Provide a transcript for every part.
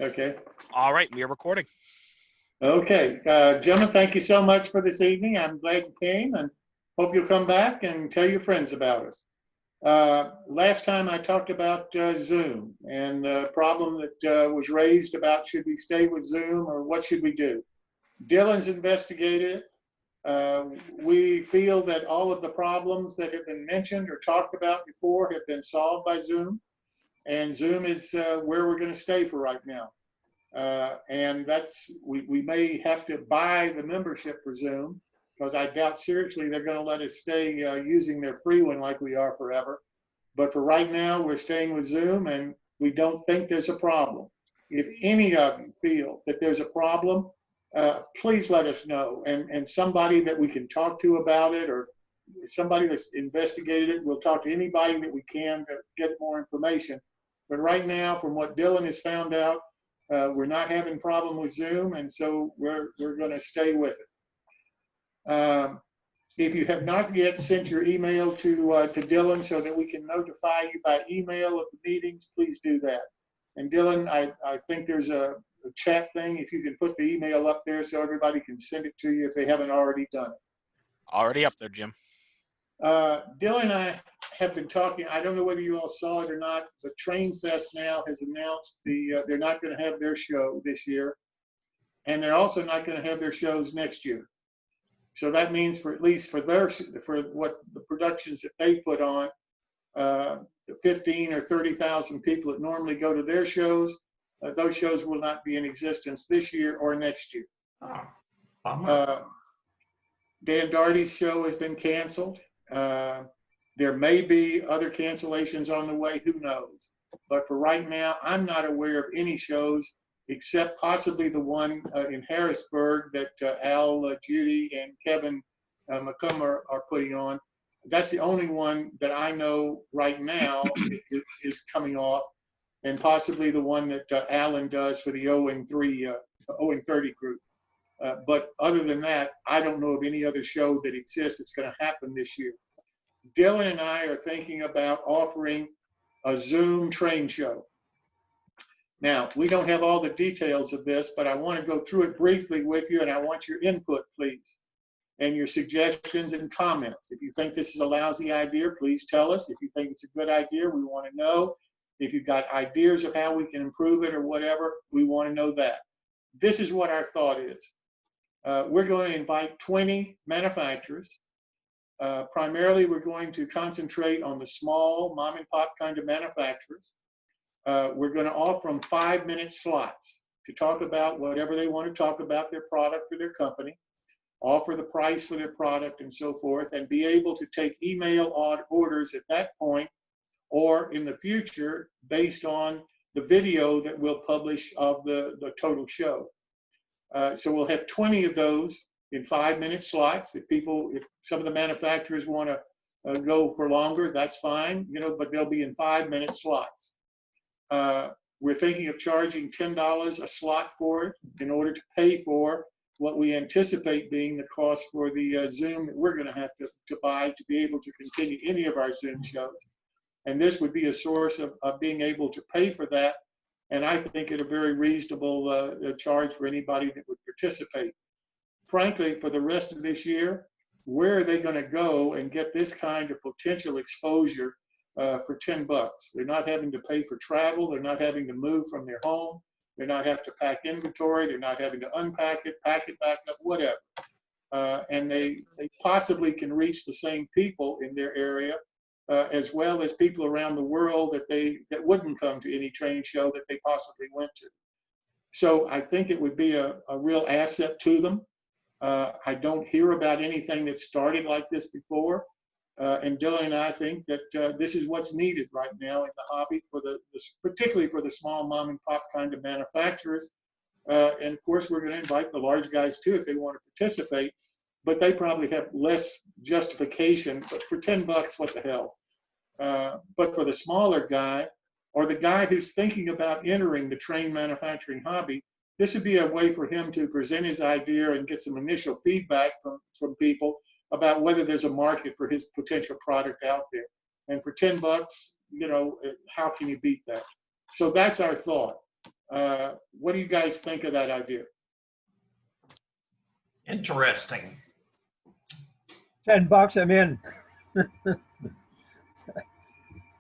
Okay. All right, we are recording. Okay, gentlemen, thank you so much for this evening. I'm glad you came and hope you'll come back and tell your friends about us. Last time I talked about Zoom and the problem that was raised about should we stay with Zoom or what should we do. Dylan's investigated it. We feel that all of the problems that have been mentioned or talked about before have been solved by Zoom, and Zoom is where we're going to stay for right now. And we may have to buy the membership for Zoom, because I doubt seriously they're going to let us stay using their free one like we are forever. But for right now, we're staying with Zoom, and we don't think there's a problem. If any of you feel that there's a problem, please let us know. And somebody that we can talk to about it, or somebody that's investigated it, we'll talk to anybody that we can to get more information. But right now, from what Dylan has found out, we're not having a problem with Zoom, and so we're going to stay with it. If you have not yet sent your email to Dylan so that we can notify you by email of the meetings, please do that. And Dylan, I think there's a chat thing. If you can put the email up there so everybody can send it to you if they haven't already done it. Already up there, Jim. Dylan and I have been talking. I don't know whether you all saw it or not, but Train Fest now has announced they're not going to have their show this year, and they're also not going to have their shows next year. So that means for what the productions that they put on, the 15 or 30,000 people that normally go to their shows, those shows will not be in existence this year or next year. Dan Darty's show has been canceled. There may be other cancellations on the way, who knows? But for right now, I'm not aware of any shows except possibly the one in Harrisburg that Al, Judy, and Kevin McCumber are putting on. That's the only one that I know right now is coming off, and possibly the one that Alan does for the 0-30 group. But other than that, I don't know of any other show that exists that's going to happen this year. Dylan and I are thinking about offering a Zoom train show. Now, we don't have all the details of this, but I want to go through it briefly with you, and I want your input, please, and your suggestions and comments. If you think this is a lousy idea, please tell us. If you think it's a good idea, we want to know. If you've got ideas of how we can improve it or whatever, we want to know that. This is what our thought is. We're going to invite 20 manufacturers. Primarily, we're going to concentrate on the small mom and pop kind of manufacturers. We're going to offer them 5-minute slots to talk about whatever they want to talk about, their product or their company, offer the price for their product and so forth, and be able to take email orders at that point or in the future based on the video that we'll publish of the total show. So we'll have 20 of those in 5-minute slots. If some of the manufacturers want to go for longer, that's fine, but they'll be in 5-minute slots. We're thinking of charging $10 a slot for it in order to pay for what we anticipate being the cost for the Zoom that we're going to have to buy to be able to continue any of our Zoom shows. And this would be a source of being able to pay for that. And I think at a very reasonable charge for anybody that would participate. Frankly, for the rest of this year, where are they going to go and get this kind of potential exposure for $10? They're not having to pay for travel. They're not having to move from their home. They're not having to pack inventory. They're not having to unpack it, pack it back up, whatever. And they possibly can reach the same people in their area, as well as people around the world that wouldn't come to any train show that they possibly went to. So I think it would be a real asset to them. I don't hear about anything that started like this before. And Dylan and I think that this is what's needed right now in the hobby, particularly for the small mom and pop kind of manufacturers. And of course, we're going to invite the large guys too if they want to participate, but they probably have less justification. But for $10, what the hell? But for the smaller guy, or the guy who's thinking about entering the train manufacturing hobby, this would be a way for him to present his idea and get some initial feedback from people about whether there's a market for his potential product out there. And for $10, how can you beat that? So that's our thought. What do you guys think of that idea? Interesting. $10, I'm in.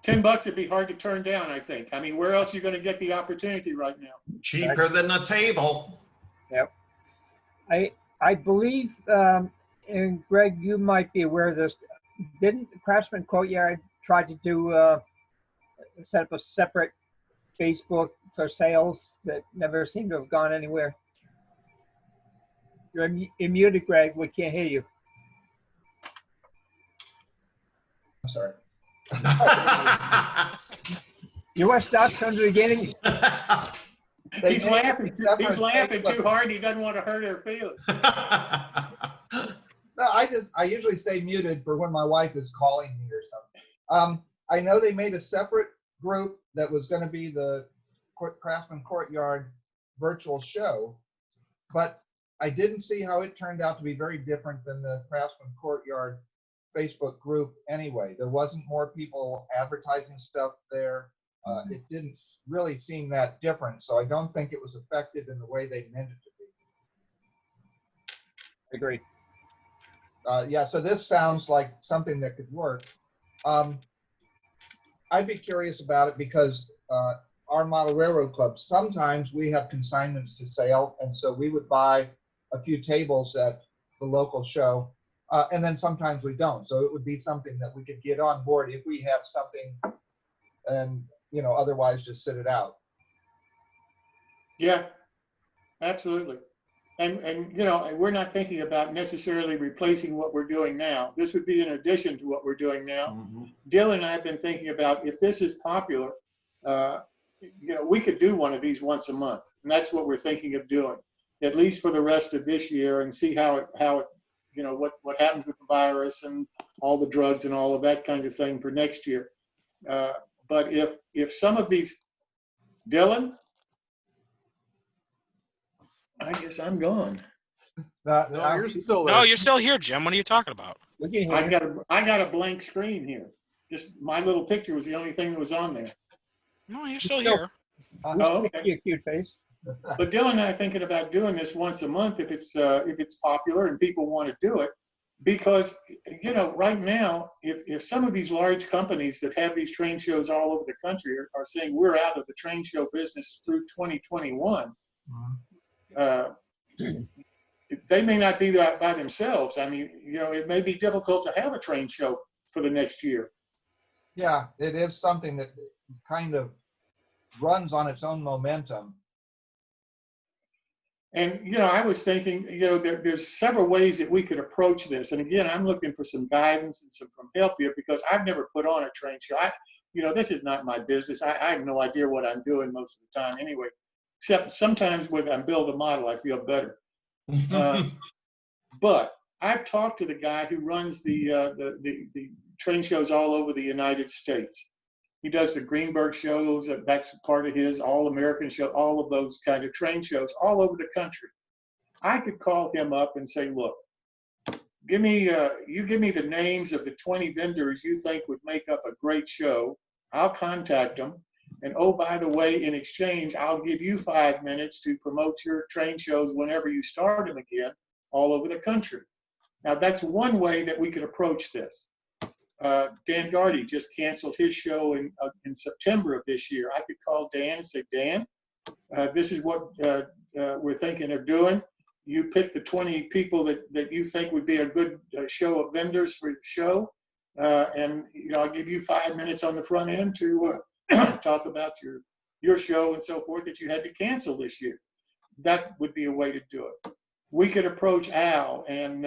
$10 would be hard to turn down, I think. I mean, where else are you going to get the opportunity right now? Cheaper than a table. Yep. I believe, and Greg, you might be aware of this. Didn't Craftsman Courtyard try to do set up a separate Facebook for sales that never seemed to have gone anywhere? You're muted, Greg. We can't hear you. I'm sorry. You want to start from the beginning? He's laughing too hard. He doesn't want to hurt her feelings. No, I usually stay muted for when my wife is calling me or something. I know they made a separate group that was going to be the Craftsman Courtyard virtual show, but I didn't see how it turned out to be very different than the Craftsman Courtyard Facebook group anyway. There wasn't more people advertising stuff there. It didn't really seem that different, so I don't think it was effective in the way they meant it to be. Agreed. Yeah, so this sounds like something that could work. I'd be curious about it because our model railroad club, sometimes we have consignments to sale, and so we would buy a few tables at the local show, and then sometimes we don't. So it would be something that we could get on board if we have something, and otherwise just sit it out. Yeah, absolutely. And we're not thinking about necessarily replacing what we're doing now. This would be in addition to what we're doing now. Mm-hmm. Dylan and I have been thinking about, if this is popular, we could do one of these once a month, and that's what we're thinking of doing, at least for the rest of this year, and see how it what happens with the virus and all the drugs and all of that kind of thing for next year. But if some of these, Dylan, I guess I'm gone. No, you're still there. No, you're still here, Jim. What are you talking about? We can hear you. I got a blank screen here. Just my little picture was the only thing that was on there. No, you're still here. Oh, okay. Your cute face. But Dylan and I are thinking about doing this once a month if it's popular and people want to do it, because right now, if some of these large companies that have these train shows all over the country are saying we're out of the train show business through 2021. They may not be that by themselves. I mean, it may be difficult to have a train show for the next year. Yeah, it is something that kind of runs on its own momentum. And, I was thinking, there's several ways that we could approach this. And again, I'm looking for some guidance and some help here, because I've never put on a train show. This is not my business. I have no idea what I'm doing most of the time anyway, except sometimes when I build a model, I feel better. But I've talked to the guy who runs the train shows all over the United States. He does the Greenberg shows, that's part of his All-American show, all of those kind of train shows all over the country. I could call him up and say, look, give me the names of the 20 vendors you think would make up a great show. I'll contact them. And oh, by the way, in exchange, I'll give you 5 minutes to promote your train shows whenever you start them again all over the country. Now, that's one way that we could approach this. Dan Gardy just canceled his show in September of this year. I could call Dan and say, Dan, this is what we're thinking of doing. You pick the 20 people that you think would be a good show of vendors for the show. And I'll give you 5 minutes on the front end to talk about your show and so forth that you had to cancel this year. That would be a way to do it. We could approach Al and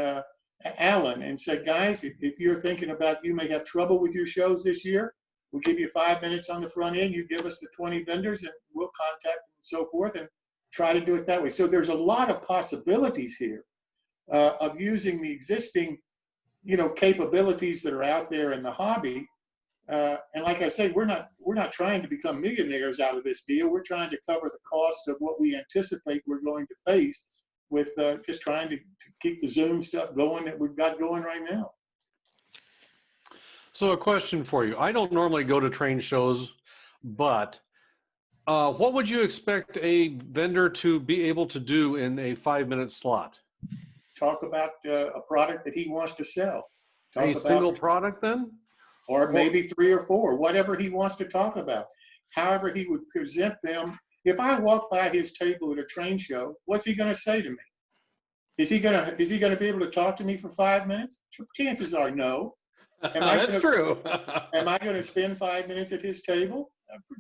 Alan and say, guys, if you're thinking about you may have trouble with your shows this year, we'll give you 5 minutes on the front end. You give us the 20 vendors and we'll contact them and so forth and try to do it that way. So there's a lot of possibilities here of using the existing, capabilities that are out there in the hobby. And like I say, we're not trying to become millionaires out of this deal. We're trying to cover the cost of what we anticipate we're going to face with just trying to keep the Zoom stuff going that we've got going right now. So a question for you. I don't normally go to train shows, but What would you expect a vendor to be able to do in a 5-minute slot? Talk about a product that he wants to sell. Talk A about, single product then? or maybe 3 or 4, whatever he wants to talk about. However he would present them. If I walk by his table at a train show, what's he going to say to me? Is he going to be able to talk to me for 5 minutes? Chances are no. That's true. Am I going to spend 5 minutes at his table?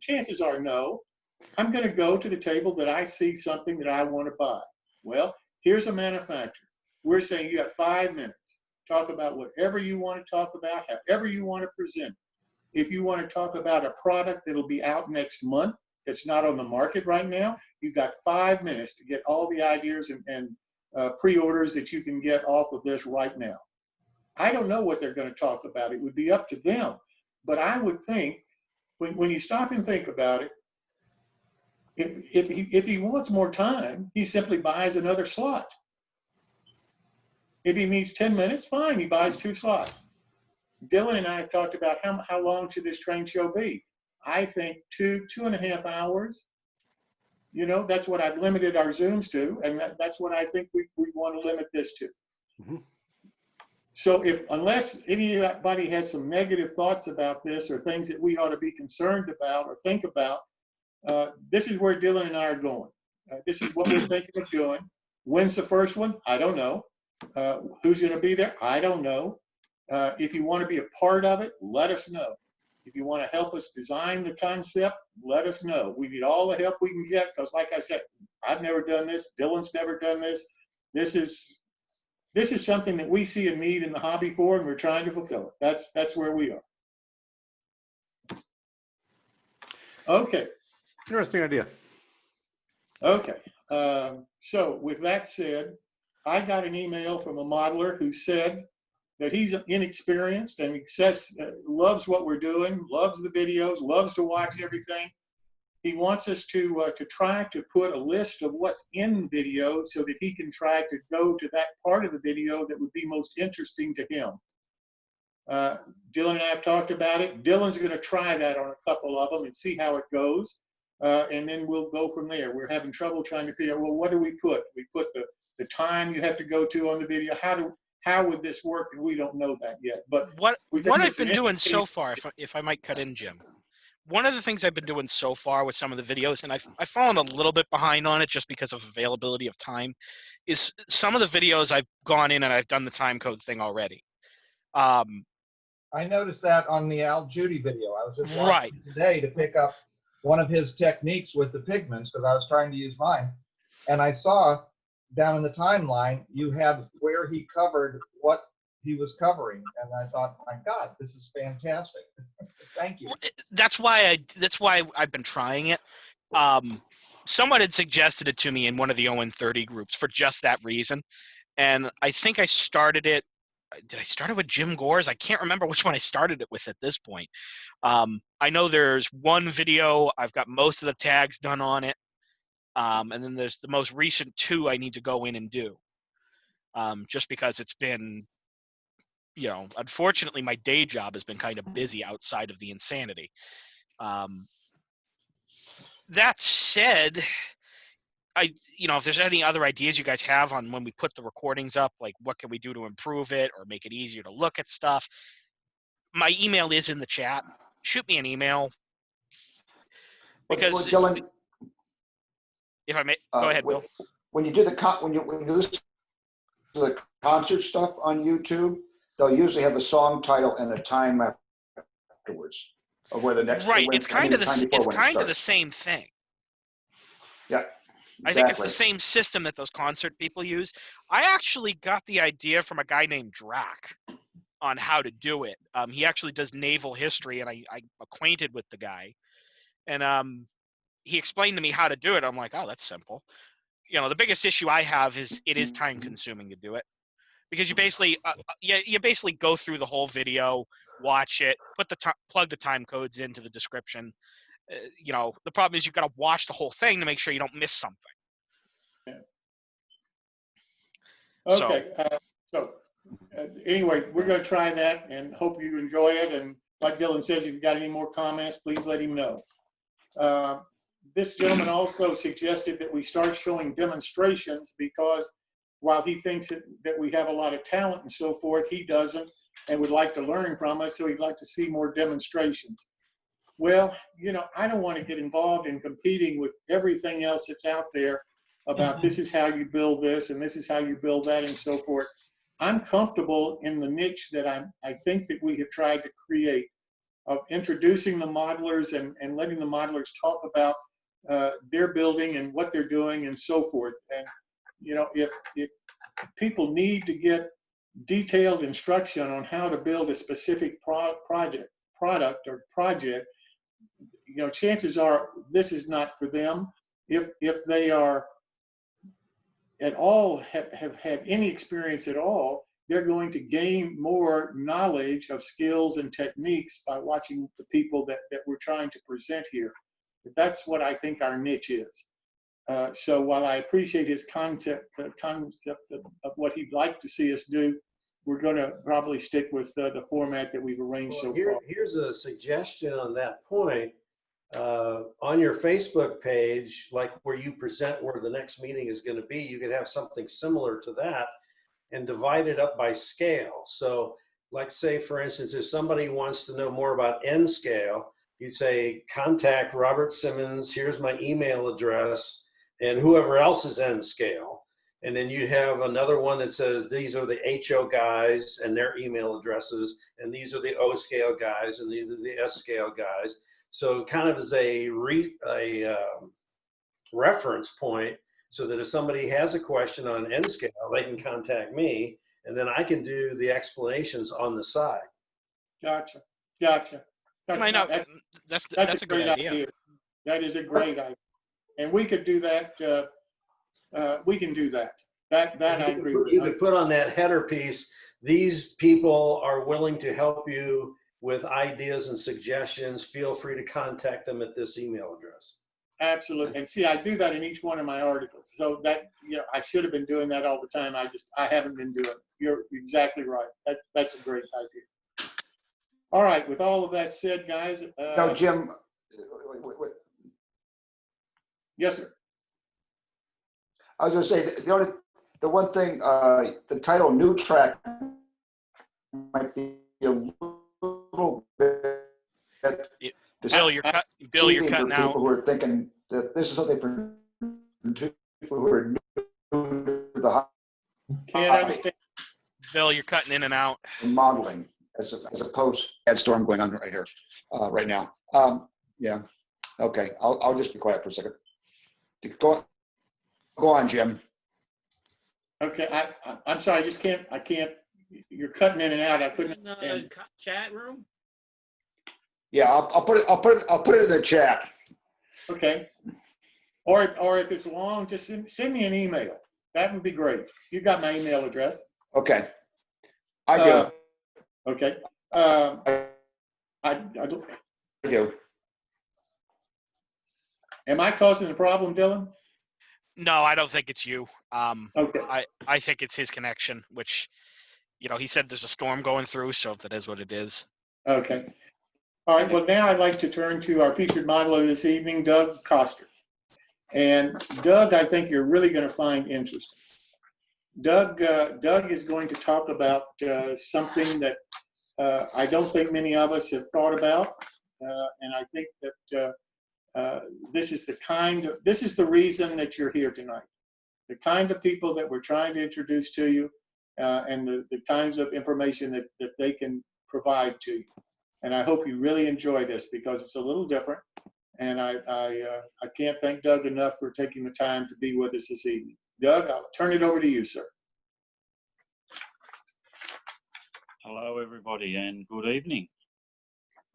Chances are no. I'm going to go to the table that I see something that I want to buy. Well, here's a manufacturer. We're saying you got 5 minutes. Talk about whatever you want to talk about, however you want to present. If you want to talk about a product that'll be out next month that's not on the market right now, you've got 5 minutes to get all the ideas and pre-orders that you can get off of this right now. I don't know what they're going to talk about. It would be up to them. But I would think, when you stop and think about it, if he wants more time, he simply buys another slot. If he needs 10 minutes, fine, he buys 2 slots. Dylan and I have talked about how long should this train show be. I think 2.5 hours. You know, that's what I've limited our Zooms to, and that's what I think we want to limit this to. Mm-hmm. So unless anybody has some negative thoughts about this or things that we ought to be concerned about or think about, this is where Dylan and I are going. This is what we're thinking of doing. When's the first one? I don't know. Who's going to be there? I don't know. If you want to be a part of it, let us know. If you want to help us design the concept, let us know. We need all the help we can get because, like I said, I've never done this. Dylan's never done this. This is something that we see a need in the hobby for, and we're trying to fulfill it. That's where we are. Okay. Interesting idea. Okay. So with that said, I got an email from a modeler who said that he's inexperienced and he says loves what we're doing, loves the videos, loves to watch everything. He wants us to try to put a list of what's in video so that he can try to go to that part of the video that would be most interesting to him. Dylan and I have talked about it. Dylan's going to try that on a couple of them and see how it goes. And then we'll go from there. We're having trouble trying to figure out, well, what do we put? We put the time you have to go to on the video. How would this work? And we don't know that yet. But what I've been doing so far, if I might cut in, Jim, one of the things I've been doing so far with some of the videos, and I've fallen a little bit behind on it just because of availability of time, is some of the videos I've gone in and I've done the time code thing already. I noticed that on the Al Judy video. I was just watching today to pick up one of his techniques with the pigments because I was trying to use mine. And I saw down in the timeline, you had where he covered what he was covering. And I thought, my God, this is fantastic. Thank you. That's why I've been trying it. Someone had suggested it to me in one of the Owen 30 groups for just that reason. And I think I started it. Did I start it with Jim Gore's? I can't remember which one I started it with at this point. I know there's one video. I've got most of the tags done on it. And then there's the most recent 2 I need to go in and do. Just because it's been, unfortunately my day job has been kind of busy outside of the insanity. That said, if there's any other ideas you guys have on when we put the recordings up, like what can we do to improve it or make it easier to look at stuff, my email is in the chat. Shoot me an email. Because Dylan, if I may, go ahead, Bill. When you do when you listen to the concert stuff on YouTube, they'll usually have a song title and a time afterwards of where the next. Right, it's kind of the same thing. Yeah. Exactly. I think it's the same system that those concert people use. I actually got the idea from a guy named Drac on how to do it. He actually does naval history, and I'm acquainted with the guy. And he explained to me how to do it. I'm like, oh, that's simple. The biggest issue I have is it is time consuming to do it because you basically go through the whole video, watch it, plug the time codes into the description. The problem is you've got to watch the whole thing to make sure you don't miss something. Okay. Anyway, we're going to try that and hope you enjoy it. And like Dylan says, if you've got any more comments, please let him know. this gentleman also suggested that we start showing demonstrations, because while he thinks that we have a lot of talent and so forth, he doesn't, and would like to learn from us, so he'd like to see more demonstrations. Well, you know, I don't want to get involved in competing with everything else that's out there about this is how you build this and this is how you build that and so forth. I'm comfortable in the niche that I think that we have tried to create, of introducing the modelers and letting the modelers talk about their building and what they're doing and so forth. And, you know, if people need to get detailed instruction on how to build a specific product, you know, chances are this is not for them. If they are at all have had any experience at all, they're going to gain more knowledge of skills and techniques by watching the people that we're trying to present here. That's what I think our niche is. So while I appreciate his concept of what he'd like to see us do, we're going to probably stick with the format that we've arranged so far. Here's a suggestion on that point. On your Facebook page, like where you present where the next meeting is going to be, you could have something similar to that and divide it up by scale. So like say, for instance, if somebody wants to know more about N scale, you'd say, contact Robert Simmons, here's my email address, and whoever else is N scale. And then you'd have another one that says, these are the HO guys and their email addresses, and these are the O scale guys, and these are the S scale guys. So kind of as a reference point, so that if somebody has a question on N scale, they can contact me, and then I can do the explanations on the side. Gotcha. That's a great idea. That is a great idea. And we could do that. We can do that. That I agree with. You could put on that header piece, these people are willing to help you with ideas and suggestions. Feel free to contact them at this email address. Absolutely. And see, I do that in each one of my articles. So that, you know, I should have been doing that all the time. I haven't been doing it. You're exactly right. That's a great idea. All right. With all of that said, guys. No, Jim. Wait. Yes, sir. I was going to say the one thing, the title "New Track" might be a little bit. Bill, you're cutting out. People who are thinking that this is something for people who are new to the hobby. Can't understand. Bill, you're cutting in and out. Modeling as opposed to bad storm going on right here, right now. Yeah. Okay. I'll just be quiet for a second. Go on, Jim. Okay. I'm sorry. I can't. You're cutting in and out. I couldn't. Chat room. Yeah, I'll put it in the chat. Okay. Or if it's long, just send me an email. That would be great. You got my email address. Okay. I do. Okay. I do. Am I causing the problem, Dylan? No, I don't think it's you. Okay. I think it's his connection, which, you know, he said there's a storm going through, so that is what it is. Okay. All right. Well, now I'd like to turn to our featured modeler this evening, Doug Koster. And Doug, I think you're really going to find interesting. Doug is going to talk about something that I don't think many of us have thought about, and I think that this is the reason that you're here tonight. The kind of people that we're trying to introduce to you, and the kinds of information that they can provide to you. And I hope you really enjoy this, because it's a little different. And I can't thank Doug enough for taking the time to be with us this evening. Doug, I'll turn it over to you, sir. Hello, everybody, and good evening.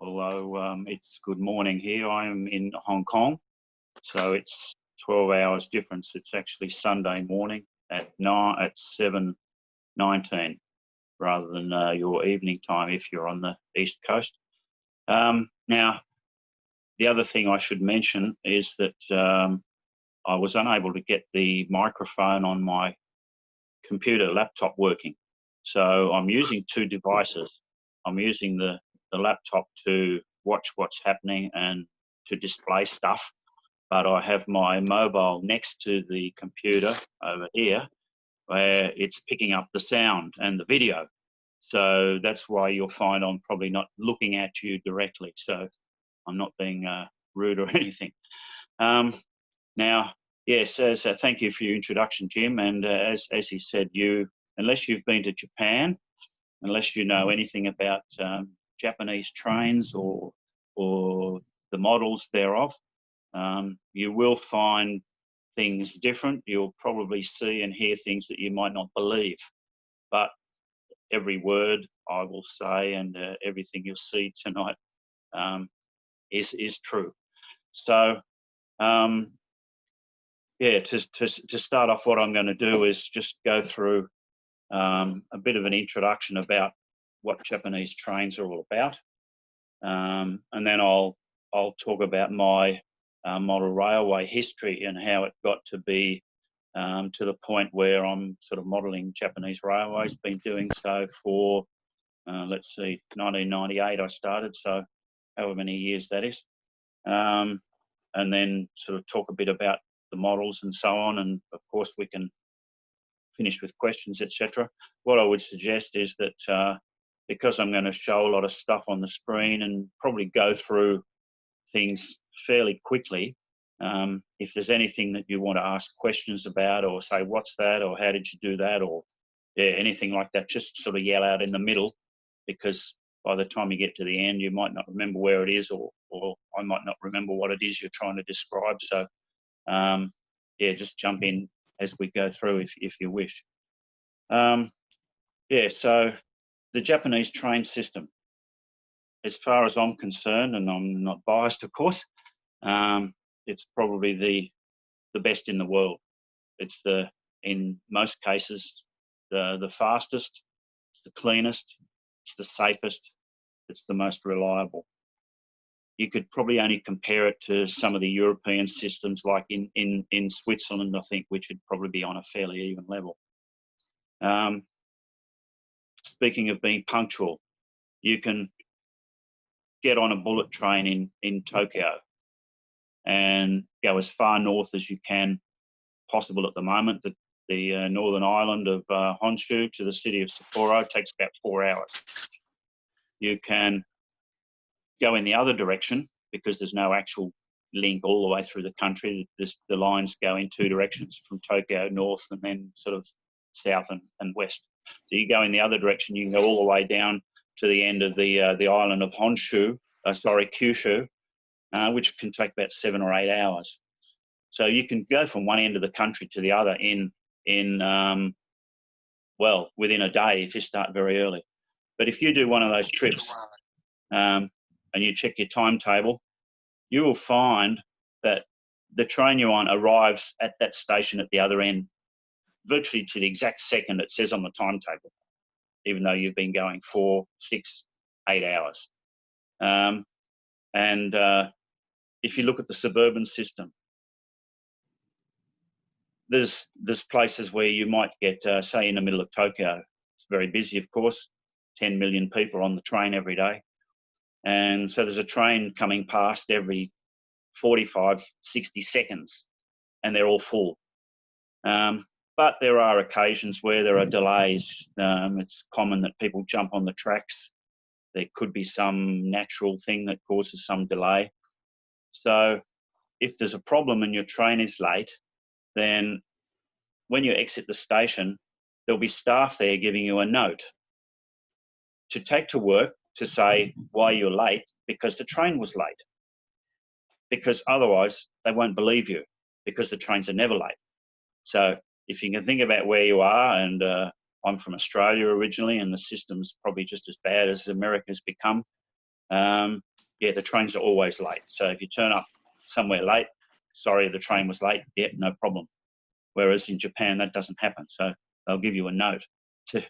Although it's good morning here, I'm in Hong Kong, so it's 12 hours difference. It's actually Sunday morning at 7:19, rather than your evening time if you're on the East Coast. Now, the other thing I should mention is that I was unable to get the microphone on my computer laptop working. So I'm using two devices. I'm using the laptop to watch what's happening and to display stuff. but I have my mobile next to the computer over here, where it's picking up the sound and the video. So that's why you'll find I'm probably not looking at you directly. So I'm not being rude or anything. Now, yes, so thank you for your introduction, Jim. And as he said, unless you've been to Japan, unless you know anything about Japanese trains or the models thereof, you will find things different. You'll probably see and hear things that you might not believe. But every word I will say and everything you'll see tonight is true. So, yeah, to start off, what I'm going to do is just go through a bit of an introduction about what Japanese trains are all about, and then I'll talk about my model railway history and how it got to be to the point where I'm sort of modelling Japanese railways. Been doing so for let's see, 1998 I started, so however many years that is, and then sort of talk a bit about the models and so on, and of course we can finish with questions, etc. What I would suggest is that because I'm going to show a lot of stuff on the screen and probably go through things fairly quickly, if there's anything that you want to ask questions about or say, what's that, or how did you do that, or yeah, anything like that, just sort of yell out in the middle, because by the time you get to the end, you might not remember where it is, or I might not remember what it is you're trying to describe. So yeah, just jump in as we go through if you wish. Yeah, so the Japanese train system, as far as I'm concerned, and I'm not biased, of course, it's probably the best in the world. It's in most cases, the fastest, it's the cleanest, it's the safest, it's the most reliable. You could probably only compare it to some of the European systems, like in Switzerland, I think, which would probably be on a fairly even level. Speaking of being punctual, you can get on a bullet train in Tokyo and go as far north as you can possible at the moment. The northern island of Honshu to the city of Sapporo takes about 4 hours. You can go in the other direction because there's no actual link all the way through the country. The lines go in two directions, from Tokyo north and then sort of south and west. So you go in the other direction, you can go all the way down to the end of the island of Kyushu, which can take about 7 or 8 hours. So you can go from one end of the country to the other in well, within a day if you start very early. But if you do one of those trips and you check your timetable, you will find that the train you're on arrives at that station at the other end virtually to the exact second it says on the timetable, even though you've been going 4, 6, 8 hours. If you look at the suburban system, there's places where you might get, say, in the middle of Tokyo. It's very busy, of course, 10 million people on the train every day. And so there's a train coming past every 45, 60 seconds, and they're all full. But there are occasions where there are delays. It's common that people jump on the tracks. There could be some natural thing that causes some delay. So if there's a problem and your train is late, then when you exit the station, there'll be staff there giving you a note to take to work to say why you're late, because the train was late. Because otherwise they won't believe you, because the trains are never late. So if you can think about where you are, and I'm from Australia originally, and the system's probably just as bad as America's become. Yeah, the trains are always late. So if you turn up somewhere late, sorry, the train was late, yeah, no problem. Whereas in Japan, that doesn't happen. So they'll give you a note to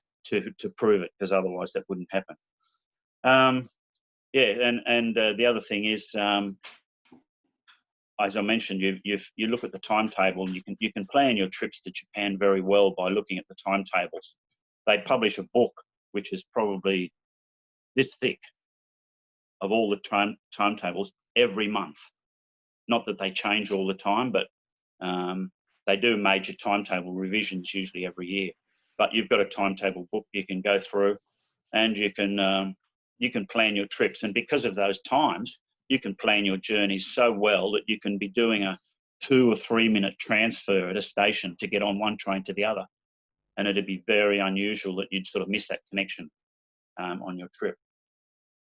prove it, because otherwise that wouldn't happen. Yeah, and the other thing is, as I mentioned, you look at the timetable, and you can plan your trips to Japan very well by looking at the timetables. They publish a book which is probably this thick of all the timetables every month. not that they change all the time, but they do major timetable revisions usually every year. But you've got a timetable book you can go through, and you can plan your trips. And because of those times, you can plan your journeys so well that you can be doing a 2 or 3 minute transfer at a station to get on one train to the other. And it'd be very unusual that you'd sort of miss that connection on your trip.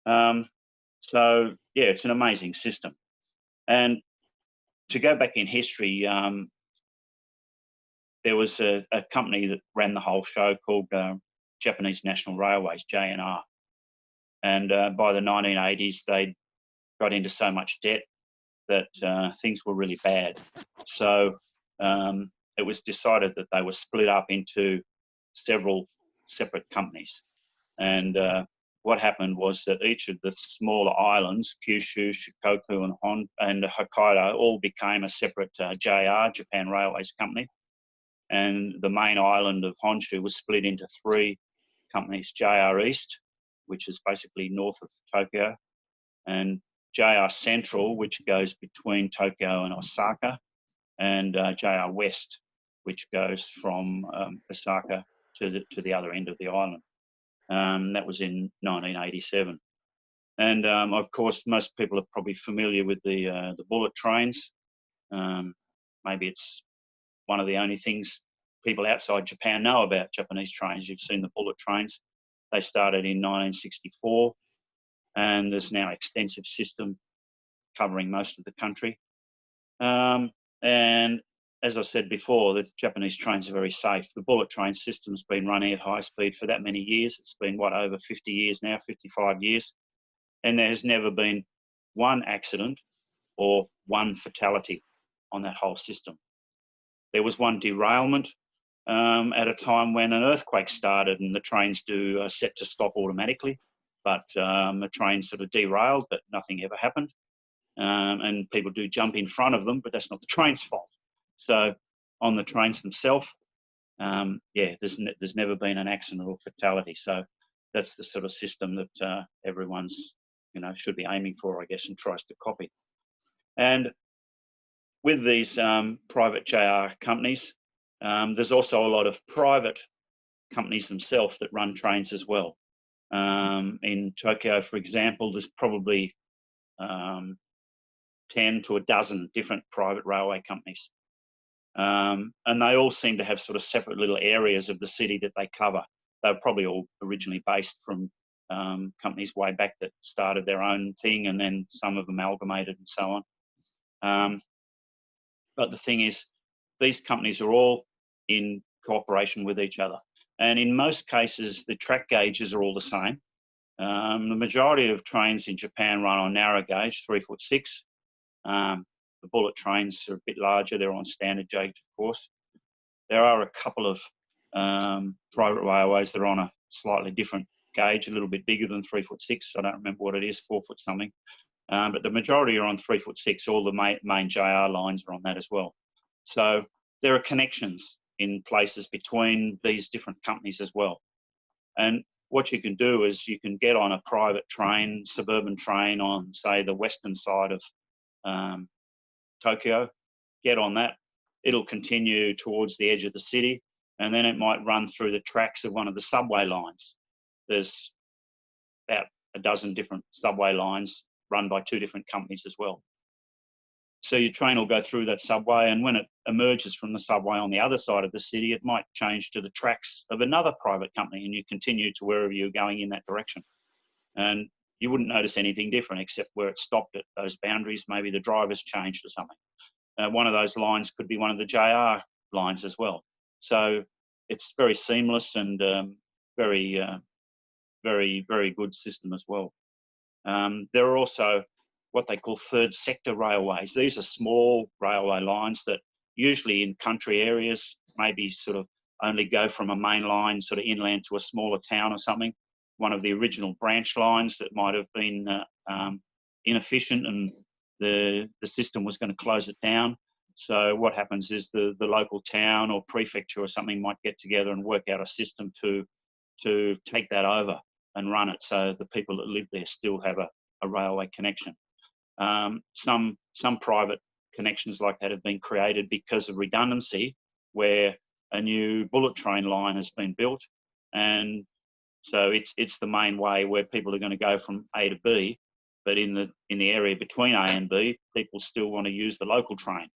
So yeah, it's an amazing system. And to go back in history, there was a company that ran the whole show called Japanese National Railways, JNR. And by the 1980s, they got into so much debt that things were really bad. So it was decided that they were split up into several separate companies. And what happened was that each of the smaller islands, Kyushu, Shikoku, and Hokkaido, all became a separate JR, Japan Railways Company. And the main island of Honshu was split into 3 companies: JR East, which is basically north of Tokyo, and JR Central, which goes between Tokyo and Osaka, and JR West, which goes from Osaka to the other end of the island. That was in 1987. And of course, most people are probably familiar with the bullet trains. Maybe it's one of the only things people outside Japan know about Japanese trains. You've seen the bullet trains. They started in 1964, and there's now an extensive system covering most of the country. And as I said before, the Japanese trains are very safe. The bullet train system's been running at high speed for that many years. It's been, what, over 50 years now, 55 years. And there has never been one accident or one fatality on that whole system. There was one derailment at a time when an earthquake started, and the trains do set to stop automatically, but the train sort of derailed, but nothing ever happened. And people do jump in front of them, but that's not the train's fault. So on the trains themselves, yeah, there's never been an accident or fatality. So that's the sort of system that everyone's, should be aiming for, I guess, and tries to copy. And with these private JR companies, there's also a lot of private companies themselves that run trains as well. In Tokyo, for example, there's probably 10 to a dozen different private railway companies. And they all seem to have sort of separate little areas of the city that they cover. They were probably all originally based from companies way back that started their own thing, and then some have amalgamated and so on. But the thing is, these companies are all in cooperation with each other. And in most cases, the track gauges are all the same. The majority of trains in Japan run on narrow gauge, 3'6". The bullet trains are a bit larger. They're on standard gauge, of course. There are a couple of private railways that are on a slightly different gauge, a little bit bigger than 3'6". I don't remember what it is, 4 foot something. But the majority are on 3'6". All the main JR lines are on that as well. So there are connections in places between these different companies as well. And what you can do is you can get on a private train, suburban train on, say, the western side of Tokyo, get on that. It'll continue towards the edge of the city, and then it might run through the tracks of one of the subway lines. There's about a dozen different subway lines run by 2 different companies as well. So your train will go through that subway, and when it emerges from the subway on the other side of the city, it might change to the tracks of another private company, and you continue to wherever you're going in that direction. And you wouldn't notice anything different except where it stopped at those boundaries. Maybe the driver's changed or something. One of those lines could be one of the JR lines as well. So it's very seamless and very, very good system as well. There are also what they call third sector railways. These are small railway lines that usually in country areas maybe sort of only go from a main line sort of inland to a smaller town or something. One of the original branch lines that might have been inefficient, and the system was going to close it down. So what happens is the local town or prefecture or something might get together and work out a system to take that over and run it, so the people that live there still have a railway connection. Some private connections like that have been created because of redundancy, where a new bullet train line has been built, and so it's the main way where people are going to go from A to B, but in the area between A and B, people still want to use the local train,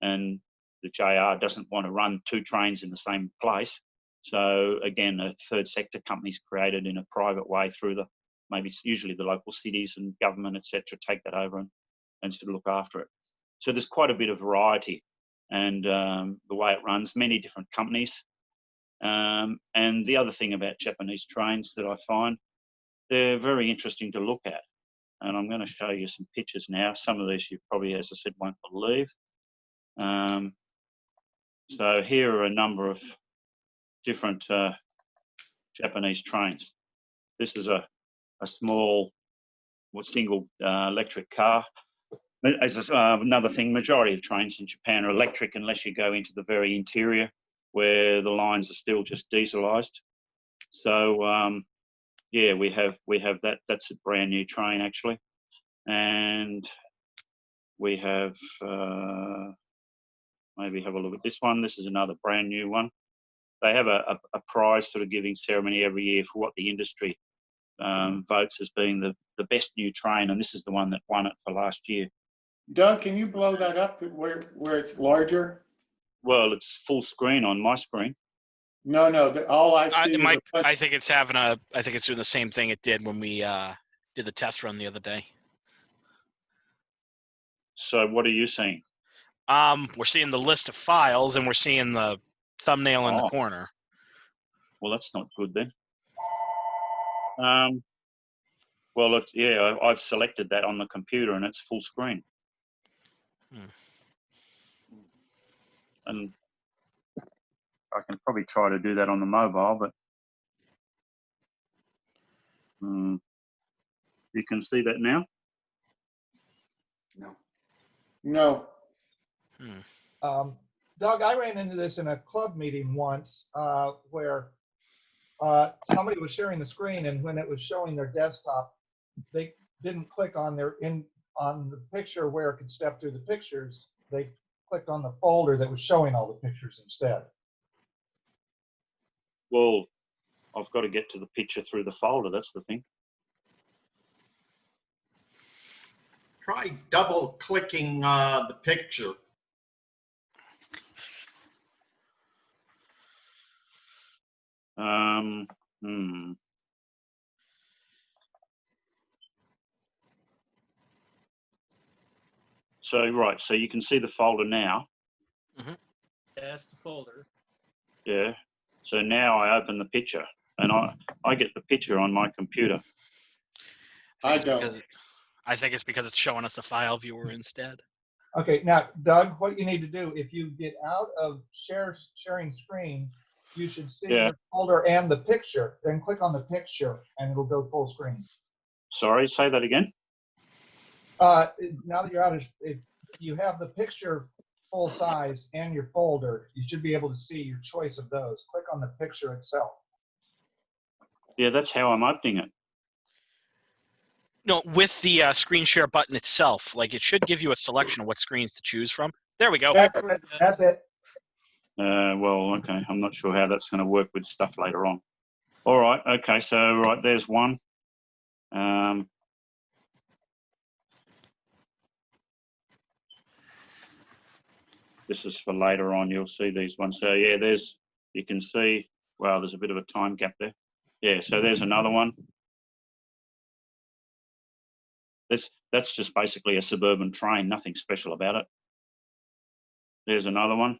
and the JR doesn't want to run two trains in the same place. So again, a third sector company's created in a private way through maybe it's usually the local cities and government, etc., take that over and sort of look after it. So there's quite a bit of variety, and the way it runs, many different companies. And the other thing about Japanese trains that I find, they're very interesting to look at. And I'm going to show you some pictures now. Some of these you probably, as I said, won't believe. So here are a number of different Japanese trains. This is a small single electric car. As another thing, majority of trains in Japan are electric unless you go into the very interior where the lines are still just dieselized. So yeah, we have that. That's a brand new train actually, and we have maybe have a look at this one. This is another brand new one. They have a prize sort of giving ceremony every year for what the industry votes as being the best new train, and this is the one that won it for last year. Doug, can you blow that up where it's larger? Well, it's full screen on my screen. No, all I see is I think it's I think it's doing the same thing it did when we did the test run the other day. So what are you seeing? We're seeing the list of files, and we're seeing the thumbnail in the corner. Well, that's not good then. Well, I've selected that on the computer, and it's full screen. And I can probably try to do that on the mobile, but you can see that now? No. Doug, I ran into this in a club meeting once where somebody was sharing the screen, and when it was showing their desktop, they didn't click on on the picture where it could step through the pictures. They clicked on the folder that was showing all the pictures instead. Well, I've got to get to the picture through the folder. That's the thing. Try double clicking the picture. So, right, so you can see the folder now. Yeah, that's the folder. Yeah. So now I open the picture, and I get the picture on my computer. I don't. I think it's because it's showing us the file viewer instead. Okay, now, Doug, what you need to do, if you get out of sharing screen, you should see the folder and the picture. Then click on the picture, and it'll go full screen. Sorry, say that again. Now that you're out, if you have the picture full size and your folder, you should be able to see your choice of those. Click on the picture itself. Yeah, that's how I'm opening it. No, with the screen share button itself, like it should give you a selection of what screens to choose from. There we go. That's it. Well, okay, I'm not sure how that's going to work with stuff later on. All right, okay, so right, there's one. This is for later on, you'll see these ones. So yeah, you can see, wow, there's a bit of a time gap there. Yeah, so there's another one. That's just basically a suburban train, nothing special about it. There's another one.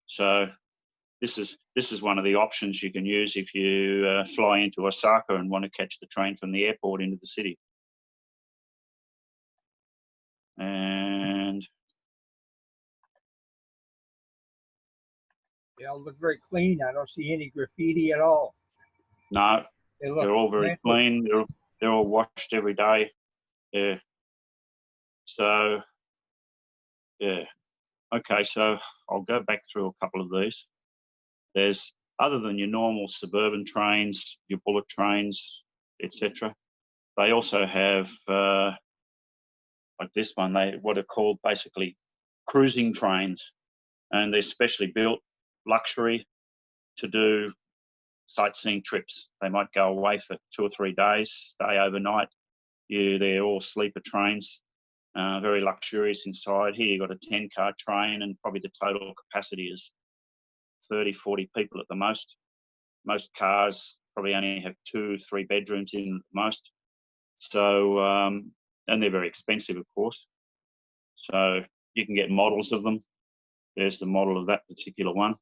So this is one of the options you can use if you fly into Osaka and want to catch the train from the airport into the city. And They all look very clean. I don't see any graffiti at all. no, they're all very clean. They're all washed every day. Yeah. So yeah. Okay, so I'll go back through a couple of these. There's, other than your normal suburban trains, your bullet trains, etc., they also have, like this one, what are called basically cruising trains, and they're specially built luxury to do sightseeing trips. They might go away for 2 or 3 days, stay overnight. They're all sleeper trains, very luxurious inside. Here you've got a 10-car train, and probably the total capacity is 30, 40 people at the most. Most cars probably only have 2, 3 bedrooms in at most. So, and they're very expensive, of course. So you can get models of them. There's the model of that particular one.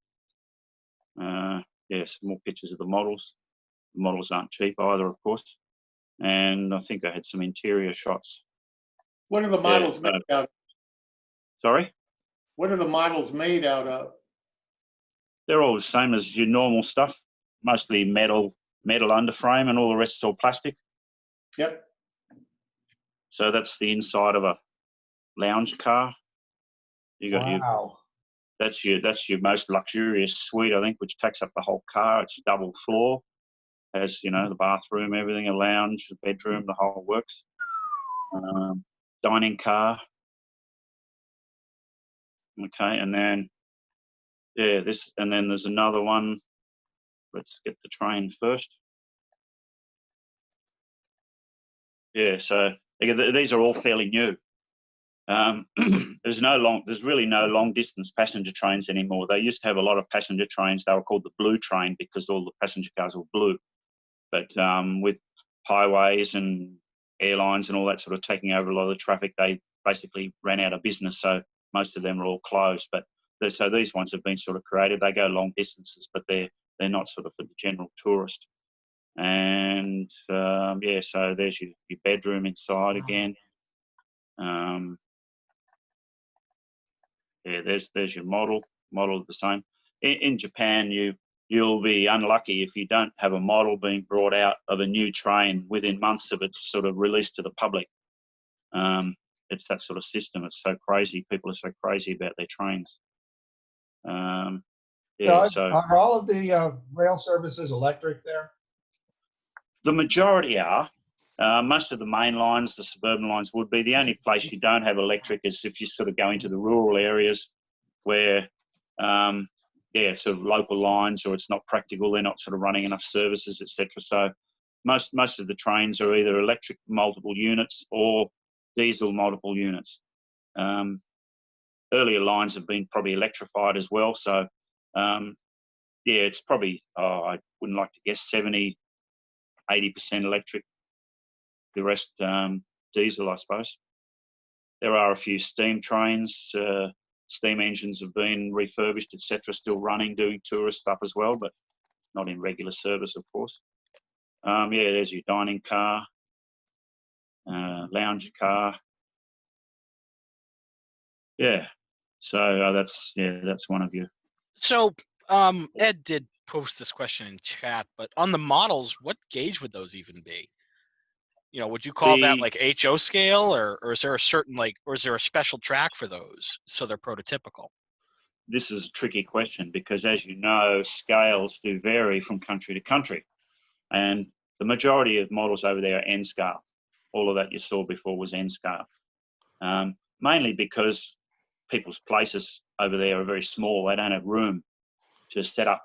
Yeah, some more pictures of the models. The models aren't cheap either, of course. And I think I had some interior shots. What are the models made out of? Sorry? What are the models made out of? They're all the same as your normal stuff. Mostly metal underframe, and all the rest is all plastic. Yep. So that's the inside of a lounge car. You got Wow. that's your most luxurious suite, I think, which takes up the whole car. It's double floor, has, you know, the bathroom, everything, a lounge, a bedroom, the whole works. Dining car. Okay, and then and then there's another one. Let's get the train first. Yeah, so these are all fairly new. There's really no long distance passenger trains anymore. They used to have a lot of passenger trains. They were called the blue train because all the passenger cars were blue. But with highways and airlines and all that sort of taking over a lot of the traffic, they basically ran out of business. So most of them are all closed. But so these ones have been sort of created. They go long distances, but they're not sort of for the general tourist. And yeah, so there's your bedroom inside again. Yeah, there's your model of the same. In Japan, you'll be unlucky if you don't have a model being brought out of a new train within months of its sort of release to the public. It's that sort of system. It's so crazy. People are so crazy about their trains. Yeah, Doug, so are all of the rail services electric there? the majority are. Most of the main lines, the suburban lines would be. The only place you don't have electric is if you sort of go into the rural areas where, yeah, sort of local lines, or it's not practical, they're not sort of running enough services, etc. So most of the trains are either electric multiple units or diesel multiple units. Earlier lines have been probably electrified as well. So, yeah, it's probably, I wouldn't like to guess, 70, 80% electric. The rest diesel, I suppose. There are a few steam trains. Steam engines have been refurbished, etc., still running, doing tourist stuff as well, but not in regular service, of course. Yeah, there's your dining car, lounge car. Yeah, so that's one of you. So Ed did post this question in chat, but on the models, what gauge would those even be? You know, would you call that like HO scale, or is there a certain or is there a special track for those so they're prototypical? This is a tricky question because, as you know, scales do vary from country to country, and the majority of models over there are N scale. All of that you saw before was N scale, mainly because people's places over there are very small. They don't have room to set up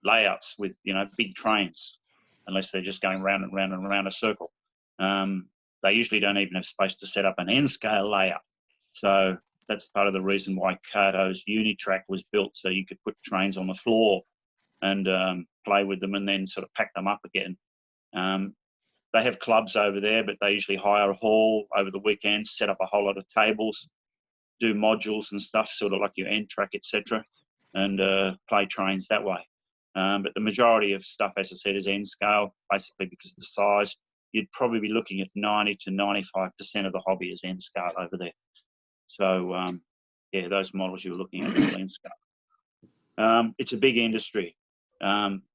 layouts with, you know, big trains unless they're just going round and round and round a circle. They usually don't even have space to set up an N-scale layout. So that's part of the reason why Kato's Unitrack was built, so you could put trains on the floor and play with them and then sort of pack them up again. They have clubs over there, but they usually hire a hall over the weekends, set up a whole lot of tables, do modules and stuff, sort of like your N-track, etc., and play trains that way. But the majority of stuff, as I said, is N-scale, basically because of the size. You'd probably be looking at 90 to 95% of the hobby is N-scale over there. So, yeah, those models you're looking at are N-scale. It's a big industry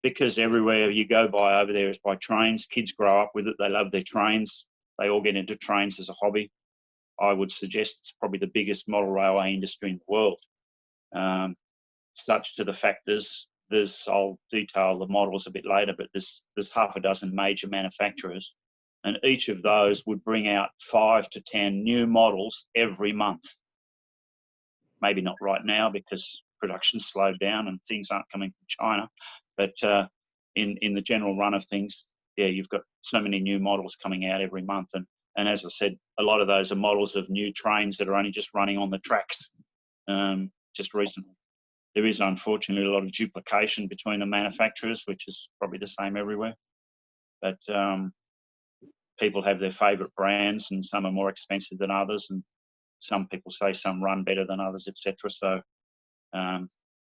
because everywhere you go by over there is by trains. Kids grow up with it. They love their trains. They all get into trains as a hobby. I would suggest it's probably the biggest model railway industry in the world. Such to the fact I'll detail the models a bit later, but there's half a dozen major manufacturers and each of those would bring out 5 to 10 new models every month. Maybe not right now because production slowed down and things aren't coming from China, but in the general run of things, yeah, you've got so many new models coming out every month, and as I said, a lot of those are models of new trains that are only just running on the tracks just recently. There is unfortunately a lot of duplication between the manufacturers, which is probably the same everywhere, but people have their favorite brands, and some are more expensive than others, and some people say some run better than others, etc. So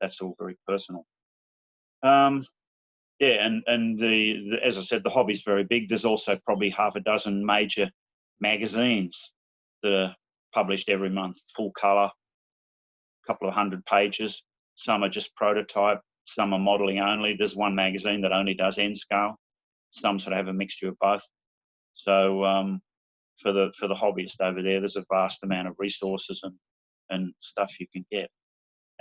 that's all very personal. Yeah, and as I said, the hobby's very big. There's also probably half a dozen major magazines that are published every month, full colour, a couple of 100 pages. Some are just prototype, some are modelling only. There's one magazine that only does N scale. Some sort of have a mixture of both. So for the hobbyist over there, there's a vast amount of resources and stuff you can get.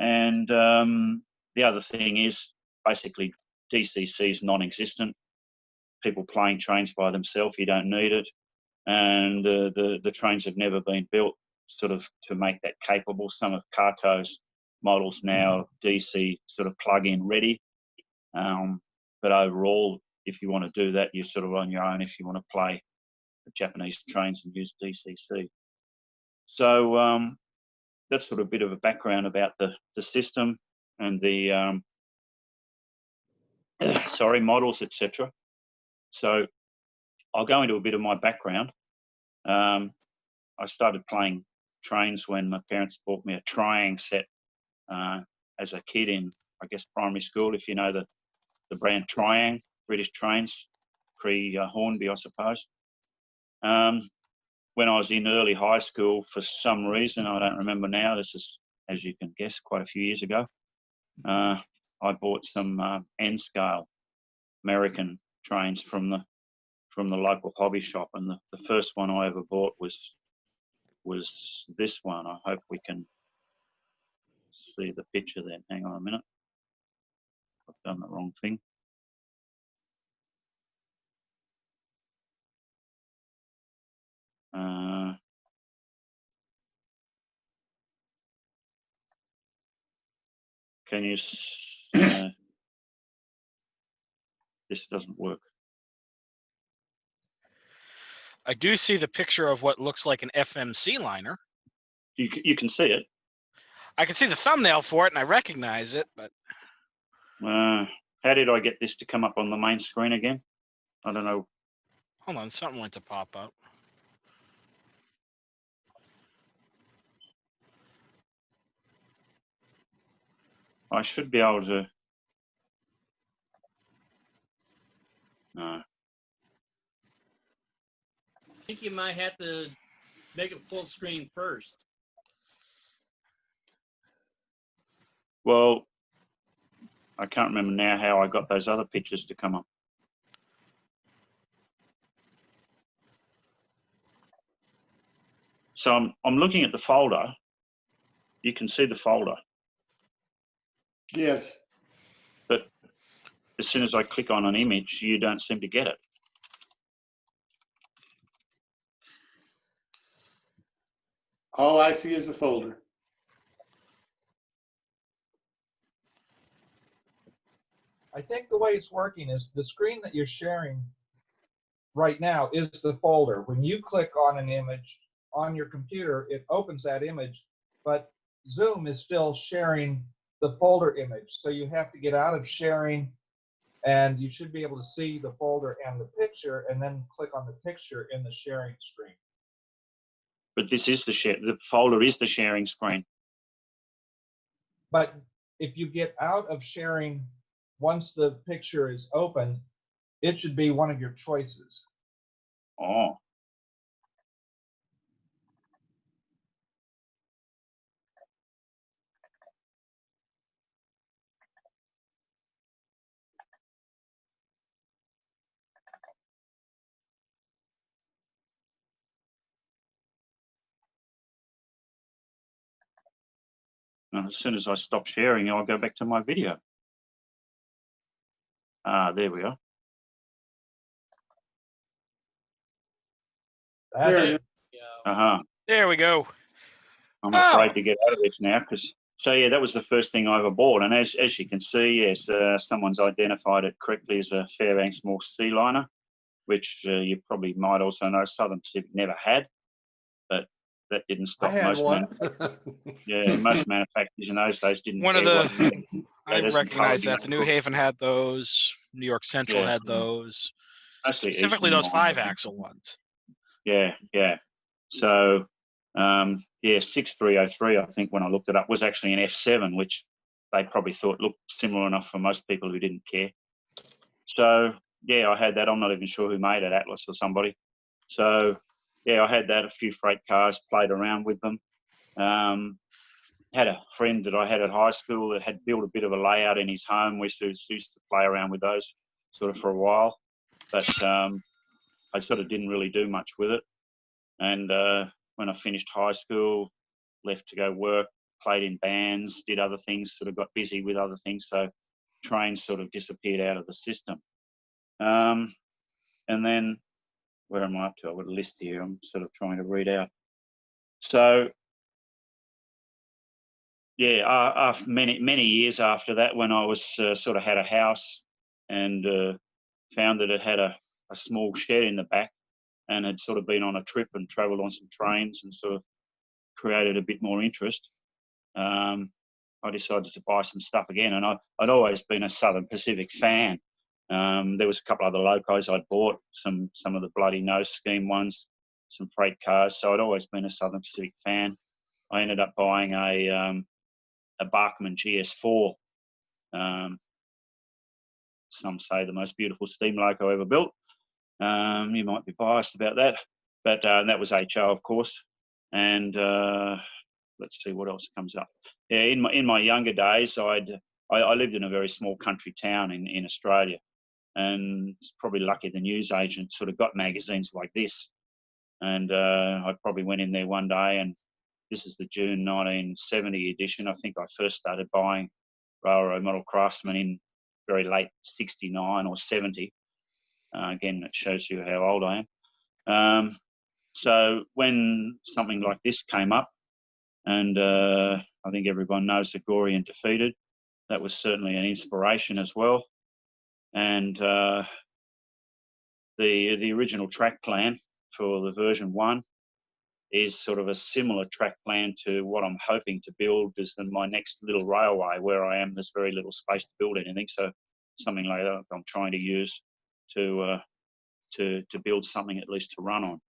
And the other thing is basically DCC is non-existent. People playing trains by themselves, you don't need it. And the trains have never been built sort of to make that capable. Some of Kato's models now DC sort of plug-in ready. But overall, if you want to do that, you're sort of on your own if you want to play the Japanese trains and use DCC. So that's sort of a bit of a background about the system and the models, etc. So I'll go into a bit of my background. I started playing trains when my parents bought me a Triang set as a kid in, I guess, primary school, if you know the brand Triang, British trains, pre-Hornby, I suppose. When I was in early high school, for some reason, I don't remember now, this is, as you can guess, quite a few years ago, I bought some N-scale American trains from the local hobby shop, and the first one I ever bought was this one. I hope we can see the picture then. Hang on a minute. I've done the wrong thing. Can you? This doesn't work. I do see the picture of what looks like an FMC liner. You can see it. I can see the thumbnail for it, and I recognize it, but how did I get this to come up on the main screen again? I don't know. Hold on, something went to pop up. I should be able to. No. I think you might have to make it full screen first. Well, I can't remember now how I got those other pictures to come up. So I'm looking at the folder. You can see the folder. Yes. But as soon as I click on an image, you don't seem to get it. All I see is the folder. I think the way it's working is the screen that you're sharing right now is the folder. When you click on an image on your computer, it opens that image, but Zoom is still sharing the folder image. So you have to get out of sharing, and you should be able to see the folder and the picture, and then click on the picture in the sharing screen. But this is the folder is the sharing screen. But if you get out of sharing, once the picture is open, it should be one of your choices. Oh. Now, as soon as I stop sharing, I'll go back to my video. Ah, there we are. There it is. Uh-huh. There we go. I'm Oh. afraid to get out of this now because, so yeah, that was the first thing I ever bought. And as you can see, yes, someone's identified it correctly as a Fairbanks Morse sea liner, which you probably might also know Southern Pacific never had, but that didn't I stop had most one. most manufacturers in those days didn't One of care what the, I doesn't recognize colour that. The New Haven had those. New York Central Yeah. had those. Mostly Specifically Eastern those lines. 5-axle ones. Yeah. So, yeah, 6303, I think when I looked it up, was actually an F7, which they probably thought looked similar enough for most people who didn't care. So, yeah, I had that. I'm not even sure who made it, Atlas or somebody. So, yeah, I had that, a few freight cars, played around with them. Had a friend that I had at high school that had built a bit of a layout in his home. We used to play around with those sort of for a while. But I sort of didn't really do much with it. And when I finished high school, left to go work, played in bands, did other things, sort of got busy with other things. So trains sort of disappeared out of the system. And then, where am I up to? I've got a list here I'm sort of trying to read out. So, yeah, after many years after that, when I was sort of had a house and found that it had a small shed in the back and had sort of been on a trip and travelled on some trains and sort of created a bit more interest, I decided to buy some stuff again. And I'd always been a Southern Pacific fan. There was a couple other locos I'd bought, some of the bloody no scheme ones, some freight cars. So I'd always been a Southern Pacific fan. I ended up buying a Bachmann GS4. Some say the most beautiful steam loco ever built. You might be biased about that, but that was HO, of course. And let's see what else comes up. Yeah, in my younger days, I lived in a very small country town in Australia, and it's probably lucky the newsagent sort of got magazines like this. And I probably went in there one day, and this is the June 1970 edition. I think I first started buying Railroad Model Craftsman in very late 69 or 70. Again, it shows you how old I am. So when something like this came up, and I think everyone knows the Gorian Defeated, that was certainly an inspiration as well. And the original track plan for the version 1 is sort of a similar track plan to what I'm hoping to build as my next little railway. Where I am, there's very little space to build anything, so something like that I'm trying to use to build something at least to run on.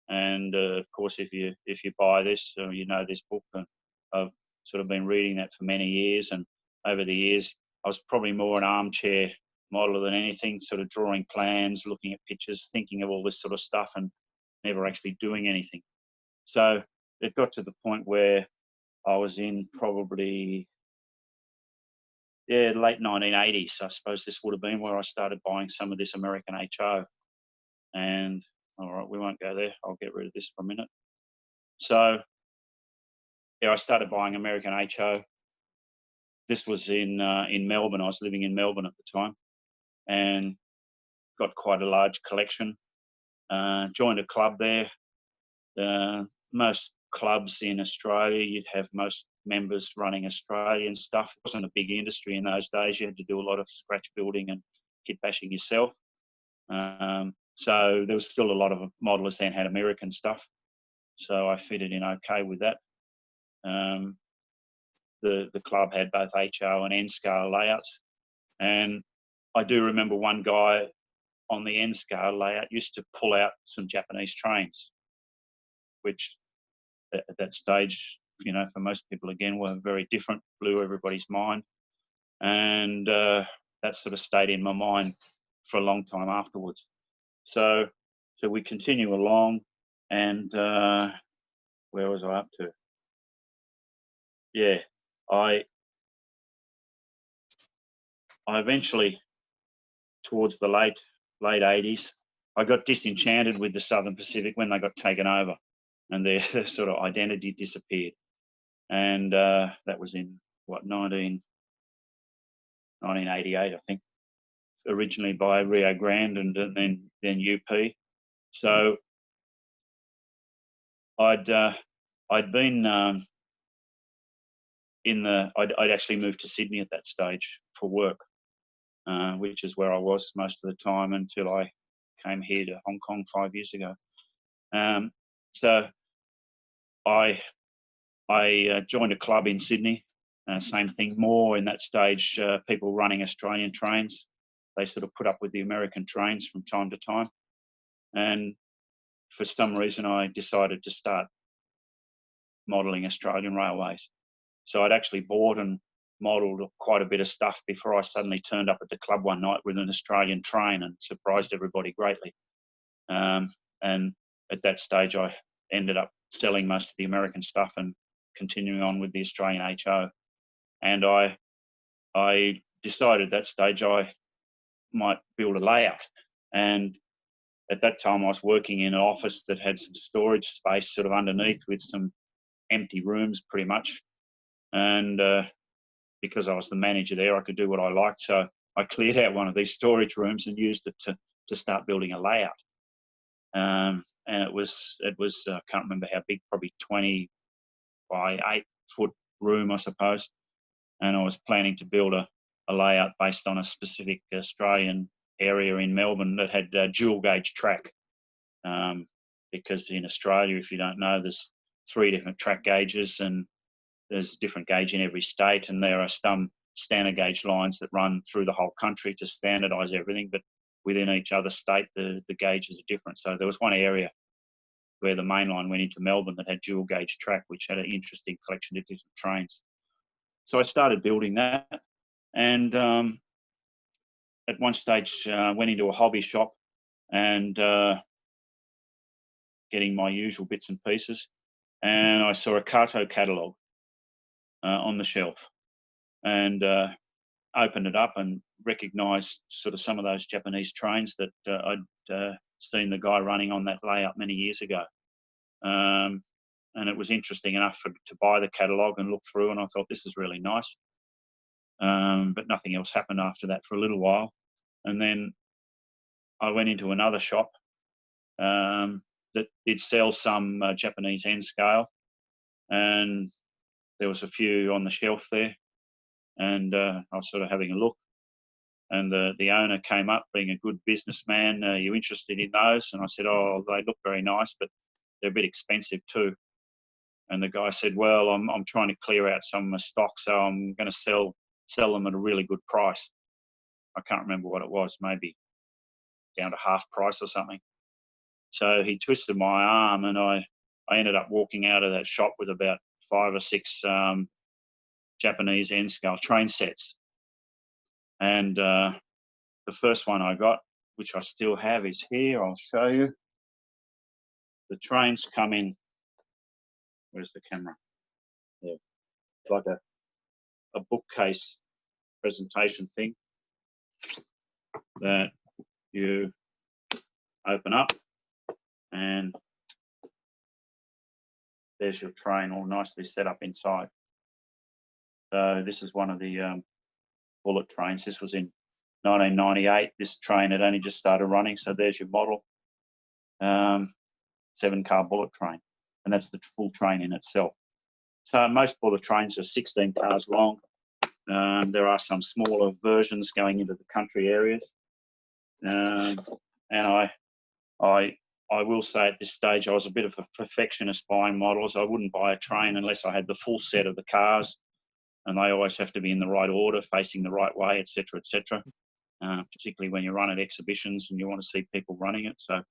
And of course, if you buy this, you know this book, I've sort of been reading that for many years. And over the years, I was probably more an armchair modeler than anything, sort of drawing plans, looking at pictures, thinking of all this sort of stuff, and never actually doing anything. So it got to the point where I was in probably, late 1980s. I suppose this would have been where I started buying some of this American HO. And all right, we won't go there. I'll get rid of this for a minute. So, yeah, I started buying American HO. This was in Melbourne. I was living in Melbourne at the time, and got quite a large collection. Joined a club there. Most clubs in Australia, you'd have most members running Australian stuff. It wasn't a big industry in those days. You had to do a lot of scratch building and kit bashing yourself. So there was still a lot of modelers then had American stuff. So I fitted in okay with that. The club had both HO and N-scale layouts. And I do remember one guy on the N-scale layout used to pull out some Japanese trains, which at that stage, you know, for most people, again, were very different, blew everybody's mind. And that sort of stayed in my mind for a long time afterwards. So we continue along, and where was I up to? Yeah, I eventually, towards the late 80s, I got disenchanted with the Southern Pacific when they got taken over, and their sort of identity disappeared. And that was in what 1988, I think. Originally by Rio Grande and then UP. So I'd been I'd actually moved to Sydney at that stage for work, which is where I was most of the time until I came here to Hong Kong 5 years ago. So I joined a club in Sydney. Same thing, more in that stage, people running Australian trains. They sort of put up with the American trains from time to time. And for some reason, I decided to start modelling Australian railways. So I'd actually bought and modelled quite a bit of stuff before I suddenly turned up at the club one night with an Australian train and surprised everybody greatly. And at that stage, I ended up selling most of the American stuff and continuing on with the Australian HO. And I decided at that stage I might build a layout. And at that time, I was working in an office that had some storage space sort of underneath with some empty rooms pretty much. And because I was the manager there, I could do what I liked. So I cleared out one of these storage rooms and used it to start building a layout. And it was I can't remember how big, probably 20 by 8 foot room, I suppose. And I was planning to build a layout based on a specific Australian area in Melbourne that had dual gauge track. Because in Australia, if you don't know, there's 3 different track gauges and there's a different gauge in every state, and there are some standard gauge lines that run through the whole country to standardise everything, but within each other state, the gauges are different. So there was one area where the main line went into Melbourne that had dual gauge track, which had an interesting collection of different trains. So I started building that, and at one stage went into a hobby shop and getting my usual bits and pieces, and I saw a Kato catalogue on the shelf, and opened it up and recognised sort of some of those Japanese trains that I'd seen the guy running on that layout many years ago. And it was interesting enough to buy the catalogue and look through, and I thought, this is really nice. But nothing else happened after that for a little while. And then I went into another shop that did sell some Japanese N scale, and there was a few on the shelf there, and I was sort of having a look, and the owner came up, being a good businessman. Are you interested in those? And I said, oh, they look very nice, but they're a bit expensive too. And the guy said, well, I'm trying to clear out some of my stock, so I'm going to sell them at a really good price. I can't remember what it was, maybe down to half price or something. So he twisted my arm, and I ended up walking out of that shop with about 5 or 6 Japanese N scale train sets. And the first one I got, which I still have, is here. I'll show you. The trains come in. Where's the camera? Yeah, it's like a bookcase presentation thing that you open up, and there's your train all nicely set up inside. So this is one of the bullet trains. This was in 1998. This train had only just started running. So there's your model, 7-car bullet train. And that's the full train in itself. So most bullet trains are 16 cars long. There are some smaller versions going into the country areas. And I will say at this stage, I was a bit of a perfectionist buying models. I wouldn't buy a train unless I had the full set of the cars, and they always have to be in the right order, facing the right way, etc., etc. Particularly when you run at exhibitions and you want to see people running it. So,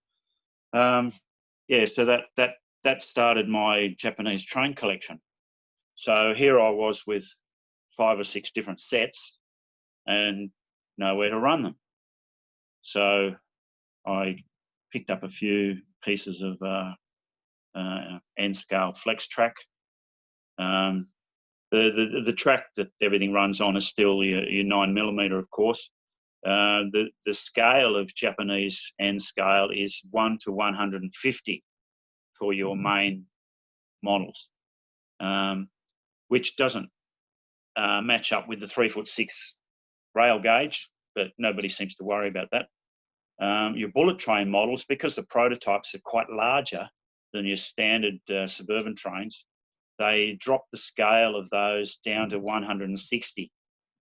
yeah, so that started my Japanese train collection. So here I was with 5 or 6 different sets and nowhere to run them. So I picked up a few pieces of N-scale flex track. The track that everything runs on is still your 9mm, of course. The scale of Japanese N-scale is 1 to 150 for your main models, which doesn't match up with the 3'6" rail gauge, but nobody seems to worry about that. Your bullet train models, because the prototypes are quite larger, than your standard suburban trains. They dropped the scale of those down to 160.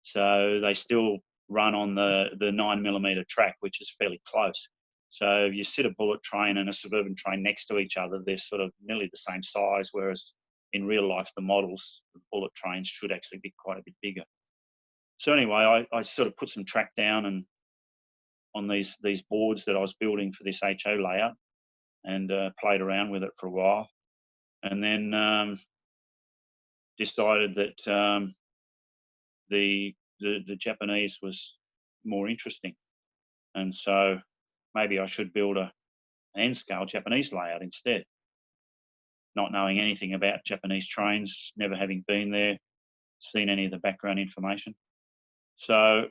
So they still run on the 9mm track, which is fairly close. So if you sit a bullet train and a suburban train next to each other, they're sort of nearly the same size, whereas in real life, the models, the bullet trains should actually be quite a bit bigger. So anyway, I sort of put some track down and on these boards that I was building for this HO layout, and played around with it for a while, and then decided that the Japanese was more interesting, and so maybe I should build an N-scale Japanese layout instead. Not knowing anything about Japanese trains, never having been there, seen any of the background information. So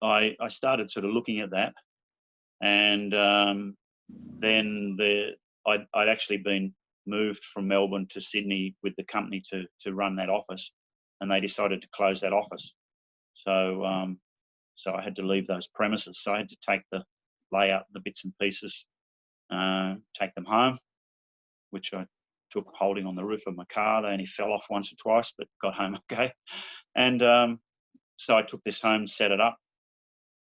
I started sort of looking at that, and then I'd actually been moved from Melbourne to Sydney with the company to run that office, and they decided to close that office. So so I had to leave those premises. So I had to take the layout, the bits and pieces, take them home, which I took holding on the roof of my car. They only fell off once or twice, but got home okay. And so I took this home, set it up,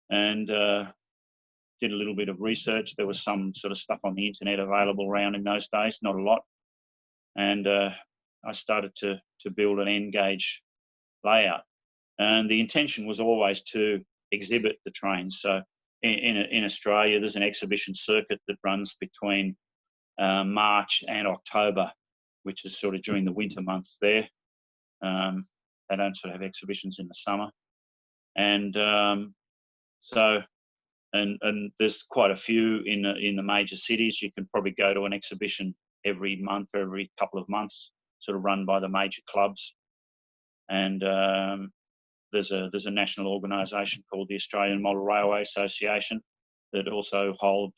and did a little bit of research. There was some sort of stuff on the internet available around in those days, not a lot. And I started to build an N-gauge layout. And the intention was always to exhibit the trains. So in Australia, there's an exhibition circuit that runs between March and October, which is sort of during the winter months there. They don't sort of have exhibitions in the summer. And and there's quite a few in the major cities. You can probably go to an exhibition every month or every couple of months, sort of run by the major clubs. And there's a national organisation called the Australian Model Railway Association that also hold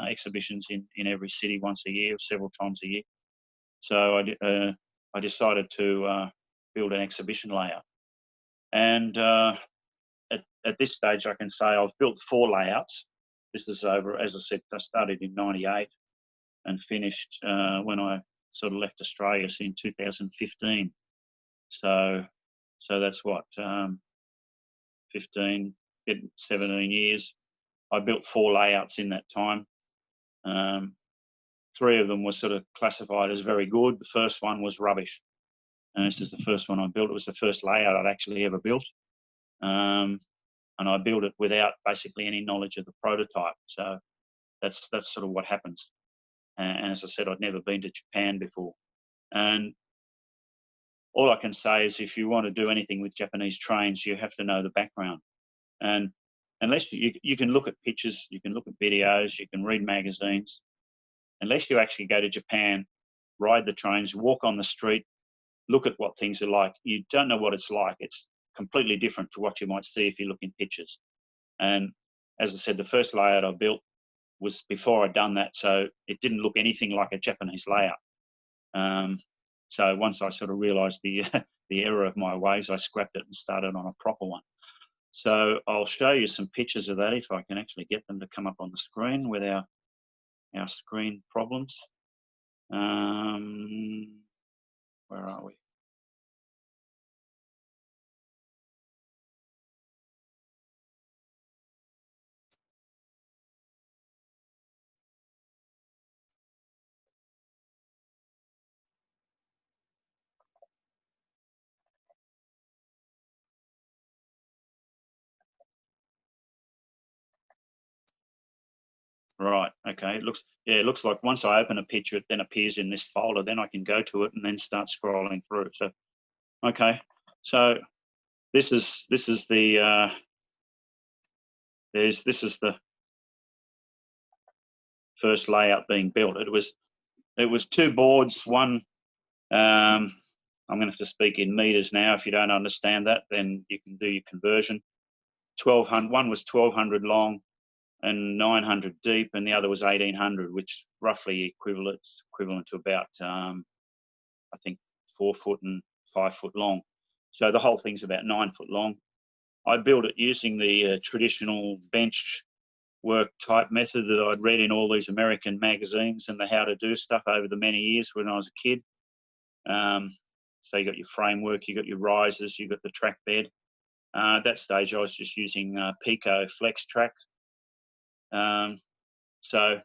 exhibitions in every city once a year, several times a year. So I decided to build an exhibition layout. And at this stage, I can say I've built 4 layouts. This is over, as I said, I started in '98 and finished when I sort of left Australia in 2015. So that's what, 15, 17 years. I built 4 layouts in that time. 3 of them were sort of classified as very good. The first one was rubbish. And this is the first one I built. It was the first layout I'd actually ever built. And I built it without basically any knowledge of the prototype. So that's sort of what happens. And as I said, I'd never been to Japan before. And all I can say is if you want to do anything with Japanese trains, you have to know the background. And unless you can look at pictures, you can look at videos, you can read magazines, unless you actually go to Japan, ride the trains, walk on the street, look at what things are like, you don't know what it's like. It's completely different to what you might see if you look in pictures. And as I said, the first layout I built was before I'd done that, so it didn't look anything like a Japanese layout. So once I sort of realised the error of my ways, I scrapped it and started on a proper one. So I'll show you some pictures of that if I can actually get them to come up on the screen with our screen problems. Where are we? Right, okay, it looks like once I open a picture, it then appears in this folder, then I can go to it and then start scrolling through. So, okay, so this is the this is the first layout being built. It was 2 boards, one, I'm going to have to speak in meters now. If you don't understand that, then you can do your conversion. 1200, one was 1200 long and 900 deep, and the other was 1800, which roughly equivalent to about I think 4 foot and 5 foot long. So the whole thing's about 9 foot long. I built it using the traditional bench work type method that I'd read in all these American magazines and the how to do stuff over the many years when I was a kid. So you got your framework, you got your risers, you got the track bed. At that stage, I was just using Pico Flex Track. So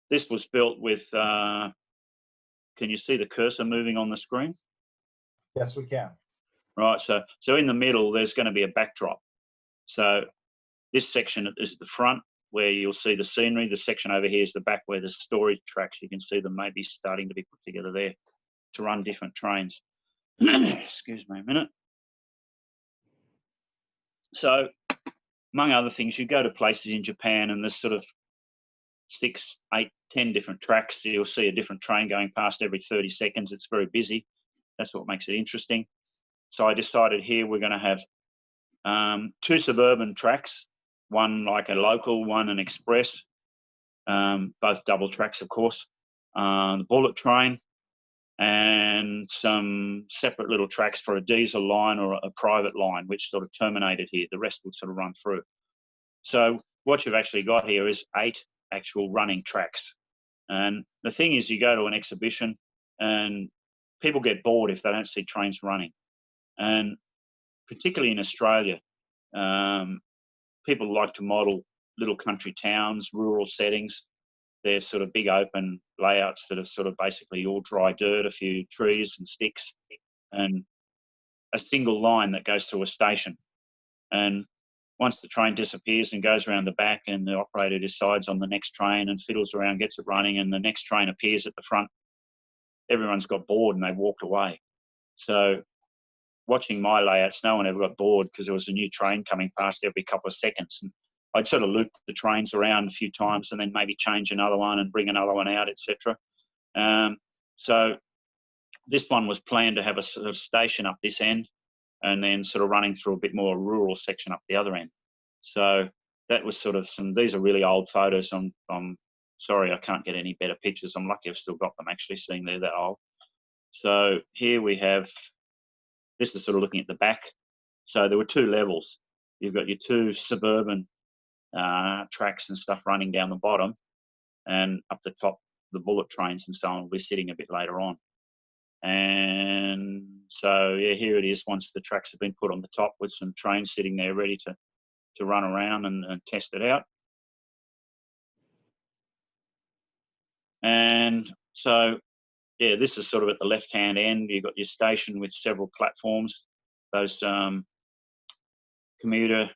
this was built with, can you see the cursor moving on the screen? Yes, we can. Right, so in the middle, there's going to be a backdrop. So this section is the front where you'll see the scenery. The section over here is the back where the storage tracks, you can see them maybe starting to be put together there to run different trains. Excuse me a minute. So among other things, you go to places in Japan and there's sort of 6, 8, 10 different tracks. You'll see a different train going past every 30 seconds. It's very busy. That's what makes it interesting. So I decided here we're going to have 2 suburban tracks, one like a local, one an express, both double tracks, of course, the bullet train, and some separate little tracks for a diesel line or a private line, which sort of terminated here. The rest would sort of run through. So what you've actually got here is 8 actual running tracks. And the thing is, you go to an exhibition and people get bored if they don't see trains running. And particularly in Australia, people like to model little country towns, rural settings. They're sort of big open layouts that are sort of basically all dry dirt, a few trees and sticks, and a single line that goes through a station. And once the train disappears and goes around the back and the operator decides on the next train and fiddles around, gets it running, and the next train appears at the front, everyone's got bored and they walked away. So watching my layouts, no one ever got bored because there was a new train coming past every couple of seconds. And I'd sort of loop the trains around a few times and then maybe change another one and bring another one out, etc. So this one was planned to have a sort of station up this end and then sort of running through a bit more rural section up the other end. So that was sort of these are really old photos. I'm sorry I can't get any better pictures. I'm lucky I've still got them actually, seeing they're that old. So here we have, this is sort of looking at the back. So there were 2 levels. You've got your 2 suburban tracks and stuff running down the bottom, and up the top, the bullet trains and so on will be sitting a bit later on. And so, yeah, here it is once the tracks have been put on the top with some trains sitting there ready to run around and test it out. And so, yeah, this is sort of at the left-hand end. You've got your station with several platforms. Those commuter,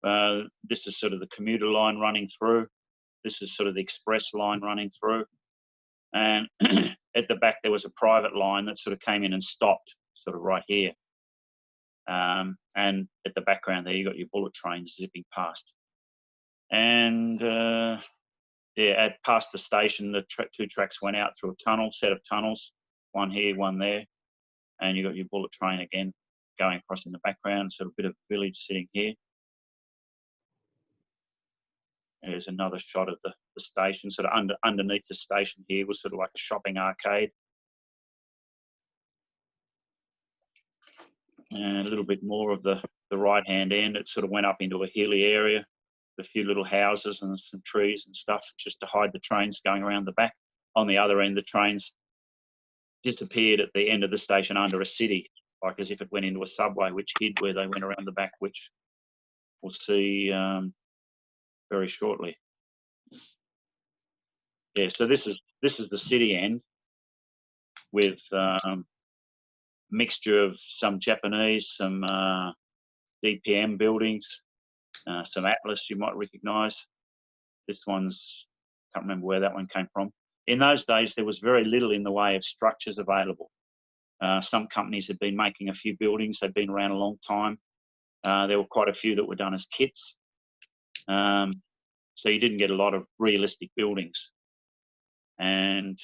this is sort of the commuter line running through. This is sort of the express line running through. And at the back, there was a private line that sort of came in and stopped sort of right here. And at the background there, you got your bullet trains zipping past. And yeah, past the station, the 2 tracks went out through a tunnel, set of tunnels, one here, one there. And you got your bullet train again going across in the background, sort of a bit of village sitting here. There's another shot of the station, sort of underneath the station here was sort of like a shopping arcade. And a little bit more of the right-hand end, it sort of went up into a hilly area, a few little houses and some trees and stuff just to hide the trains going around the back. On the other end, the trains disappeared at the end of the station under a city, like as if it went into a subway, which hid where they went around the back, which we'll see very shortly. Yeah, so this is the city end with mixture of some Japanese, some DPM buildings, some Atlas you might recognise. This one's, can't remember where that one came from. In those days, there was very little in the way of structures available. Some companies had been making a few buildings. They'd been around a long time. There were quite a few that were done as kits. So you didn't get a lot of realistic buildings. And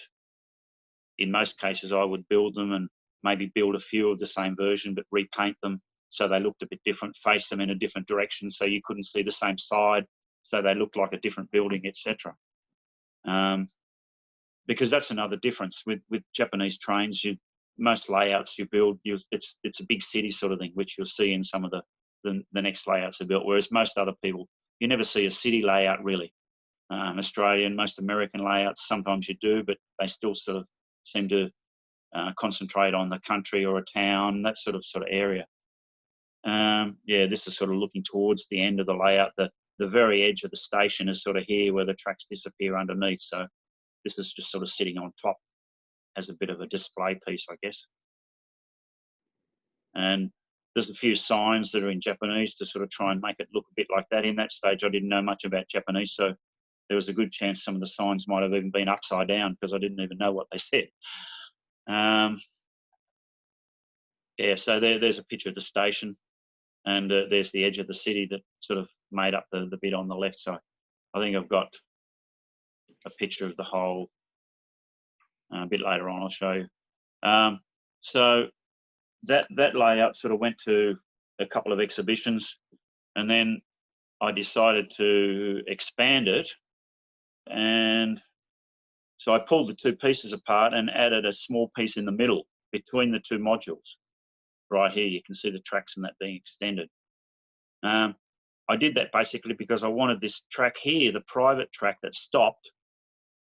in most cases, I would build them and maybe build a few of the same version, but repaint them so they looked a bit different, face them in a different direction so you couldn't see the same side, so they looked like a different building, etc. Because that's another difference with Japanese trains. Most layouts you build, it's a big city sort of thing, which you'll see in some of the next layouts are built. Whereas most other people, you never see a city layout really. Australian, most American layouts. Sometimes you do, but they still sort of seem to concentrate on the country or a town, that sort of area. Yeah, this is sort of looking towards the end of the layout. The very edge of the station is sort of here where the tracks disappear underneath. So this is just sort of sitting on top as a bit of a display piece, I guess. And there's a few signs that are in Japanese to sort of try and make it look a bit like that. In that stage, I didn't know much about Japanese, so there was a good chance some of the signs might have even been upside down because I didn't even know what they said. Yeah, so there's a picture of the station, and there's the edge of the city that sort of made up the bit on the left side. I think I've got a picture of the whole a bit later on, I'll show you. So that layout sort of went to a couple of exhibitions, and then I decided to expand it. And so I pulled the two pieces apart and added a small piece in the middle between the two modules. Right here, you can see the tracks and that being extended. I did that basically because I wanted this track here, the private track that stopped,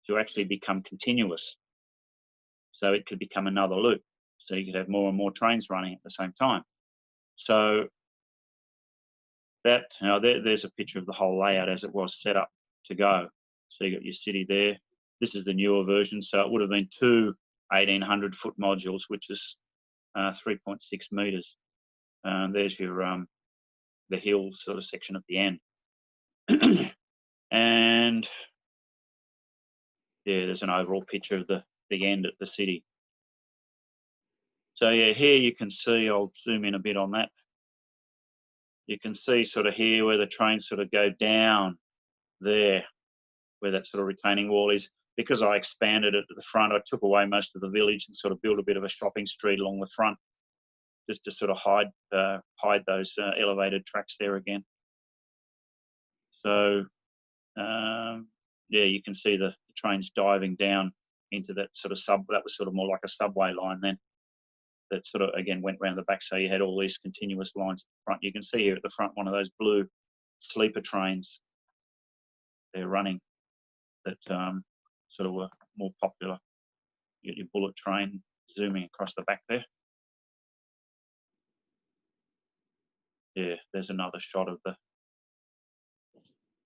to actually become continuous. So it could become another loop. So you could have more and more trains running at the same time. So that, there's a picture of the whole layout as it was set up to go. So you got your city there. This is the newer version. So it would have been two 1,800-foot modules, which is 3.6 meters. There's your the hill sort of section at the end. And yeah, there's an overall picture of the end at the city. So yeah, here you can see, I'll zoom in a bit on that. You can see sort of here where the trains sort of go down there, where that sort of retaining wall is. Because I expanded it at the front, I took away most of the village and sort of built a bit of a shopping street along the front, just to sort of hide those elevated tracks there again. So yeah, you can see the trains diving down into that sort of that was sort of more like a subway line then. That sort of again went round the back, so you had all these continuous lines at the front. You can see here at the front one of those blue sleeper trains they're running that sort of were more popular. You get your bullet train zooming across the back there. Yeah, there's another shot of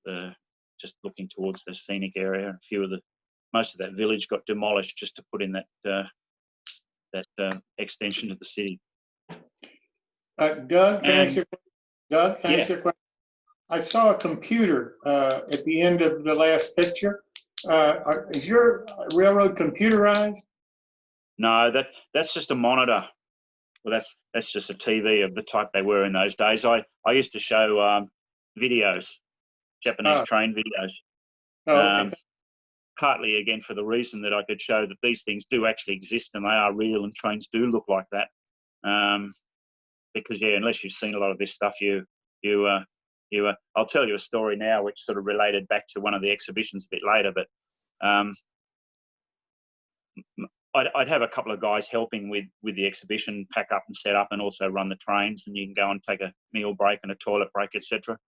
the just looking towards the scenic area. A few of most of that village got demolished just to put in that extension of the city. Doug, can I ask you a question? I saw a computer at the end of the last picture. Is your railroad computerized? No, that's just a monitor. Well, that's just a TV of the type they were in those days. I used to show videos, Japanese train videos. Oh, okay. Partly again for the reason that I could show that these things do actually exist and they are real and trains do look like that. Because yeah, unless you've seen a lot of this stuff, I'll tell you a story now which sort of related back to one of the exhibitions a bit later, but I'd have a couple of guys helping with the exhibition, pack up and set up, and also run the trains, and you can go and take a meal break and a toilet break, etc.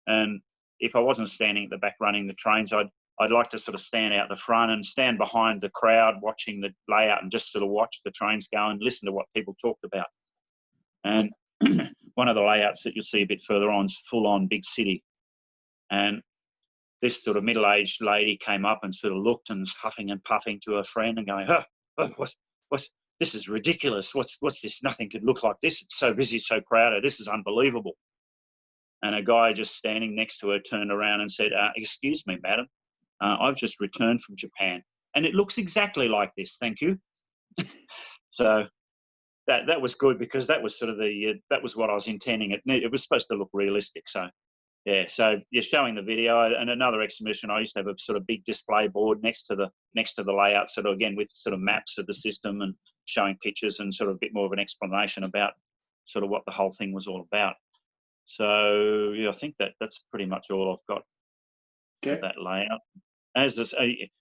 And if I wasn't standing at the back running the trains, I'd like to sort of stand out the front and stand behind the crowd watching the layout and just sort of watch the trains go and listen to what people talked about. And one of the layouts that you'll see a bit further on is full on big city. And this sort of middle-aged lady came up and sort of looked and was huffing and puffing to her friend and going, what's this is ridiculous. What's this? Nothing could look like this. It's so busy, so crowded. This is unbelievable. And a guy just standing next to her turned around and said, excuse me, madam, I've just returned from Japan and it looks exactly like this. Thank you. So that was good because that was sort of that was what I was intending. It was supposed to look realistic. So yeah, so you're showing the video. And another exhibition, I used to have a sort of big display board next to the layout, sort of again with sort of maps of the system and showing pictures and sort of a bit more of an explanation about sort of what the whole thing was all about. So yeah, I think that's pretty much all I've got for that layout. As this,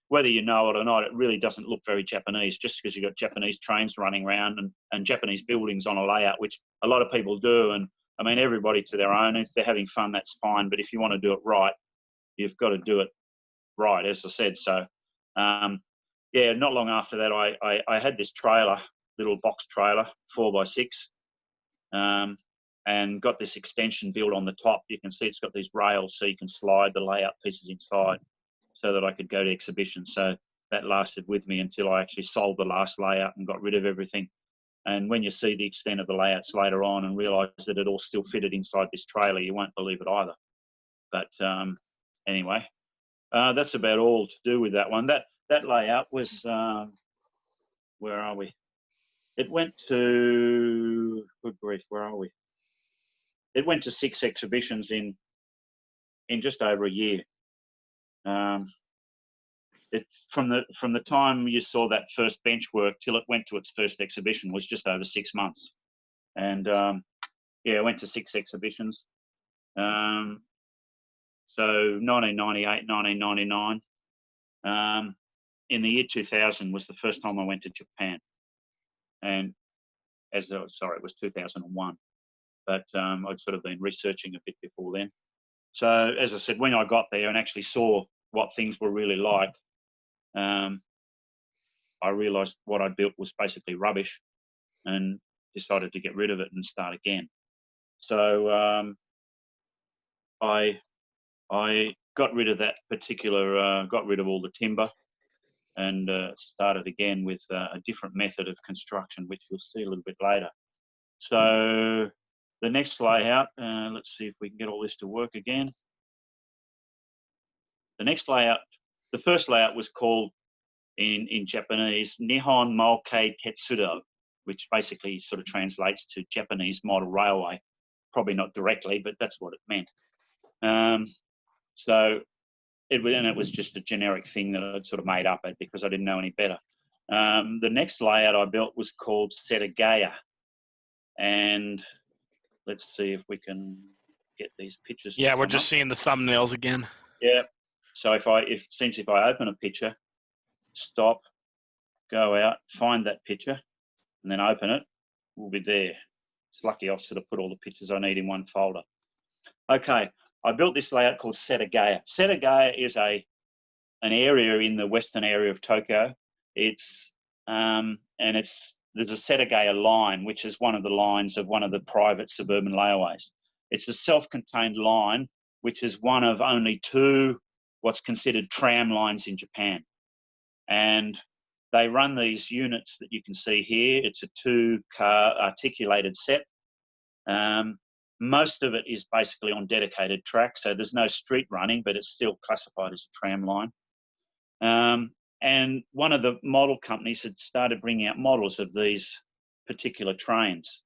whether you know it or not, it really doesn't look very Japanese, just because you've got Japanese trains running around and Japanese buildings on a layout, which a lot of people do. And I mean, everybody to their own. If they're having fun, that's fine. But if you want to do it right, you've got to do it right, as I said. So, yeah, not long after that, I had this trailer, little box trailer, 4x6, and got this extension built on the top. You can see it's got these rails, so you can slide the layout pieces inside, so that I could go to exhibitions. So that lasted with me until I actually sold the last layout and got rid of everything. And when you see the extent of the layouts later on and realise that it all still fitted inside this trailer, you won't believe it either. But anyway, that's about all to do with that one. That layout was, where are we? It went to, good grief, where are we? It went to 6 exhibitions in just over a year. From the time you saw that first bench work till it went to its first exhibition was just over 6 months. And yeah, I went to 6 exhibitions. So 1998, 1999. In the year 2000 was the first time I went to Japan. And sorry, it was 2001. But I'd sort of been researching a bit before then. So as I said, when I got there and actually saw what things were really like, I realised what I built was basically rubbish, and decided to get rid of it and start again. So I got rid of that particular, got rid of all the timber, and started again with a different method of construction, which you'll see a little bit later. So the next layout, let's see if we can get all this to work again. The next layout, the first layout was called in Japanese Nihon Mokei Tetsudo, which basically sort of translates to Japanese model railway. Probably not directly, but that's what it meant. So it was just a generic thing that I'd sort of made up because I didn't know any better. The next layout I built was called Setagaya, and let's see if we can get these pictures. Yeah, we're just seeing the thumbnails again. Yeah. So if I open a picture, stop, go out, find that picture, and then open it, we'll be there. It's lucky I've sort of put all the pictures I need in one folder. Okay, I built this layout called Setagaya. Setagaya is an area in the western area of Tokyo. There's a Setagaya line, which is one of the lines of one of the private suburban railways. It's a self-contained line, which is one of only 2 what's considered tram lines in Japan. And they run these units that you can see here. It's a 2-car articulated set. Most of it is basically on dedicated tracks, so there's no street running, but it's still classified as a tram line. And one of the model companies had started bringing out models of these particular trains.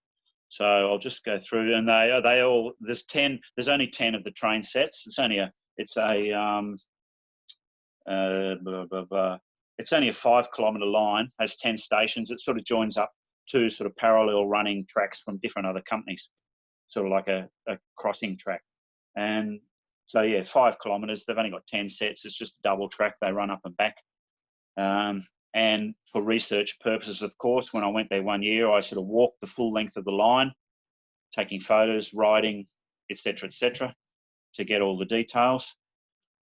So I'll just go through, and they all, there's only 10 of the train sets. It's only a 5-kilometre line, has 10 stations. It sort of joins up 2 sort of parallel running tracks from different other companies, sort of like a crossing track. And so, yeah, 5 kilometres, they've only got 10 sets. It's just a double track. They run up and back. And for research purposes, of course, when I went there one year, I sort of walked the full length of the line, taking photos, writing, etc., to get all the details.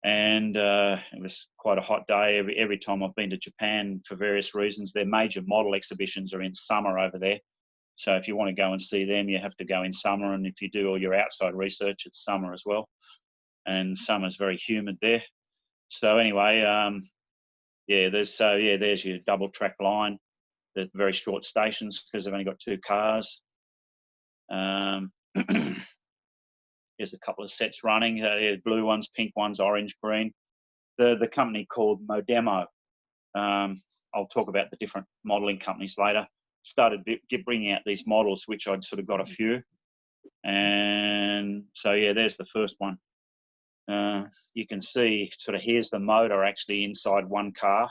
And it was quite a hot day. Every time I've been to Japan for various reasons, their major model exhibitions are in summer over there. So if you want to go and see them, you have to go in summer. And if you do all your outside research, it's summer as well. And summer's very humid there. So anyway, there's your double track line. They're very short stations because they've only got 2 cars. There's a couple of sets running. Blue ones, pink ones, orange, green. The company called Modemo. I'll talk about the different modelling companies later. Started bringing out these models, which I'd sort of got a few. And so, yeah, there's the first one. You can see sort of here's the motor actually inside one car,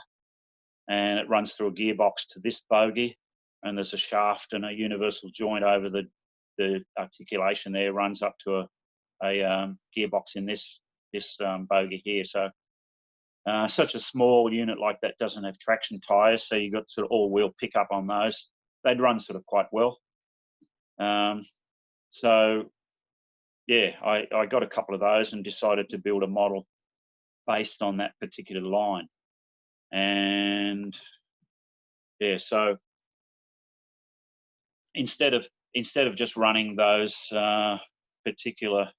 and it runs through a gearbox to this bogie, and there's a shaft and a universal joint over the articulation there, runs up to a gearbox in this bogie here. So such a small unit like that doesn't have traction tyres, so you've got sort of all-wheel pickup on those. They'd run sort of quite well. So yeah, I got a couple of those and decided to build a model based on that particular line. And yeah, so instead of just running those particular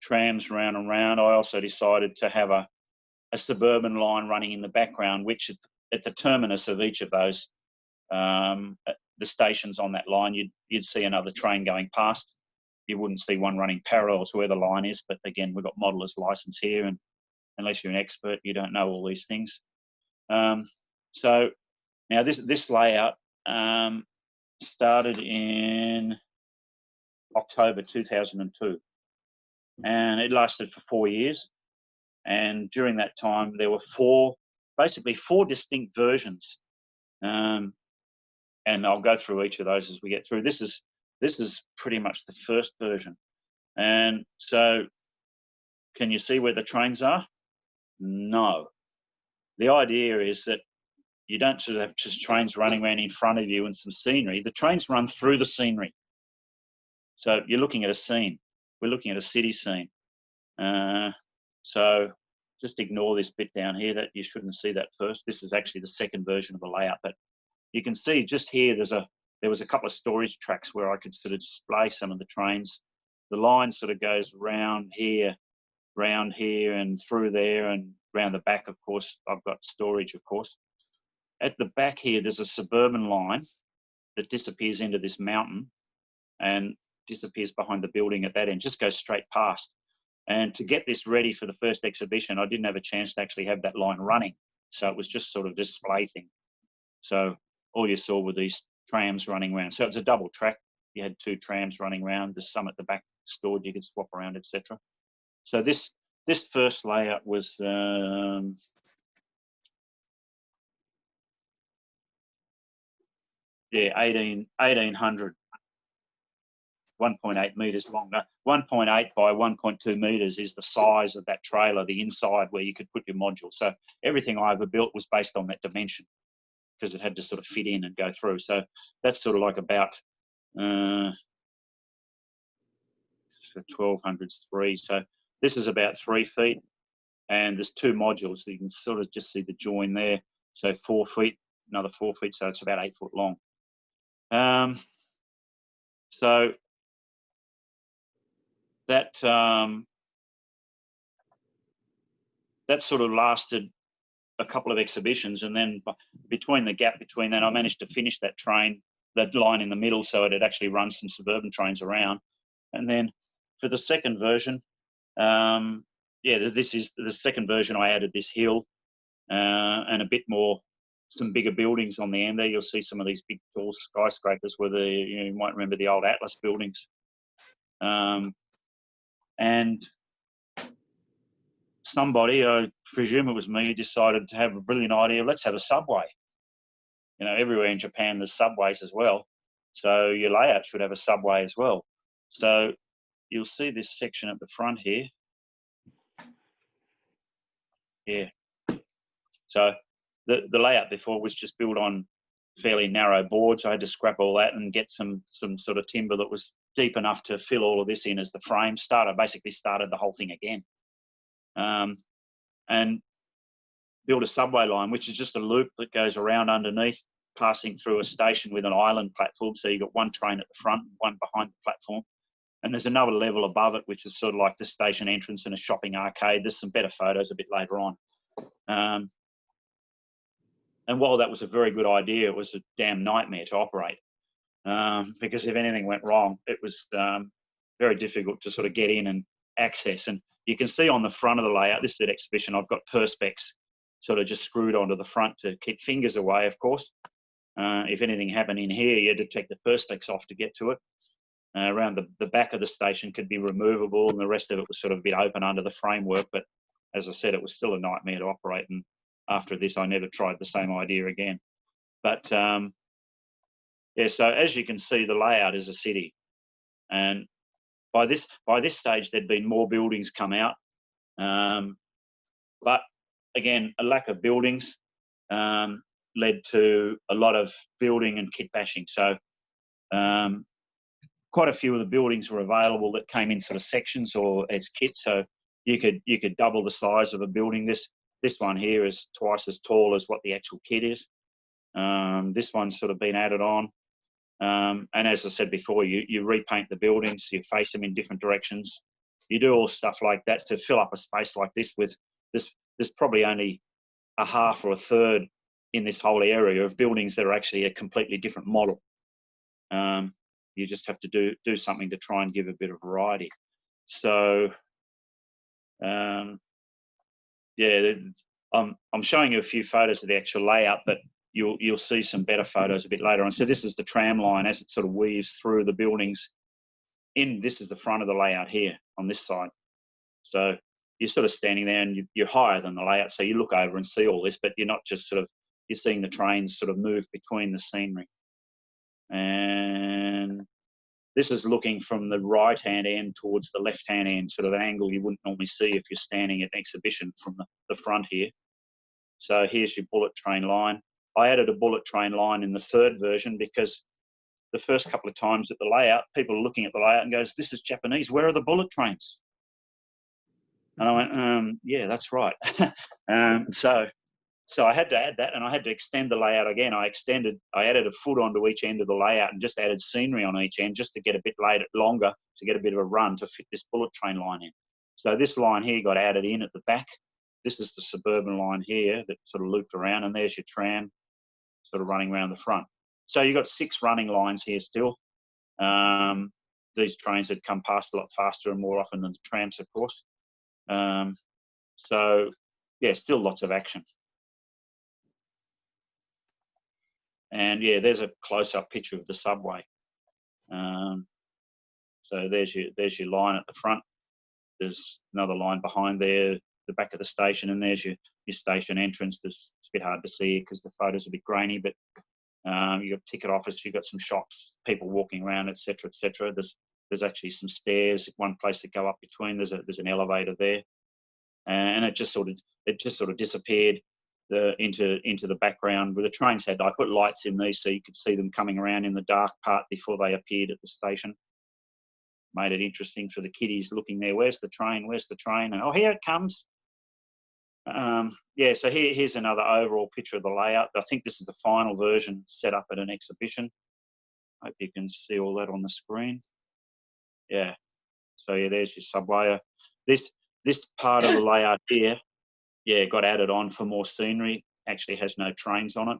trams round and round, I also decided to have a suburban line running in the background, which at the terminus of each of those the stations on that line, you'd see another train going past. You wouldn't see one running parallel to where the line is, but again, we've got modeler's license here, and unless you're an expert, you don't know all these things. So now this layout started in October 2002, and it lasted for 4 years. And during that time, there were basically four distinct versions. And I'll go through each of those as we get through. This is pretty much the first version. And so, can you see where the trains are? No. The idea is that you don't sort of have just trains running around in front of you and some scenery. The trains run through the scenery. So you're looking at a scene. We're looking at a city scene. So just ignore this bit down here that you shouldn't see that first. This is actually the second version of the layout, but you can see just here there was a couple of storage tracks where I could sort of display some of the trains. The line sort of goes round here, and through there, and round the back, of course. I've got storage, of course. At the back here, there's a suburban line that disappears into this mountain and disappears behind the building at that end, just goes straight past. And to get this ready for the first exhibition, I didn't have a chance to actually have that line running. So it was just sort of a display thing. So all you saw were these trams running around. So it's a double track. You had two trams running around. There's some at the back stored. You could swap around, etc. So this first layout was 1800, 1.8 meters long. 1.8 by 1.2 meters is the size of that trailer, the inside where you could put your module. So everything I ever built was based on that dimension, because it had to sort of fit in and go through. So that's sort of like about 1203. So this is about 3 feet, and there's two modules. So you can sort of just see the join there. So 4 feet, another 4 feet. So it's about 8 foot long. So that sort of lasted a couple of exhibitions, and then between the gap between that, I managed to finish that line in the middle, so it had actually run some suburban trains around. And then for the second version, this is the second version. I added this hill and a bit more, some bigger buildings on the end there. You'll see some of these big tall skyscrapers where you might remember the old Atlas buildings. And somebody, I presume it was me, decided to have a brilliant idea. Let's have a subway. You know, everywhere in Japan there's subways as well. So your layout should have a subway as well. So you'll see this section at the front here. Yeah. So the layout before was just built on fairly narrow boards. I had to scrap all that and get some sort of timber that was deep enough to fill all of this in as the frame. Basically started the whole thing again. And build a subway line, which is just a loop that goes around underneath, passing through a station with an island platform. So you've got one train at the front, one behind the platform. And there's another level above it, which is sort of like the station entrance and a shopping arcade. There's some better photos a bit later on. And while that was a very good idea, it was a damn nightmare to operate. Because if anything went wrong, it was very difficult to sort of get in and access. And you can see on the front of the layout, this is an exhibition, I've got perspex sort of just screwed onto the front to keep fingers away, of course. If anything happened in here, you had to take the perspex off to get to it. Around the back of the station could be removable, and the rest of it was sort of a bit open under the framework. But as I said, it was still a nightmare to operate. And after this, I never tried the same idea again. But yeah, so as you can see, the layout is a city. And by this stage, there'd been more buildings come out. But again, a lack of buildings led to a lot of building and kit bashing. So quite a few of the buildings were available that came in sort of sections or as kits. So you could double the size of a building. This one here is twice as tall as what the actual kit is. This one's sort of been added on. And as I said before, you repaint the buildings, you face them in different directions. You do all stuff like that to fill up a space like this with this. There's probably only a half or a third in this whole area of buildings that are actually a completely different model. You just have to do something to try and give a bit of variety. So, yeah, I'm showing you a few photos of the actual layout, but you'll see some better photos a bit later on. So this is the tram line as it sort of weaves through the buildings. This is the front of the layout here on this side. So you're sort of standing there and you're higher than the layout. So you look over and see all this, but you're not just you're seeing the trains sort of move between the scenery. And this is looking from the right-hand end towards the left-hand end, sort of an angle you wouldn't normally see if you're standing at an exhibition from the front here. So here's your bullet train line. I added a bullet train line in the third version because the first couple of times at the layout, people are looking at the layout and goes, this is Japanese, where are the bullet trains? And I went, yeah, that's right. So I had to add that, and I had to extend the layout again. I added a foot onto each end of the layout and just added scenery on each end just to get a bit longer, to get a bit of a run to fit this bullet train line in. So this line here got added in at the back. This is the suburban line here that sort of looped around, and there's your tram sort of running around the front. So you've got 6 running lines here still. These trains had come past a lot faster and more often than the trams, of course. So, yeah, still lots of action. And yeah, there's a close-up picture of the subway. So there's your line at the front. There's another line behind there, the back of the station, and there's your station entrance. It's a bit hard to see because the photo's a bit grainy, but you've got ticket office, you've got some shops, people walking around, etc., etc. There's actually some stairs, one place to go up between. There's an elevator there, and it just sort of disappeared into the background where the trains had. I put lights in these so you could see them coming around in the dark part before they appeared at the station. Made it interesting for the kiddies looking there. Where's the train? Where's the train? And, oh, here it comes. Yeah, so here's another overall picture of the layout. I think this is the final version set up at an exhibition. Hope you can see all that on the screen. Yeah, so yeah, there's your subway. This part of the layout here, yeah, got added on for more scenery. Actually has no trains on it.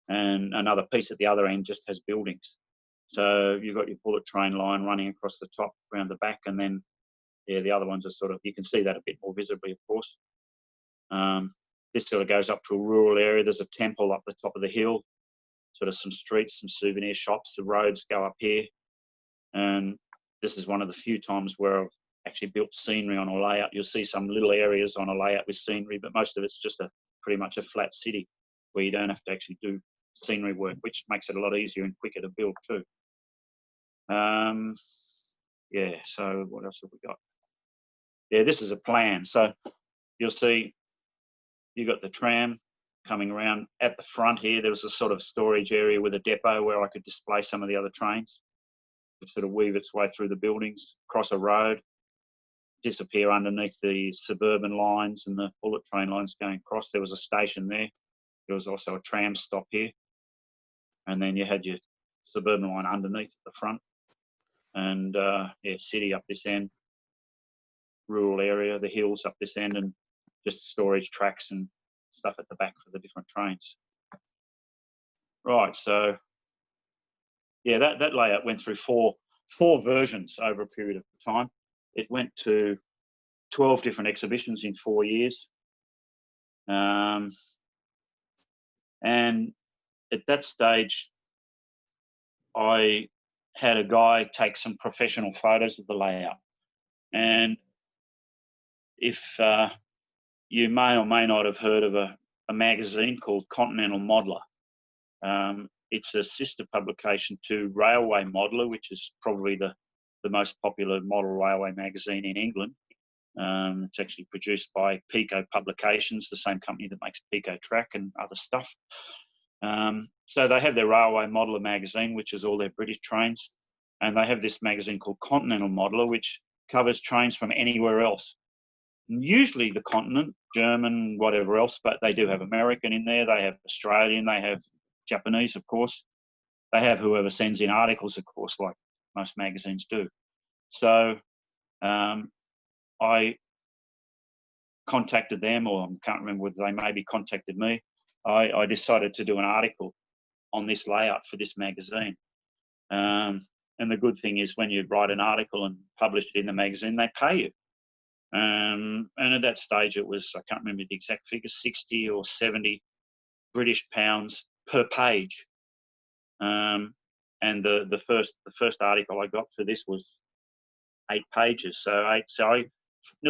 And another piece at the other end just has buildings. So you've got your bullet train line running across the top, around the back, and then, yeah, the other ones are sort of, you can see that a bit more visibly, of course. This sort of goes up to a rural area. There's a temple up the top of the hill, sort of some streets, some souvenir shops. The roads go up here. And this is one of the few times where I've actually built scenery on a layout. You'll see some little areas on a layout with scenery, but most of it's just pretty much a flat city where you don't have to actually do scenery work, which makes it a lot easier and quicker to build too. Yeah, so what else have we got? Yeah, this is a plan. So you'll see you've got the tram coming around at the front here. There was a sort of storage area with a depot where I could display some of the other trains. It sort of weave its way through the buildings, cross a road, disappear underneath the suburban lines and the bullet train lines going across. There was a station there. There was also a tram stop here. And then you had your suburban line underneath at the front. And yeah, city up this end, rural area, the hills up this end, and just storage tracks and stuff at the back for the different trains. Right, so yeah, that layout went through four versions over a period of time. It went to 12 different exhibitions in 4 years. And at that stage, I had a guy take some professional photos of the layout. And if you may or may not have heard of a magazine called Continental Modeler. It's a sister publication to Railway Modeler, which is probably the most popular model railway magazine in England. It's actually produced by Pico Publications, the same company that makes Pico Track and other stuff. So they have their Railway Modeler magazine, which is all their British trains. And they have this magazine called Continental Modeler, which covers trains from anywhere else. usually the continent, German, whatever else, but they do have American in there. They have Australian. They have Japanese, of course. They have whoever sends in articles, of course, like most magazines do. So I contacted them, or I can't remember whether they maybe contacted me. I decided to do an article on this layout for this magazine. And the good thing is when you write an article and publish it in the magazine, they pay you. And at that stage, it was, I can't remember the exact figure, 60 or 70 British pounds per page. And the first article I got for this was 8 pages. So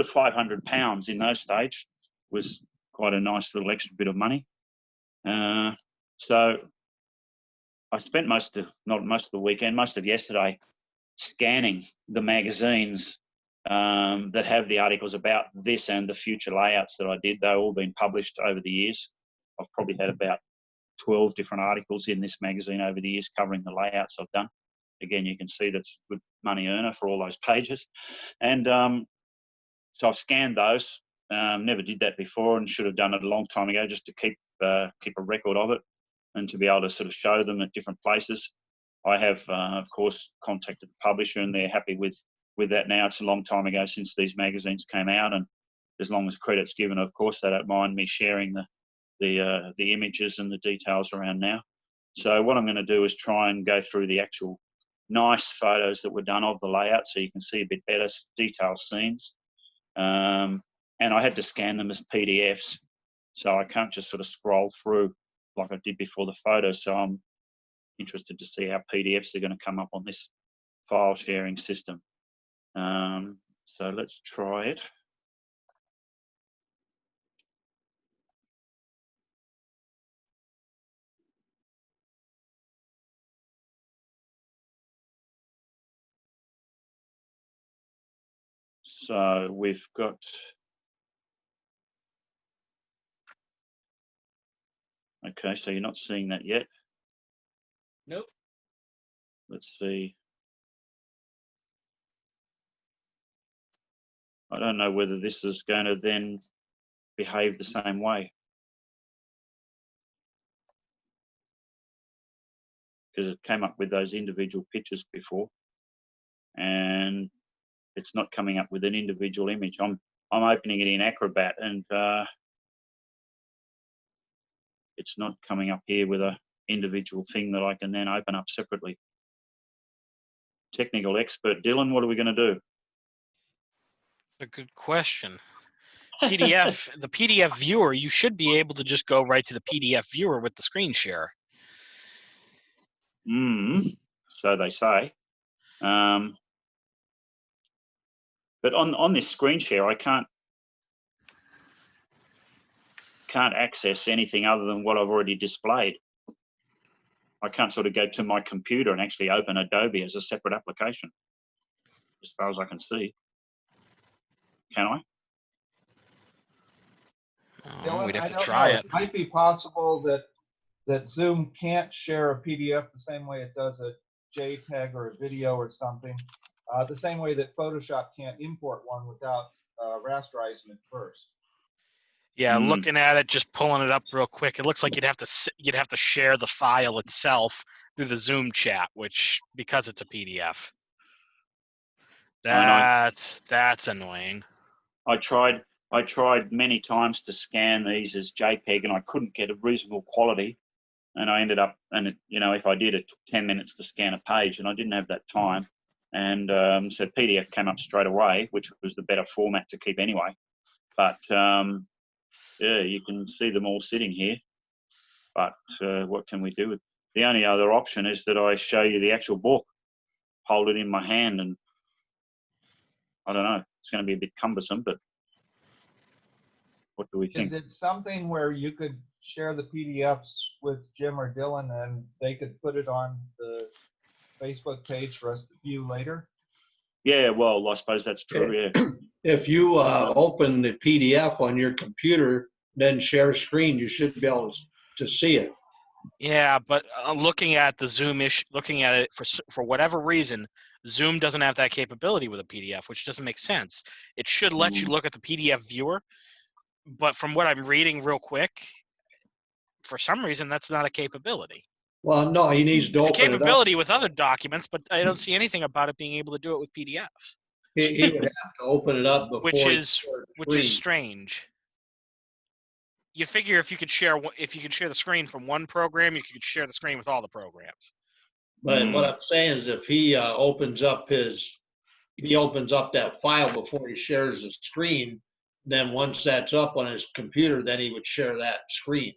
500 pounds in those days was quite a nice little extra bit of money. So I spent most of the weekend, most of yesterday, scanning the magazines that have the articles about this and the future layouts that I did. They've all been published over the years. I've probably had about 12 different articles in this magazine over the years covering the layouts I've done. Again, you can see that's a good money earner for all those pages. And so I've scanned those. Never did that before and should have done it a long time ago just to keep a record of it and to be able to sort of show them at different places. I have, of course, contacted the publisher and they're happy with that now. It's a long time ago since these magazines came out, and as long as credit's given, of course, they don't mind me sharing the images and the details around now. So what I'm going to do is try and go through the actual nice photos that were done of the layout so you can see a bit better detailed scenes. And I had to scan them as PDFs, so I can't just sort of scroll through like I did before the photos. So I'm interested to see how PDFs are going to come up on this file sharing system. So let's try it. So we've got, okay, so you're not seeing that yet. Nope. Let's see. I don't know whether this is going to then behave the same way, because it came up with those individual pictures before and it's not coming up with an individual image. I'm opening it in Acrobat and it's not coming up here with a individual thing that I can then open up separately. Technical expert Dylan, what are we going to do? A good question. PDF, the PDF viewer, you should be able to just go right to the PDF viewer with the screen share. So they say. But on this screen share, I can't access anything other than what I've already displayed. I can't sort of go to my computer and actually open Adobe as a separate application, as far as I can see. Can I? Oh, we'd have I to don't try know. it. It might be possible that Zoom can't share a PDF the same way it does a JPEG or a video or something. The same way that Photoshop can't import one without rasterizing it first. Yeah, looking at it, just pulling it up real quick, it looks like you'd have to share the file itself through the Zoom chat, which, because it's a PDF, that's annoying. I tried many times to scan these as JPEG and I couldn't get a reasonable quality, and I ended up, and if I did, it took 10 minutes to scan a page and I didn't have that time, and so PDF came up straight away, which was the better format to keep anyway. But yeah, you can see them all sitting here, but what can we do with it? The only other option is that I show you the actual book, hold it in my hand, and I don't know, it's going to be a bit cumbersome, but what do we think? Is it something where you could share the PDFs with Jim or Dylan and they could put it on the Facebook page for us to view later? Yeah, well, I suppose that's true, yeah. If you open the PDF on your computer, then share screen, you should be able to see it. Yeah, but looking at the Zoom issue, looking at it for whatever reason, Zoom doesn't have that capability with a PDF, which doesn't make sense. It should let you look at the PDF viewer, but from what I'm reading real quick, for some reason that's not a capability. Well, no, he needs to It's a open it up. capability with other documents, but I don't see anything about it being able to do it with PDFs, He would have to open it up before. which he is shared the which is screen. strange. You figure if you could share the screen from one program, you could share the screen with all the programs. But what I'm saying is if he opens up that file before he shares the screen, then once that's up on his computer, then he would share that screen.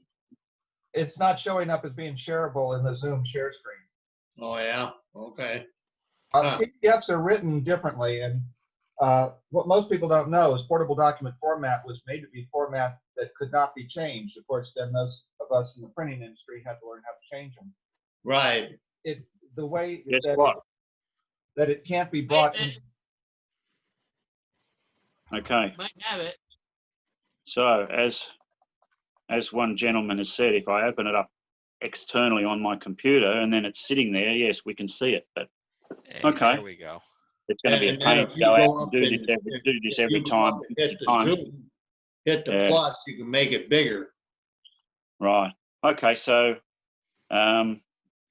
It's not showing up as being shareable in the Zoom share screen. Oh, yeah? Okay. PDFs are written differently, and what most people don't know is portable document format was made to be format that could not be changed. Of course, then those of us in the printing industry had to learn how to change them. Right. The way Guess that what? that it can't be brought in. Okay. Might have it. So as one gentleman has said, if I open it up externally on my computer and then it's sitting there, yes, we can see it. But okay, There we go. it's going to be a And pain if to you go go out and up do and this if every you go time. up and hit the Zoom, hit the Yeah. plus, you can make it bigger. Right. Okay. So, all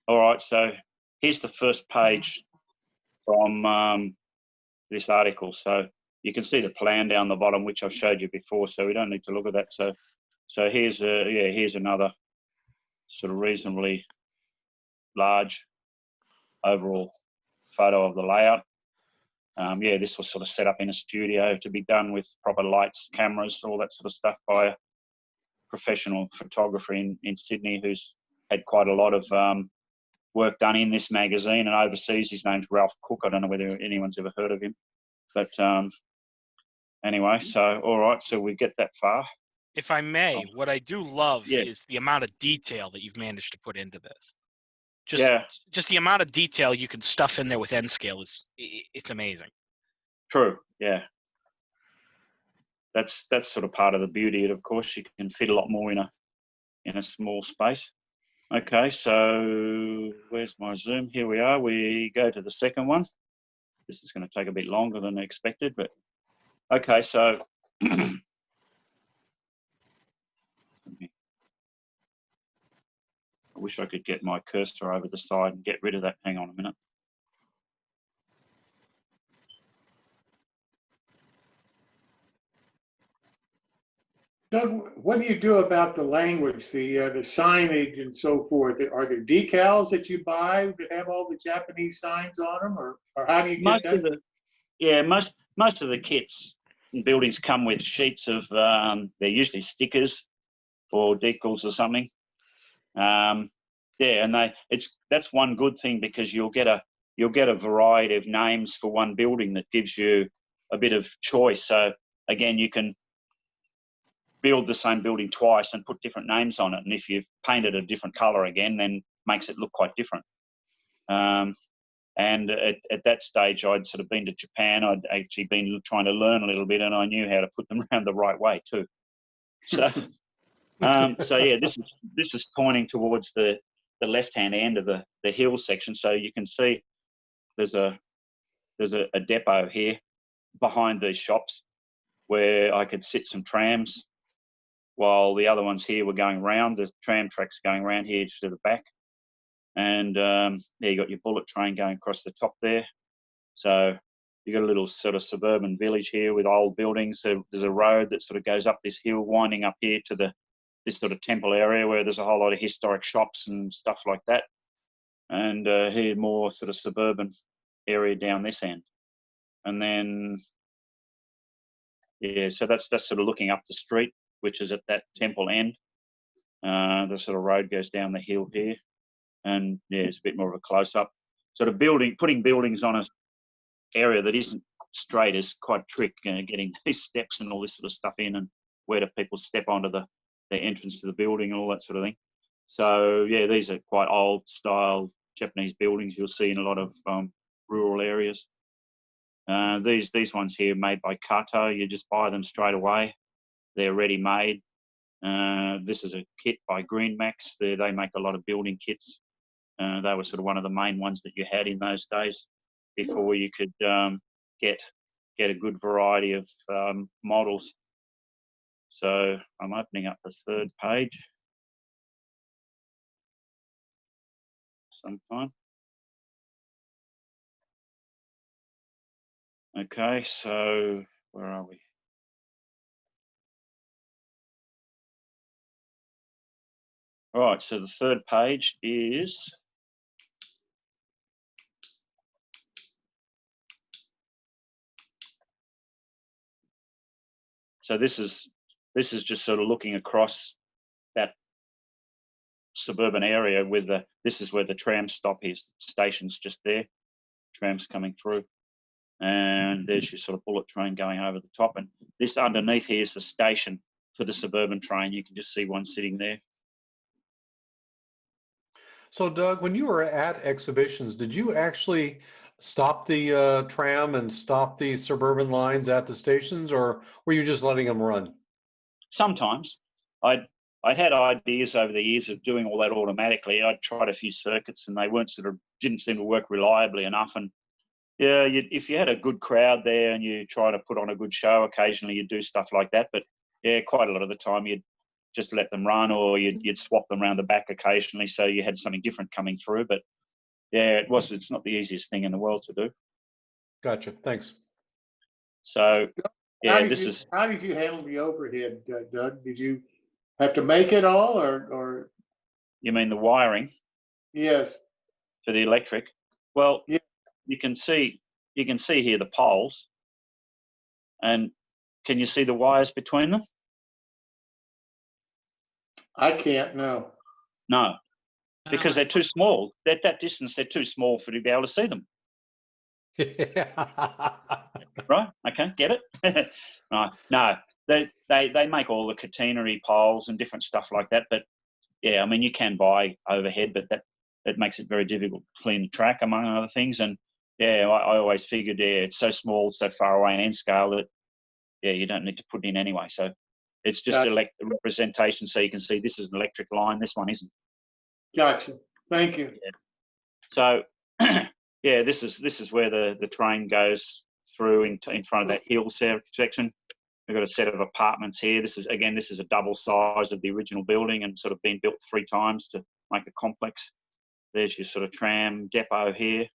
right. So here's the first page from this article. So you can see the plan down the bottom, which I've showed you before. So we don't need to look at that. So here's here's another sort of reasonably large overall photo of the layout. Yeah, this was sort of set up in a studio to be done with proper lights, cameras, all that sort of stuff by a professional photographer in Sydney who's had quite a lot of work done in this magazine and overseas. His name's Ralph Cook. I don't know whether anyone's ever heard of him. But anyway, so all right, so we get that far. If I may, what I do love Yeah. is the amount of detail that you've managed to put into this. Just the amount of detail you can stuff in there with N scale it's amazing. True. Yeah. That's sort of part of the beauty. Of course, you can fit a lot more in a small space. Okay, so where's my Zoom? Here we are. We go to the second one. This is going to take a bit longer than expected, but okay. So I wish I could get my cursor over the side and get rid of that. Hang on a minute. Doug, what do you do about the language, the signage and so forth? Are there decals that you buy that have all the Japanese signs on them, or how do you get that? Most of the kits and buildings come with sheets of they're usually stickers or decals or something. Yeah, and that's one good thing because you'll get a variety of names for one building that gives you a bit of choice. So again, you can build the same building twice and put different names on it, and if you've painted a different color again, then makes it look quite different. And at that stage, I'd sort of been to Japan. I'd actually been trying to learn a little bit, and I knew how to put them around the right way too. So, so yeah, this is pointing towards the left-hand end of the hill section. So you can see there's a depot here behind these shops where I could sit some trams while the other ones here were going round. The tram tracks going around here to the back. And there you got your bullet train going across the top there. So you got a little sort of suburban village here with old buildings. So there's a road that sort of goes up this hill, winding up here to this sort of temple area where there's a whole lot of historic shops and stuff like that. And here more sort of suburban area down this end. And then, yeah, so that's sort of looking up the street, which is at that temple end. The sort of road goes down the hill here. And yeah, it's a bit more of a close-up. Sort of putting buildings on a area that isn't straight is quite a trick, getting these steps and all this sort of stuff in, and where do people step onto the entrance to the building and all that sort of thing. So yeah, these are quite old style Japanese buildings you'll see in a lot of rural areas. These ones here are made by Kato. You just buy them straight away. They're ready made. This is a kit by Green Max. They make a lot of building kits. They were sort of one of the main ones that you had in those days before you could get a good variety of models. So I'm opening up the third page sometime. Okay, so where are we? All right, so the third page is this is just sort of looking across that suburban area with this is where the tram stop is. The station's just there, trams coming through. And there's your sort of bullet train going over the top. And this underneath here is the station for the suburban train. You can just see one sitting there. So Doug, when you were at exhibitions, did you actually stop the tram and stop the suburban lines at the stations, or were you just letting them run? Sometimes. I had ideas over the years of doing all that automatically. I'd tried a few circuits and they didn't seem to work reliably enough. And yeah, if you had a good crowd there and you try to put on a good show, occasionally you'd do stuff like that. But yeah, quite a lot of the time you'd just let them run, or you'd swap them around the back occasionally so you had something different coming through. But yeah, it's not the easiest thing in the world to do. Gotcha. Thanks. So yeah, how did you handle the overhead, Doug? Did you have to make it all, or? You mean the wiring? Yes. For the electric? Well, yeah. You can see here the poles, and can you see the wires between them? I can't. No. No, because they're too small. At that distance, they're too small for you to be able to see them. Right? Okay, get it? Right. No, they make all the catenary poles and different stuff like that. But yeah, I mean, you can buy overhead, but that makes it very difficult to clean the track, among other things. And yeah, I always figured, yeah, it's so small, so far away in end scale that yeah, you don't need to put it in anyway. So it's just a representation, so you can see this is an electric line, this one isn't. Gotcha. Thank you. Yeah. So yeah, this is where the train goes through in front of that hill section. We've got a set of apartments here. This is a double size of the original building and sort of been built 3 times to make a complex. There's your sort of tram depot here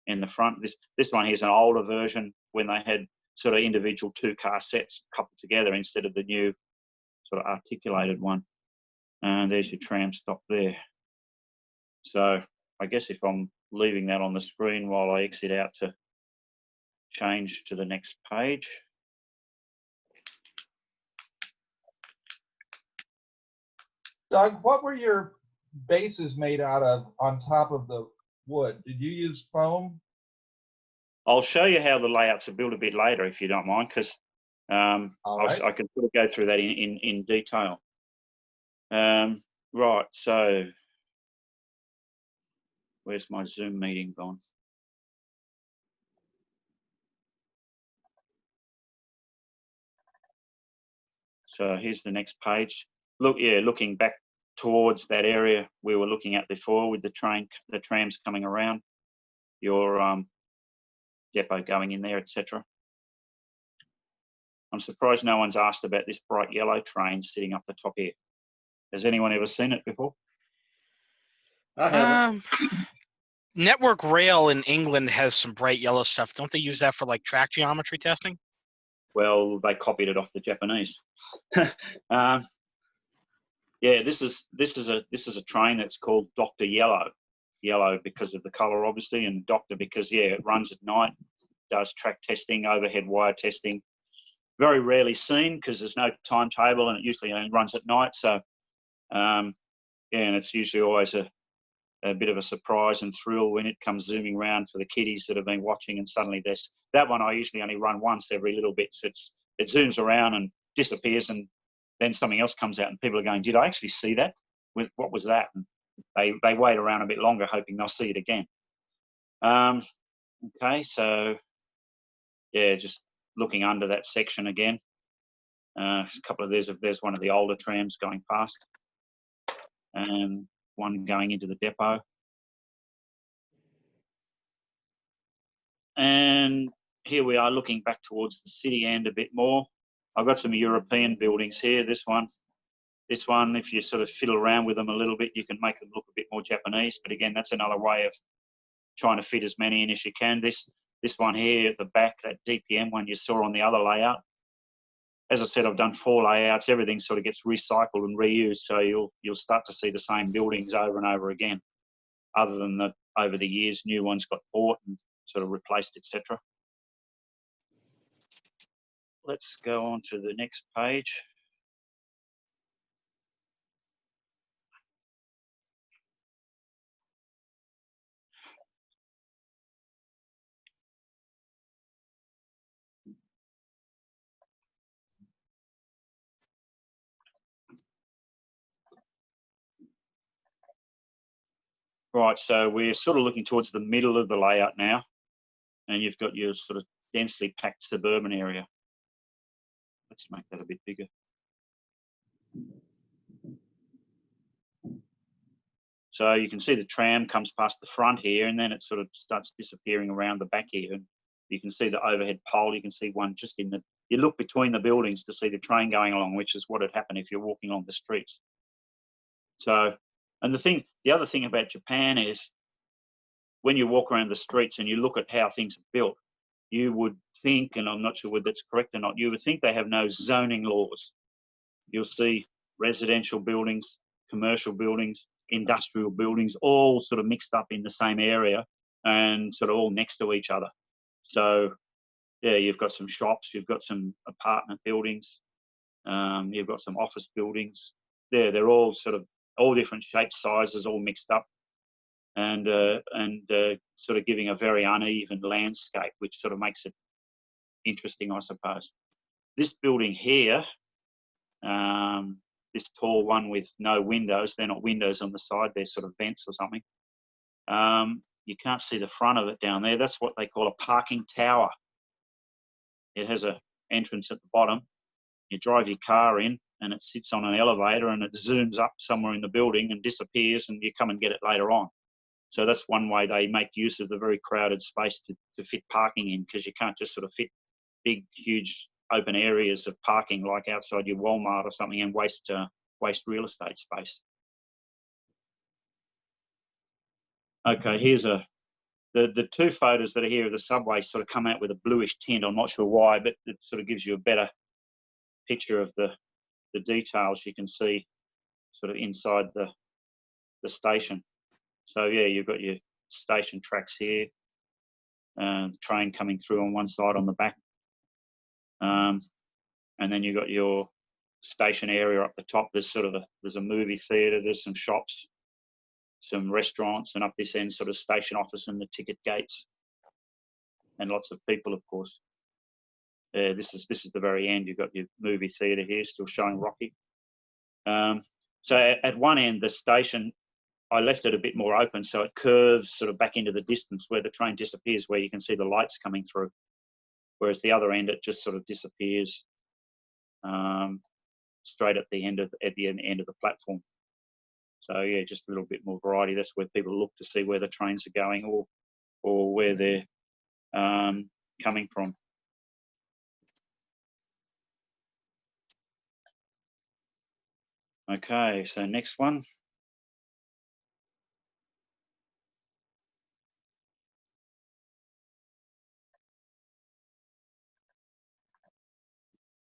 in the front. This one here is an older version when they had sort of individual 2-car sets coupled together instead of the new sort of articulated one. And there's your tram stop there. So I guess if I'm leaving that on the screen while I exit out to change to the next page. Doug, what were your bases made out of on top of the wood? Did you use foam? I'll show you how the layouts are built a bit later, if you don't mind, because I can sort of go through that in detail. Right, so where's my Zoom meeting gone? So here's the next page. Looking back towards that area we were looking at before with the trams coming around, your depot going in there, etc. I'm surprised no one's asked about this bright yellow train sitting up the top here. Has anyone ever seen it before? I haven't. Network Rail in England has some bright yellow stuff. Don't they use that for like track geometry testing? Well, they copied it off the Japanese. Yeah, this is a train that's called Dr. Yellow. Yellow because of the color, obviously, and Doctor because it runs at night, does track testing, overhead wire testing. Very rarely seen because there's no timetable, and it usually only runs at night. So, and it's usually always a bit of a surprise and thrill when it comes zooming around for the kiddies that have been watching, and suddenly there's that one. I usually only run once every little bit. So it zooms around and disappears, and then something else comes out, and people are going, "Did I actually see that? What was that?" And they wait around a bit longer, hoping they'll see it again. Okay, so yeah, just looking under that section again. A couple of there's one of the older trams going past, and one going into the depot. And here we are looking back towards the city end a bit more. I've got some European buildings here. This one, if you sort of fiddle around with them a little bit, you can make them look a bit more Japanese. But again, that's another way of trying to fit as many in as you can. This one here at the back, that DPM one you saw on the other layout. As I said, I've done 4 layouts. Everything sort of gets recycled and reused, so you'll start to see the same buildings over and over again. Other than that, over the years, new ones got bought and sort of replaced, etc. Let's go on to the next page. Right, so we're sort of looking towards the middle of the layout now, and you've got your sort of densely packed suburban area. Let's make that a bit bigger. So you can see the tram comes past the front here, and then it sort of starts disappearing around the back here. And you can see the overhead pole. You can see one just in the, you look between the buildings to see the train going along, which is what would happen if you're walking along the streets. So, and the other thing about Japan is when you walk around the streets and you look at how things are built, you would think, and I'm not sure whether that's correct or not, you would think they have no zoning laws. You'll see residential buildings, commercial buildings, industrial buildings, all sort of mixed up in the same area and sort of all next to each other. So yeah, you've got some shops, you've got some apartment buildings, you've got some office buildings. They're all sort of all different shapes, sizes, all mixed up, and sort of giving a very uneven landscape, which sort of makes it interesting, I suppose. This building here, this tall one with no windows, they're not windows on the side, they're sort of vents or something. You can't see the front of it down there. That's what they call a parking tower. It has an entrance at the bottom. You drive your car in and it sits on an elevator and it zooms up somewhere in the building and disappears, and you come and get it later on. So that's one way they make use of the very crowded space to fit parking in, because you can't just sort of fit big, huge open areas of parking like outside your Walmart or something and waste real estate space. Okay, here's the 2 photos that are here of the subway sort of come out with a bluish tint. I'm not sure why, but it sort of gives you a better picture of the details you can see sort of inside the station. So yeah, you've got your station tracks here, the train coming through on one side on the back. And then you've got your station area up the top. There's a movie theatre, there's some shops, some restaurants, and up this end sort of station office and the ticket gates, and lots of people, of course. This is the very end. You've got your movie theatre here still showing Rocky. So at one end, the station, I left it a bit more open, so it curves sort of back into the distance where the train disappears, where you can see the lights coming through. Whereas the other end, it just sort of disappears straight at the end of the platform. So yeah, just a little bit more variety. That's where people look to see where the trains are going or where they're coming from. Okay, so next one.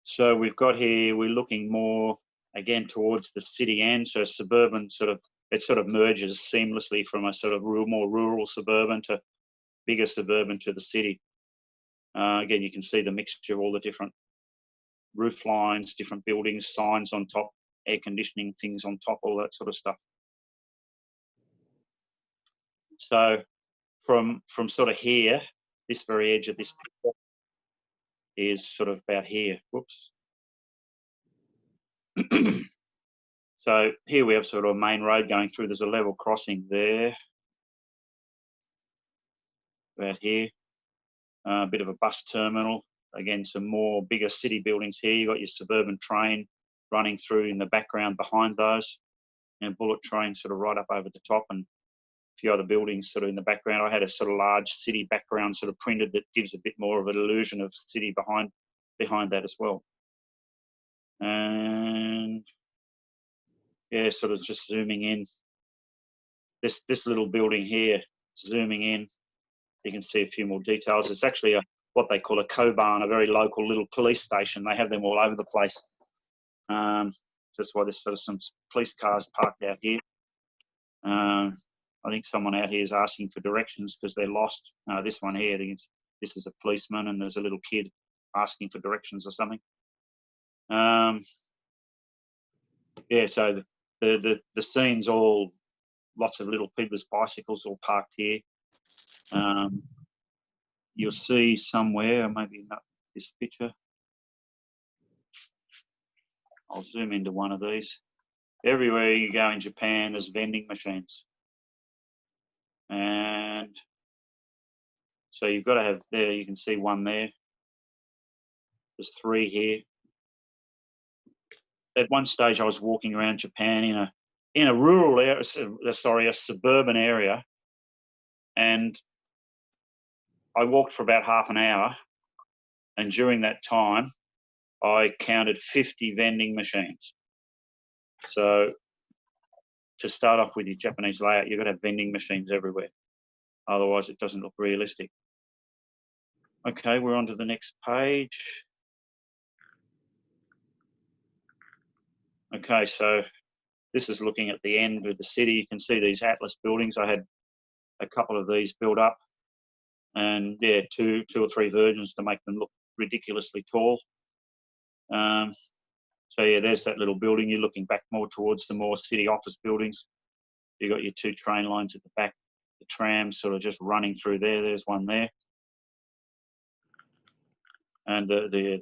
So we've got here, we're looking more again towards the city end. So suburban it sort of merges seamlessly from a sort of more rural suburban to bigger suburban to the city. Again, you can see the mixture of all the different roof lines, different buildings, signs on top, air conditioning things on top, all that sort of stuff. So from sort of here, this very edge of this picture is sort of about here. Whoops. So here we have sort of a main road going through. There's a level crossing there, about here. A bit of a bus terminal. again, some more bigger city buildings here. You've got your suburban train running through in the background behind those, and bullet train sort of right up over the top, and a few other buildings sort of in the background. I had a sort of large city background sort of printed that gives a bit more of an illusion of city behind that as well. And yeah, sort of just zooming in. This little building here, zooming in, you can see a few more details. It's actually what they call a koban, a very local little police station. They have them all over the place. That's why there's sort of some police cars parked out here. I think someone out here is asking for directions because they're lost. This one here, I think this is a policeman, and there's a little kid asking for directions or something. Yeah, so the scene's all lots of little people's bicycles all parked here. You'll see somewhere, maybe not this picture. I'll zoom into one of these. Everywhere you go in Japan, there's vending machines. And so you've got to have there, you can see one there. There's 3 here. At one stage, I was walking around Japan in a rural area, sorry, a suburban area, and I walked for about half an hour, and during that time, I counted 50 vending machines. So to start off with your Japanese layout, you've got to have vending machines everywhere. Otherwise, it doesn't look realistic. Okay, we're on to the next page. Okay, so this is looking at the end of the city. You can see these Atlas buildings. I had a couple of these built up, and yeah, two or three versions to make them look ridiculously tall. So yeah, there's that little building. You're looking back more towards the more city office buildings. You've got your 2 train lines at the back, the tram sort of just running through there. There's one there. And the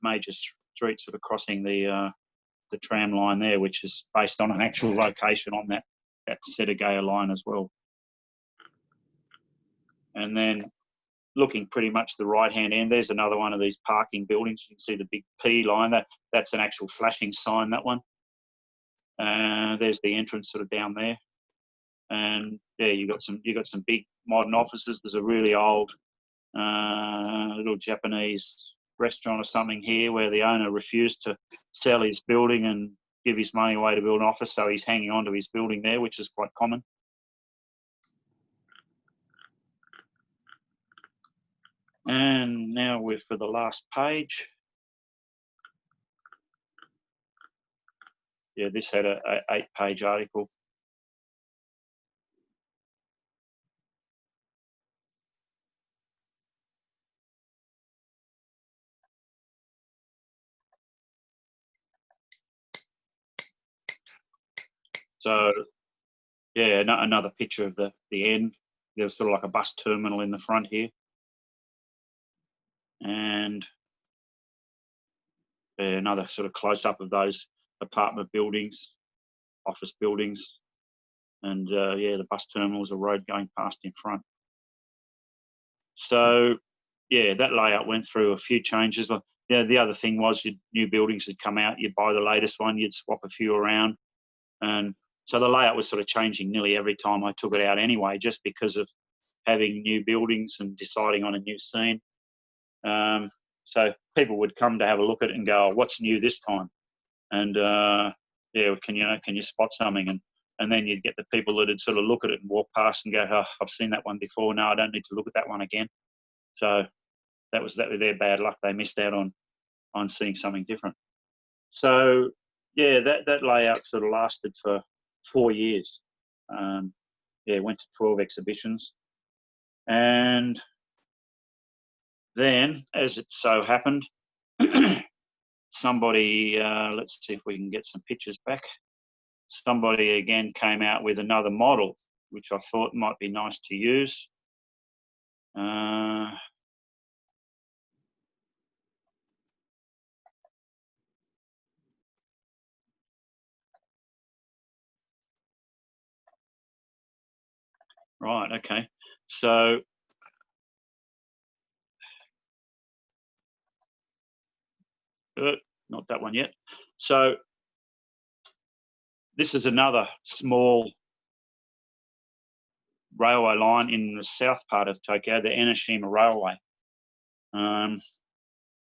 major street sort of crossing the tram line there, which is based on an actual location on that Setagaya line as well. And then looking pretty much the right-hand end, there's another one of these parking buildings. You can see the big P line. That's an actual flashing sign, that one. There's the entrance sort of down there. And yeah, you got some big modern offices. There's a really old little Japanese restaurant or something here where the owner refused to sell his building and give his money away to build an office, so he's hanging on to his building there, which is quite common. And now we're for the last page. Yeah, this had a 8-page article. So yeah, another picture of the end. There's sort of like a bus terminal in the front here. And another sort of close-up of those apartment buildings, office buildings, and yeah, the bus terminals, a road going past in front. So yeah, that layout went through a few changes. Yeah, the other thing was new buildings had come out, you'd buy the latest one, you'd swap a few around. And so the layout was sort of changing nearly every time I took it out anyway, just because of having new buildings and deciding on a new scene. So people would come to have a look at it and go, oh, what's new this time? And yeah, can you spot something? And then you'd get the people that would sort of look at it and walk past and go, oh, I've seen that one before. No, I don't need to look at that one again. So that was their bad luck. They missed out on seeing something different. So yeah, that layout sort of lasted for 4 years. Yeah, went to 12 exhibitions. And then, as it so happened, somebody, let's see if we can get some pictures back. Somebody again came out with another model, which I thought might be nice to use. Right, okay. So not that one yet. So this is another small railway line in the south part of Tokyo, the Enoshima Railway,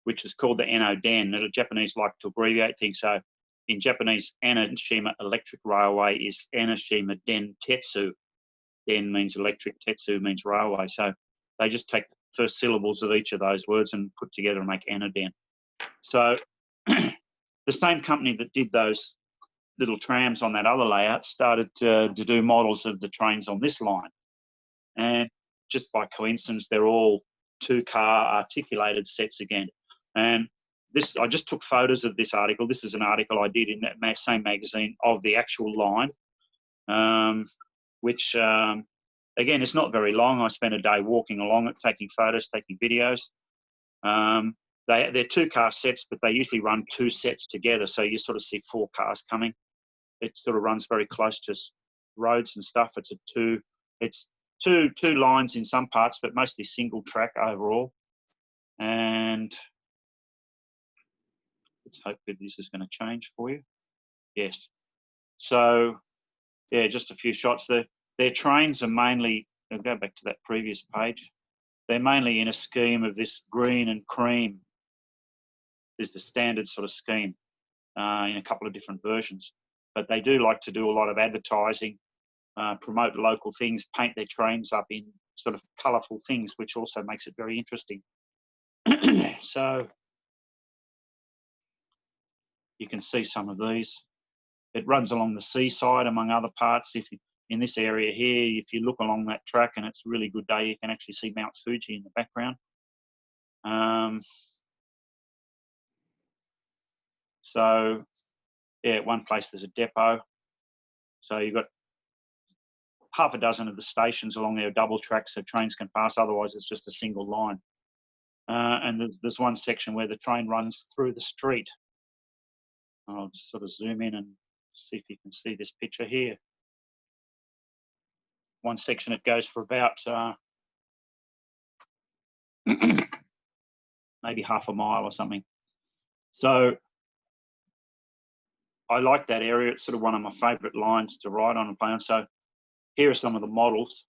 which is called the Eno-Den. The Japanese like to abbreviate things. So in Japanese, Enoshima Electric Railway is Enoshima Den Tetsu. Den means electric, Tetsu means railway. So they just take the first syllables of each of those words and put together and make Eno-Den. So the same company that did those little trams on that other layout started to do models of the trains on this line. And just by coincidence, they're all 2-car articulated sets again. And this, I just took photos of this article. This is an article I did in that same magazine of the actual line, which, again, it's not very long. I spent a day walking along it, taking photos, taking videos. They're 2-car sets, but they usually run 2 sets together. So you sort of see 4 cars coming. It sort of runs very close to roads and stuff. It's two lines in some parts, but mostly single track overall. And let's hope that this is going to change for you. Yes. So yeah, just a few shots there. Their trains are mainly, I'll go back to that previous page. They're mainly in a scheme of this green and cream is the standard sort of scheme in a couple of different versions. But they do like to do a lot of advertising, promote local things, paint their trains up in sort of colourful things, which also makes it very interesting. So you can see some of these. It runs along the seaside, among other parts. In this area here, if you look along that track and it's a really good day, you can actually see Mount Fuji in the background. So yeah, one place there's a depot. So you've got half a dozen of the stations along there, double tracks so trains can pass, otherwise it's just a single line. And there's one section where the train runs through the street. I'll just sort of zoom in and see if you can see this picture here. One section it goes for about maybe half a mile or something. So I like that area. It's sort of one of my favourite lines to ride on and play on. So here are some of the models.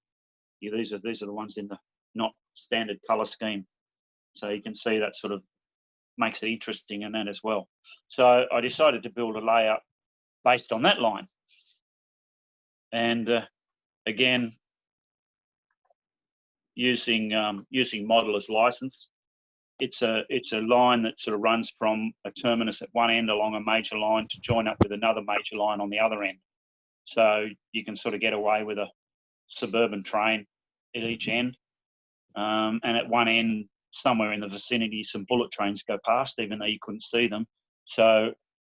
Yeah, these are the ones in the not standard colour scheme. So you can see that sort of makes it interesting in that as well. So I decided to build a layout based on that line. And again, using modeler's license. It's a line that sort of runs from a terminus at one end along a major line to join up with another major line on the other end. So you can sort of get away with a suburban train at each end. And at one end, somewhere in the vicinity, some bullet trains go past, even though you couldn't see them. So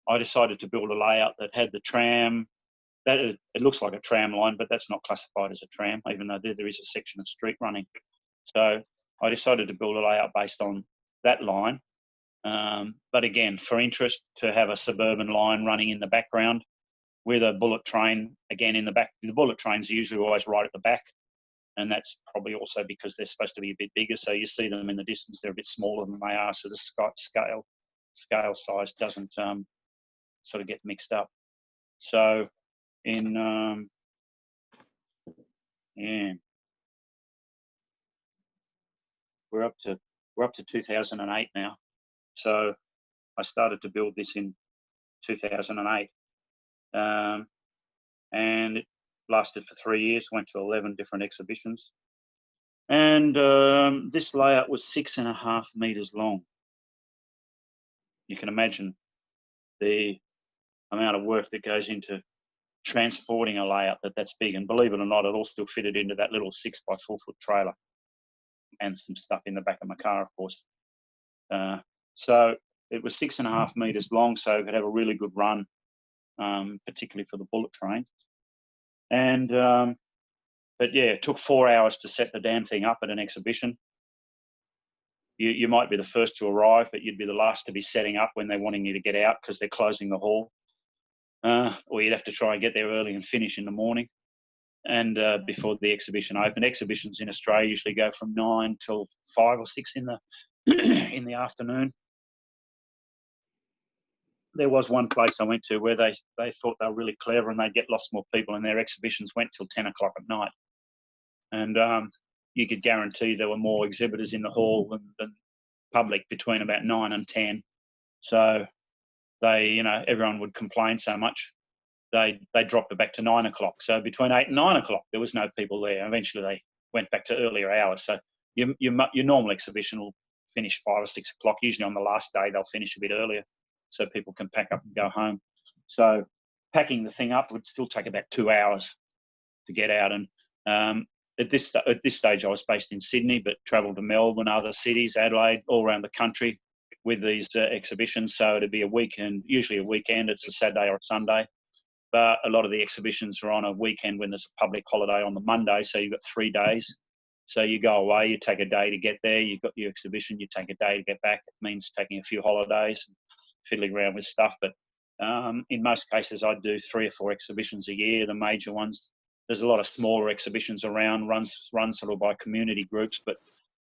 I decided to build a layout that had the tram. It looks like a tram line, but that's not classified as a tram, even though there is a section of street running. So I decided to build a layout based on that line. But again, for interest, to have a suburban line running in the background with a bullet train, again, in the back. The bullet trains are usually always right at the back. And that's probably also because they're supposed to be a bit bigger. So you see them in the distance, they're a bit smaller than they are. So the scale size doesn't sort of get mixed up. So in, yeah, we're up to 2008 now. So I started to build this in 2008. And it lasted for 3 years, went to 11 different exhibitions. And this layout was 6.5 meters long. You can imagine the amount of work that goes into transporting a layout that's big. And believe it or not, it all still fitted into that little 6x4 foot trailer and some stuff in the back of my car, of course. So it was 6.5 meters long, so it could have a really good run, particularly for the bullet train. And but yeah, it took 4 hours to set the damn thing up at an exhibition. You might be the first to arrive, but you'd be the last to be setting up when they're wanting you to get out because they're closing the hall. Or you'd have to try and get there early and finish in the morning and before the exhibition opened. Exhibitions in Australia usually go from 9 till 5 or 6 in the in the afternoon. there was one place I went to where they thought they were really clever and they'd get lots more people, and their exhibitions went till 10 o'clock at night. And you could guarantee there were more exhibitors in the hall than public between about 9 and 10. So they, you know, everyone would complain so much. They dropped it back to 9 o'clock. So between 8 and 9 o'clock, there was no people there. Eventually, they went back to earlier hours. So your normal exhibition will finish 5 or 6 o'clock. Usually on the last day, they'll finish a bit earlier so people can pack up and go home. So packing the thing up would still take about 2 hours to get out. And at this stage, I was based in Sydney, but travelled to Melbourne, other cities, Adelaide, all around the country with these exhibitions. So it'd be a weekend, usually a weekend. It's a Saturday or a Sunday. But a lot of the exhibitions are on a weekend when there's a public holiday on the Monday. So you've got 3 days. So you go away, you take a day to get there. You've got your exhibition, you take a day to get back. It means taking a few holidays, and fiddling around with stuff. But in most cases, I do 3 or 4 exhibitions a year, the major ones. There's a lot of smaller exhibitions around, run sort of by community groups, but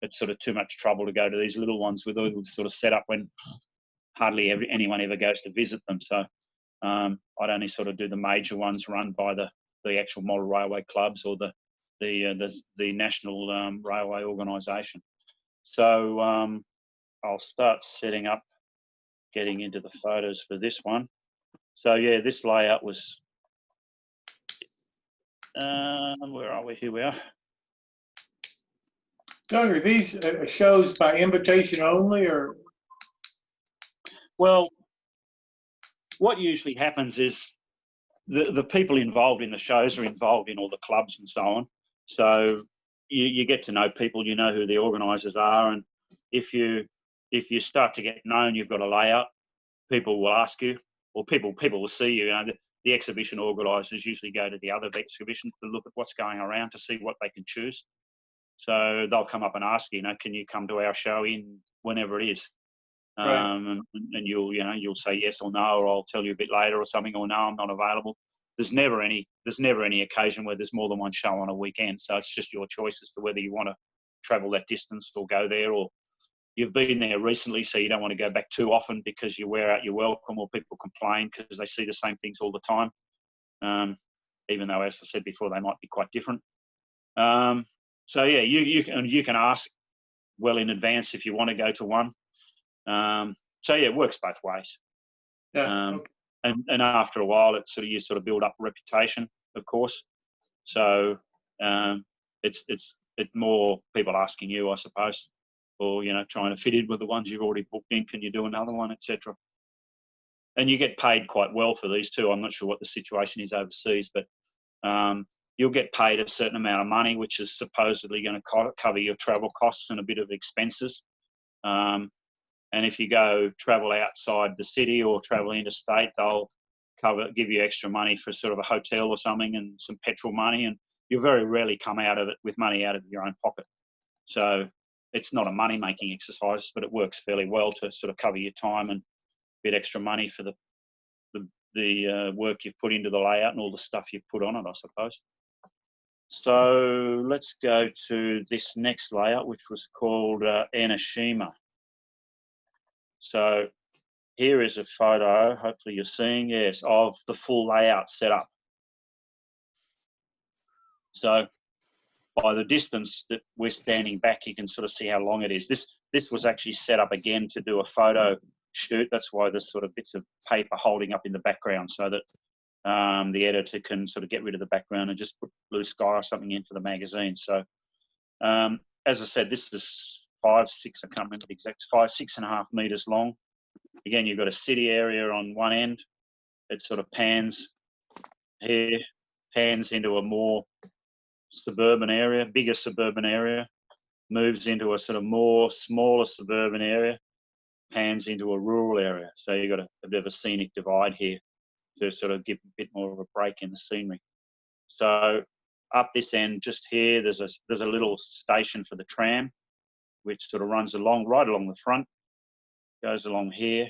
it's sort of too much trouble to go to these little ones with all this sort of setup when hardly anyone ever goes to visit them. So I'd only sort of do the major ones run by the actual model railway clubs or the national railway organisation. So I'll start setting up, getting into the photos for this one. So yeah, this layout was. Where are we? Here we are. Doug, are these shows by invitation only, or? Well, what usually happens is the people involved in the shows are involved in all the clubs and so on. So you get to know people, you know who the organisers are, and if you start to get known, you've got a layout, people will ask you, or people will see you. You know, the exhibition organisers usually go to the other exhibitions to look at what's going around to see what they can choose. So they'll come up and ask you, can you come to our show in whenever it is? Right. And you'll say yes or no, or I'll tell you a bit later or something, or no, I'm not available. There's never any occasion where there's more than one show on a weekend. So it's just your choice as to whether you want to travel that distance or go there, or you've been there recently, so you don't want to go back too often because you wear out your welcome, or people complain because they see the same things all the time. Even though, as I said before, they might be quite different. So yeah, you can ask well in advance if you want to go to one. So yeah, it works both ways. Yeah. Okay. And after a while, you sort of build up a reputation, of course. So it's more people asking you, I suppose, or trying to fit in with the ones you've already booked in. Can you do another one, etc. And you get paid quite well for these too. I'm not sure what the situation is overseas, but you'll get paid a certain amount of money, which is supposedly going to cover your travel costs and a bit of expenses. And if you go travel outside the city or travel interstate, they'll give you extra money for sort of a hotel or something and some petrol money, and you very rarely come out of it with money out of your own pocket. So it's not a money-making exercise, but it works fairly well to sort of cover your time and a bit extra money for the work you've put into the layout and all the stuff you've put on it, I suppose. So let's go to this next layout, which was called Enoshima. So here is a photo, hopefully you're seeing, yes, of the full layout set up. So by the distance that we're standing back, you can sort of see how long it is. This was actually set up again to do a photo shoot. That's why there's sort of bits of paper holding up in the background so that the editor can sort of get rid of the background and just put blue sky or something in for the magazine. So as I said, this is 5, 6, I can't remember the exact, 6.5 meters long. Again, you've got a city area on one end. It sort of pans here, pans into a more suburban area, bigger suburban area, moves into a sort of more smaller suburban area, pans into a rural area. So you've got a bit of a scenic divide here to sort of give a bit more of a break in the scenery. So up this end, just here, there's a little station for the tram, which sort of runs right along the front, goes along here,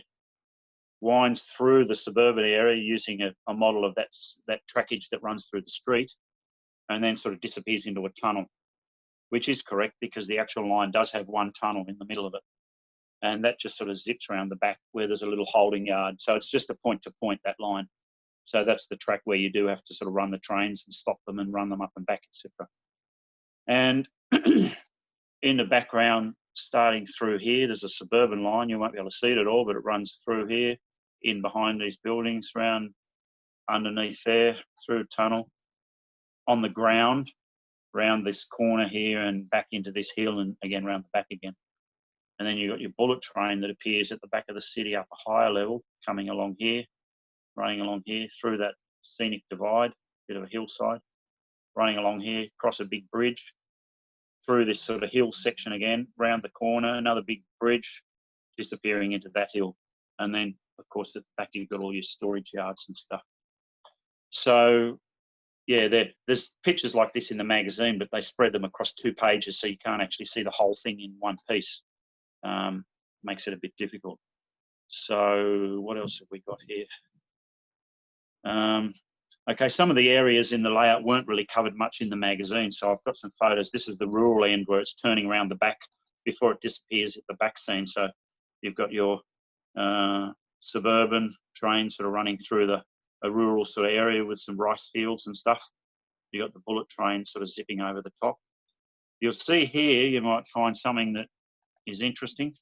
winds through the suburban area using a model of that trackage that runs through the street, and then sort of disappears into a tunnel, which is correct because the actual line does have one tunnel in the middle of it. and that just sort of zips around the back where there's a little holding yard. So it's just a point to point, that line. So that's the track where you do have to sort of run the trains and stop them and run them up and back, etc. And in the background, starting through here, there's a suburban line. You won't be able to see it at all, but it runs through here, in behind these buildings, round underneath there, through a tunnel, on the ground, round this corner here and back into this hill, and again round the back again. And then you've got your bullet train that appears at the back of the city up a higher level, coming along here, running along here through that scenic divide, bit of a hillside, running along here, across a big bridge, through this sort of hill section again, round the corner, another big bridge, disappearing into that hill. And then, of course, at the back you've got all your storage yards and stuff. So, yeah, there's pictures like this in the magazine, but they spread them across 2 pages, so you can't actually see the whole thing in one piece. Makes it a bit difficult. So what else have we got here? Okay, some of the areas in the layout weren't really covered much in the magazine, so I've got some photos. This is the rural end where it's turning around the back before it disappears at the back scene. So you've got your suburban train sort of running through a rural sort of area with some rice fields and stuff. You've got the bullet train sort of zipping over the top. You'll see here, you might find something that is interesting.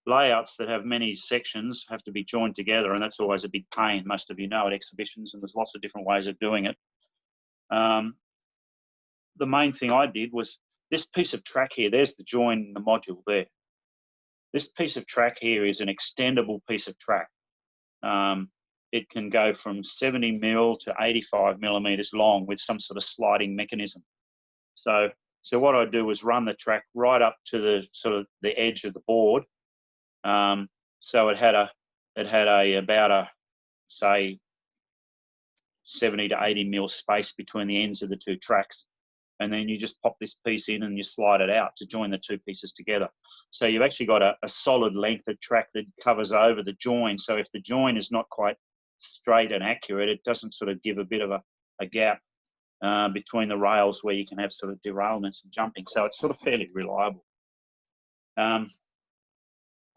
Layouts that have many sections have to be joined together, and that's always a big pain. Most of you know at exhibitions, and there's lots of different ways of doing it. The main thing I did was this piece of track here. There's the join in the module there. This piece of track here is an extendable piece of track. It can go from 70 mil to 85 millimeters long with some sort of sliding mechanism. So what I do is run the track right up to the sort of the edge of the board. So it had about a say 70 to 80 mil space between the ends of the 2 tracks, and then you just pop this piece in and you slide it out to join the 2 pieces together. So you've actually got a solid length of track that covers over the join. So if the join is not quite straight and accurate, it doesn't sort of give a bit of a gap between the rails where you can have sort of derailments and jumping. So it's sort of fairly reliable.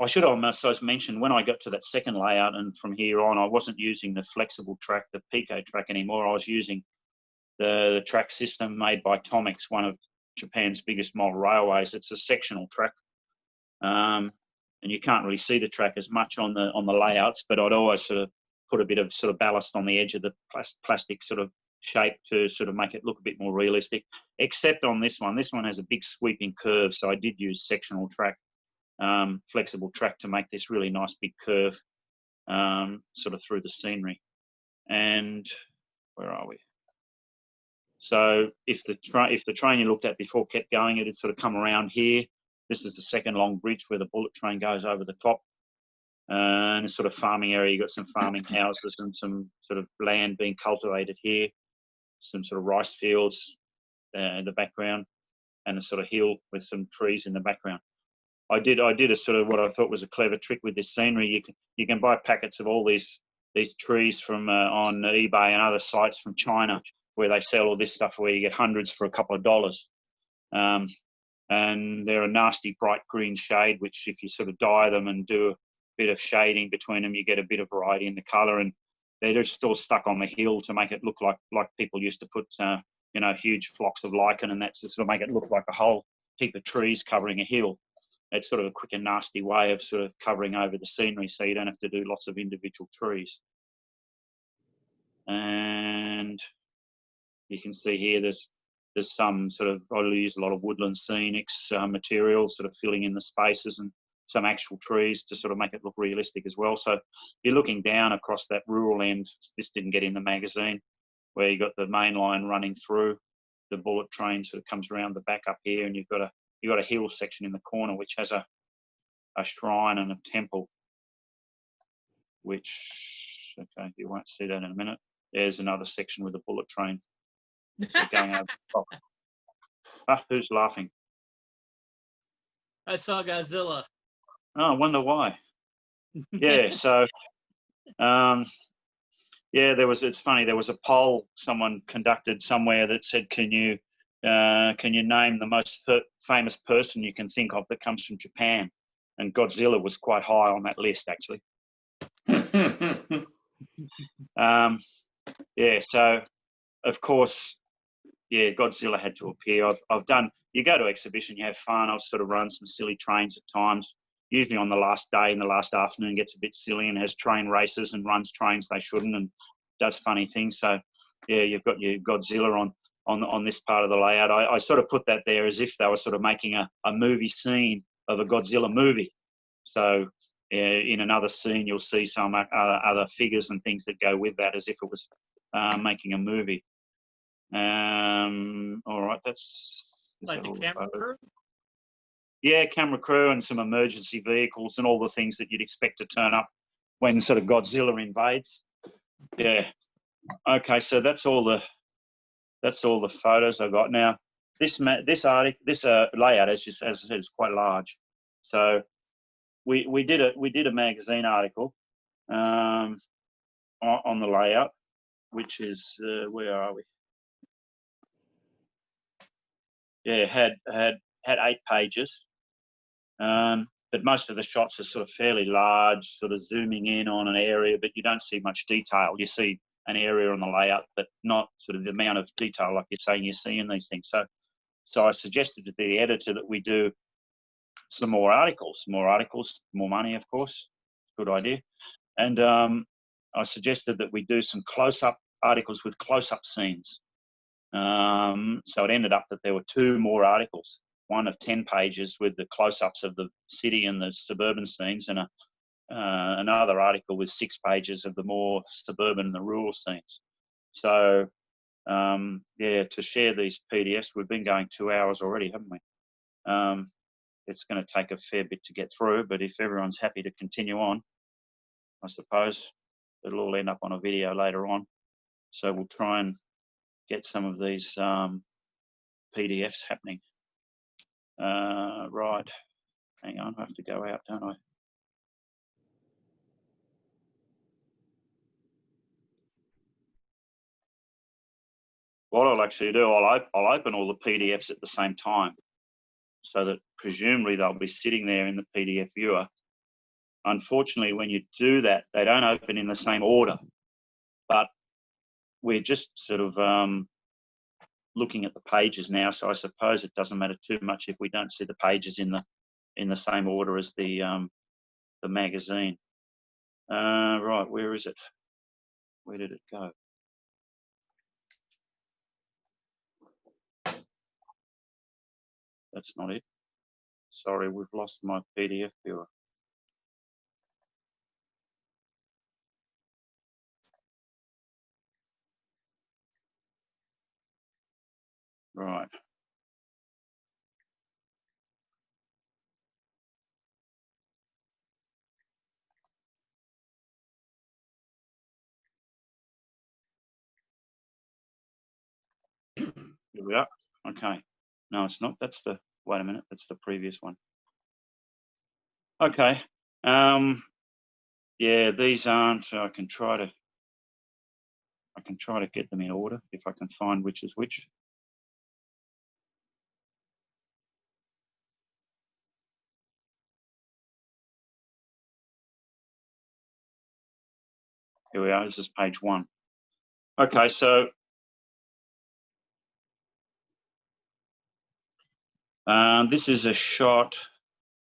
I should also mention, when I got to that second layout and from here on, I wasn't using the flexible track, the Pico track anymore. I was using the track system made by Tomix, one of Japan's biggest model railways. It's a sectional track, and you can't really see the track as much on the layouts, but I'd always sort of put a bit of sort of ballast on the edge of the plastic sort of shape to sort of make it look a bit more realistic, except on this one. This one has a big sweeping curve, so I did use sectional track. Flexible track to make this really nice big curve sort of through the scenery. And where are we? So if the train you looked at before kept going, it'd sort of come around here. This is the second long bridge where the bullet train goes over the top. And a sort of farming area, you've got some farming houses and some sort of land being cultivated here, some sort of rice fields in the background, and a sort of hill with some trees in the background. I did a sort of what I thought was a clever trick with this scenery. You can buy packets of all these trees from on eBay and other sites from China, where they sell all this stuff where you get hundreds for a couple of dollars. And they're a nasty bright green shade, which if you sort of dye them and do a bit of shading between them, you get a bit of variety in the color. And they're just still stuck on the hill to make it look like people used to put huge flocks of lichen, and that's to sort of make it look like a whole heap of trees covering a hill. It's sort of a quick and nasty way of sort of covering over the scenery, so you don't have to do lots of individual trees. And you can see here there's some sort of, I use a lot of woodland scenics material, sort of filling in the spaces, and some actual trees to sort of make it look realistic as well. So you're looking down across that rural end. This didn't get in the magazine, where you got the main line running through. The bullet train sort of comes around the back up here, and you've got a hill section in the corner which has a shrine and a temple, which, okay, you won't see that in a minute. There's another section with a bullet train going over the top. Who's laughing? I saw Godzilla. Oh, I wonder why. Yeah, so yeah, it's funny, there was a poll someone conducted somewhere that said, can you can you name the most famous person you can think of that comes from Japan? And Godzilla was quite high on that list, actually. Yeah, so of course, yeah, Godzilla had to appear. I've done, you go to exhibition, you have fun. I've sort of run some silly trains at times, usually on the last day and the last afternoon gets a bit silly and has train races and runs trains they shouldn't and does funny things. So yeah, you've got your Godzilla on this part of the layout. I sort of put that there as if they were sort of making a movie scene of a Godzilla movie. So in another scene, you'll see some other figures and things that go with that as if it was making a movie. All right, that's Like the camera crew? Yeah, camera crew and some emergency vehicles and all the things that you'd expect to turn up when sort of Godzilla invades. Yeah. Okay, so that's all the photos I got. Now, this layout, as I said, is quite large. So we did a magazine article on the layout, which is where are we? Yeah, had 8 pages, but most of the shots are sort of fairly large, sort of zooming in on an area, but you don't see much detail. You see an area on the layout, but not sort of the amount of detail like you're saying you see in these things. So I suggested to the editor that we do some more articles, more money, of course, good idea. And I suggested that we do some close-up articles with close-up scenes. So it ended up that there were 2 more articles, one of 10 pages with the close-ups of the city and the suburban scenes, and another article with 6 pages of the more suburban and the rural scenes. So yeah, to share these PDFs, we've been going 2 hours already, haven't we? It's going to take a fair bit to get through, but if everyone's happy to continue on, I suppose it'll all end up on a video later on. So we'll try and get some of these PDFs happening. Right, hang on, I have to go out, don't I? What I'll actually do, I'll open all the PDFs at the same time, so that presumably they'll be sitting there in the PDF viewer. Unfortunately, when you do that, they don't open in the same order, but we're just sort of looking at the pages now, so I suppose it doesn't matter too much if we don't see the pages in the same order as the magazine. Right, where is it? Where did it go? That's not it. Sorry, we've lost my PDF viewer. Right. Here we are. Okay. No, it's not. That's the, wait a minute, that's the previous one. Okay. Yeah, these aren't, so I can try to get them in order if I can find which is which. Here we are, this is page 1. Okay, so this is a shot.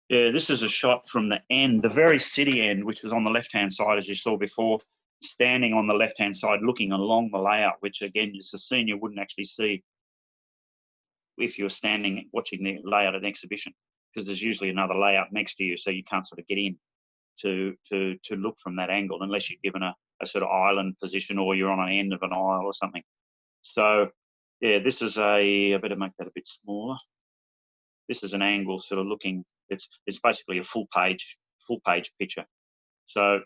Yeah, this is a shot from the end, the very city end, which was on the left-hand side, as you saw before, standing on the left-hand side, looking along the layout, which again is a scene you wouldn't actually see if you're standing watching the layout at an exhibition, because there's usually another layout next to you, so you can't sort of get in to look from that angle unless you're given a sort of island position or you're on an end of an aisle or something. So yeah, this is I better make that a bit smaller. This is an angle sort of looking, it's basically a full page picture. So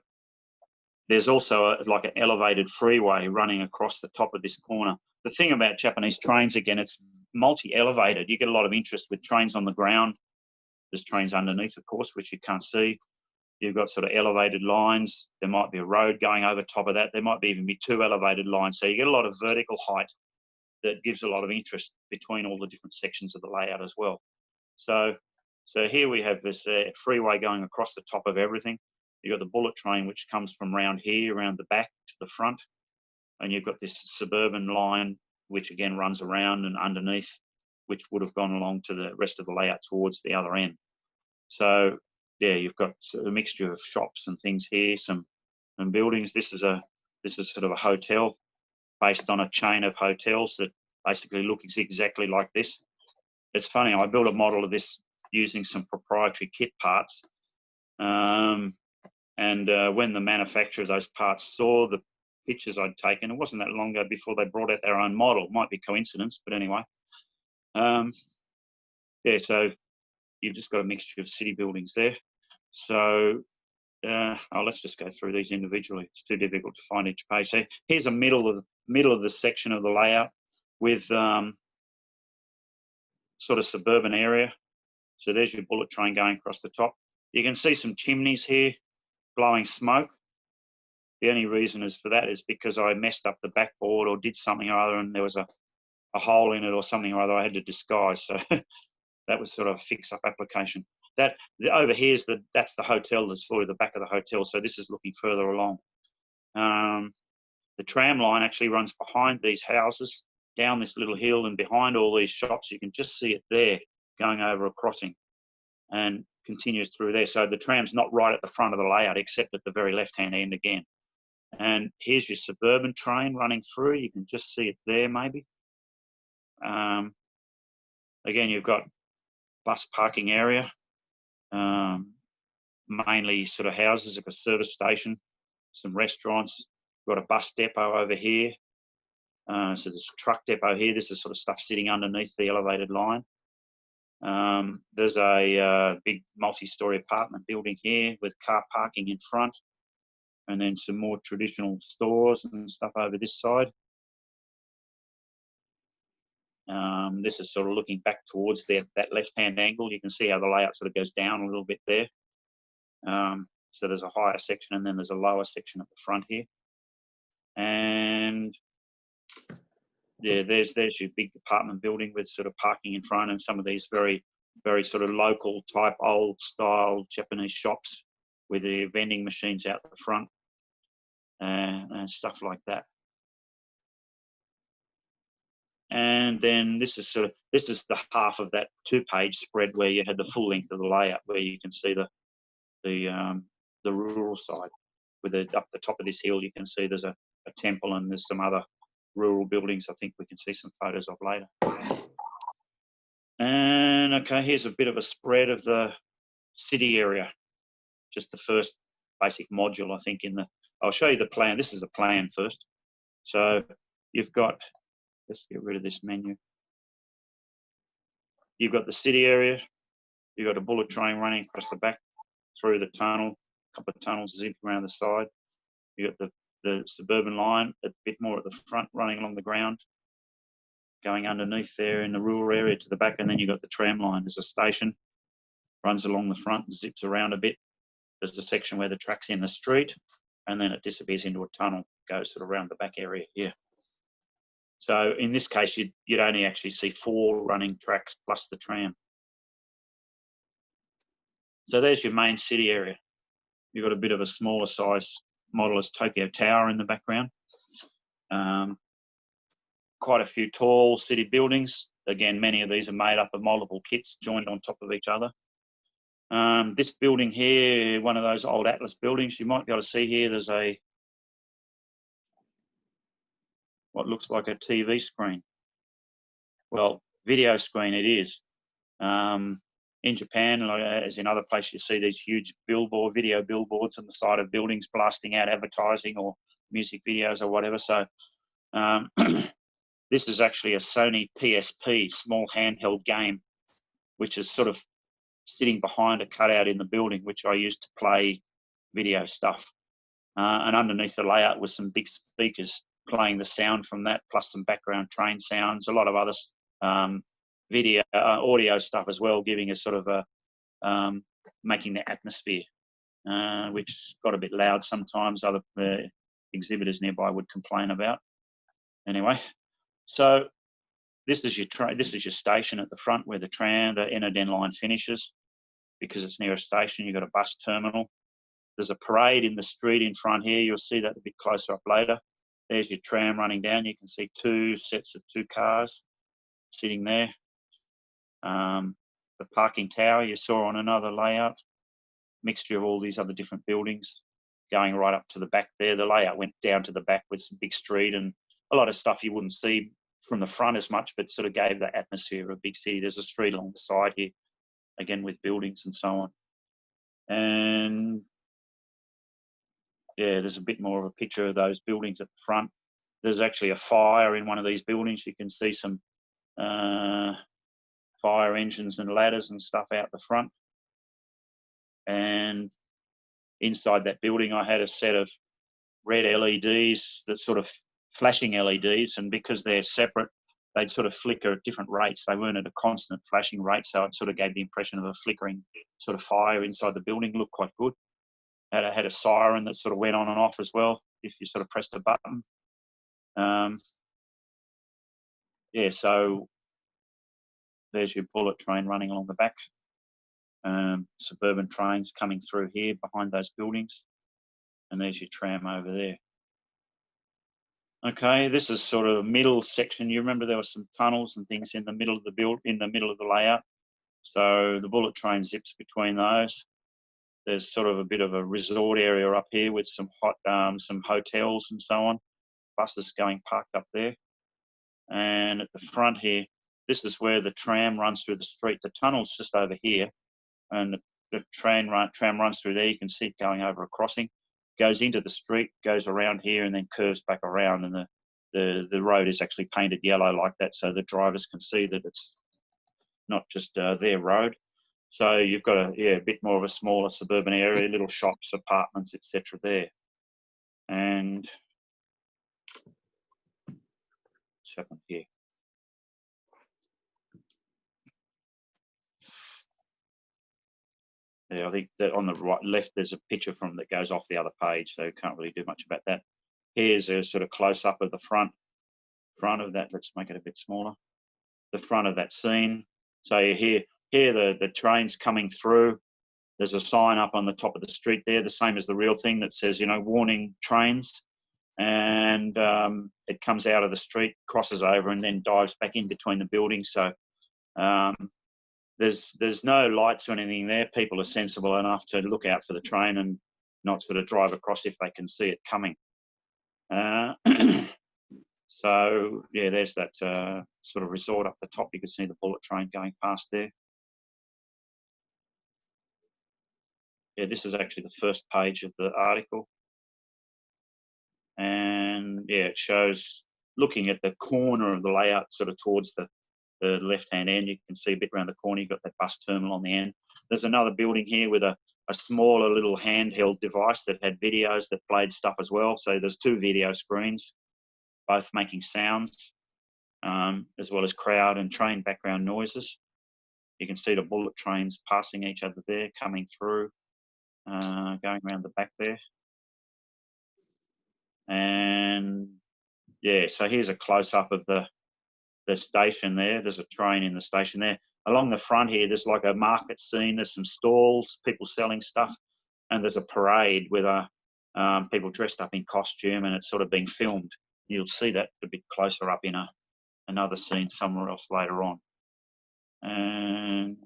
there's also like an elevated freeway running across the top of this corner. The thing about Japanese trains, again, it's multi-elevated. You get a lot of interest with trains on the ground. There's trains underneath, of course, which you can't see. You've got sort of elevated lines. There might be a road going over top of that. There might even be 2 elevated lines. So you get a lot of vertical height that gives a lot of interest between all the different sections of the layout as well. So here we have this freeway going across the top of everything. You've got the bullet train, which comes from around here, around the back to the front. And you've got this suburban line, which again runs around and underneath, which would have gone along to the rest of the layout towards the other end. So yeah, you've got a mixture of shops and things here, some buildings. This is sort of a hotel based on a chain of hotels that basically look exactly like this. It's funny, I built a model of this using some proprietary kit parts. When the manufacturer of those parts saw the pictures I'd taken, it wasn't that long ago before they brought out their own model. Might be coincidence, but anyway. Yeah, so you've just got a mixture of city buildings there. So let's just go through these individually. It's too difficult to find each page. So here's a middle of the section of the layout with sort of suburban area. So there's your bullet train going across the top. You can see some chimneys here blowing smoke. The only reason is for that is because I messed up the backboard or did something or other, and there was a hole in it or something or other I had to disguise. So that was sort of a fix-up application. Over here is that's the hotel. That's fully the back of the hotel. So this is looking further along. The tram line actually runs behind these houses, down this little hill, and behind all these shops. You can just see it there going over a crossing, and continues through there. So the tram's not right at the front of the layout, except at the very left-hand end again. And here's your suburban train running through. You can just see it there, maybe. Again, you've got bus parking area, mainly sort of houses, like a service station, some restaurants. You've got a bus depot over here. So there's a truck depot here. This is sort of stuff sitting underneath the elevated line. There's a big multi-story apartment building here with car parking in front, and then some more traditional stores and stuff over this side. This is sort of looking back towards that left-hand angle. You can see how the layout sort of goes down a little bit there. So there's a higher section, and then there's a lower section at the front here. And yeah, there's your big apartment building with sort of parking in front, and some of these very, very sort of local type old style Japanese shops with the vending machines out the front and stuff like that. And then this is the half of that 2-page spread where you had the full length of the layout, where you can see the rural side. With up the top of this hill, you can see there's a temple, and there's some other rural buildings. I think we can see some photos of later. And okay, here's a bit of a spread of the city area. Just the first basic module, I think. I'll show you the plan. This is the plan first. So you've got. Let's get rid of this menu. You've got the city area. You've got a bullet train running across the back through the tunnel, a couple of tunnels zipping around the side. You've got the suburban line a bit more at the front, running along the ground, going underneath there in the rural area to the back, and then you've got the tram line. There's a station, runs along the front, zips around a bit. There's a section where the track's in the street, and then it disappears into a tunnel, goes sort of around the back area here. So in this case, you'd only actually see 4 running tracks plus the tram. So there's your main city area. You've got a bit of a smaller size model as Tokyo Tower in the background. Quite a few tall city buildings. Again, many of these are made up of multiple kits joined on top of each other. This building here, one of those old Atlas buildings, you might be able to see here, there's what looks like a TV screen. Well, video screen it is. In Japan, as in other places, you see these huge video billboards on the side of buildings blasting out advertising or music videos or whatever. So this is actually a Sony PSP, small handheld game, which is sort of sitting behind a cutout in the building, which I used to play video stuff. And underneath the layout was some big speakers playing the sound from that, plus some background train sounds, a lot of other audio stuff as well, giving a sort of a making the atmosphere, which got a bit loud sometimes. Other exhibitors nearby would complain about. Anyway, so This is your this is your station at the front where the Enoden line finishes. Because it's near a station, you've got a bus terminal. There's a parade in the street in front here. You'll see that a bit closer up later. There's your tram running down. You can see 2 sets of 2 cars sitting there. The parking tower you saw on another layout. Mixture of all these other different buildings going right up to the back there. The layout went down to the back with some big street and a lot of stuff you wouldn't see from the front as much, but sort of gave the atmosphere of a big city. There's a street along the side here, again with buildings and so on. And yeah, there's a bit more of a picture of those buildings at the front. There's actually a fire in one of these buildings. You can see some fire engines and ladders and stuff out the front. And inside that building, I had a set of red LEDs, that sort of flashing LEDs, and because they're separate, they'd sort of flicker at different rates. They weren't at a constant flashing rate, so it sort of gave the impression of a flickering sort of fire inside the building. Looked quite good. Had a siren that sort of went on and off as well if you sort of pressed a button. Yeah, so there's your bullet train running along the back. Suburban trains coming through here behind those buildings. And there's your tram over there. Okay, this is sort of a middle section. You remember there were some tunnels and things in the middle of the layout. So the bullet train zips between those. There's sort of a bit of a resort area up here with some some hotels and so on. Buses going parked up there. And at the front here, this is where the tram runs through the street. The tunnel's just over here, and the tram runs through there. You can see it going over a crossing, goes into the street, goes around here, and then curves back around. And the road is actually painted yellow like that, so the drivers can see that it's not just their road. So you've got a bit more of a smaller suburban area, little shops, apartments, etc. there. And what's happened here? Yeah, I think that on the right left there's a picture from that goes off the other page, so you can't really do much about that. Here's a sort of close up of the front of that. Let's make it a bit smaller. The front of that scene. So you hear the trains coming through. There's a sign up on the top of the street there, the same as the real thing, that says, you know, warning trains. And it comes out of the street, crosses over, and then dives back in between the buildings. So there's no lights or anything there. People are sensible enough to look out for the train and not sort of drive across if they can see it coming. So yeah, there's that sort of resort up the top. You can see the bullet train going past there. Yeah, this is actually the first page of the article. And yeah, it shows, looking at the corner of the layout, sort of towards the left-hand end, you can see a bit around the corner, you've got that bus terminal on the end. There's another building here with a smaller little handheld device that had videos that played stuff as well. So there's 2 video screens, both making sounds, as well as crowd and train background noises. You can see the bullet trains passing each other there, coming through, going around the back there. And yeah, so here's a close-up of the station there. There's a train in the station there. Along the front here, there's like a market scene. There's some stalls, people selling stuff, and there's a parade with people dressed up in costume, and it's sort of being filmed. You'll see that a bit closer up in another scene somewhere else later on. And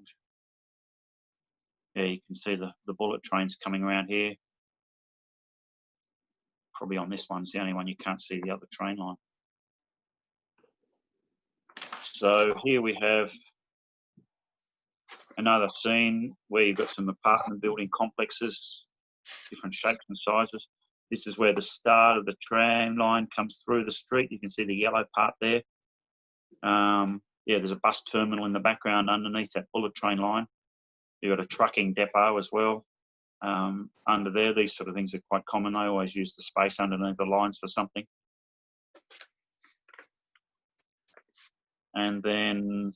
yeah, you can see the bullet trains coming around here. Probably on this one, it's the only one you can't see the other train line. So here we have another scene where you've got some apartment building complexes, different shapes and sizes. This is where the start of the tram line comes through the street. You can see the yellow part there. Yeah, there's a bus terminal in the background underneath that bullet train line. You've got a trucking depot as well. Under there, these sort of things are quite common. They always use the space underneath the lines for something. And then,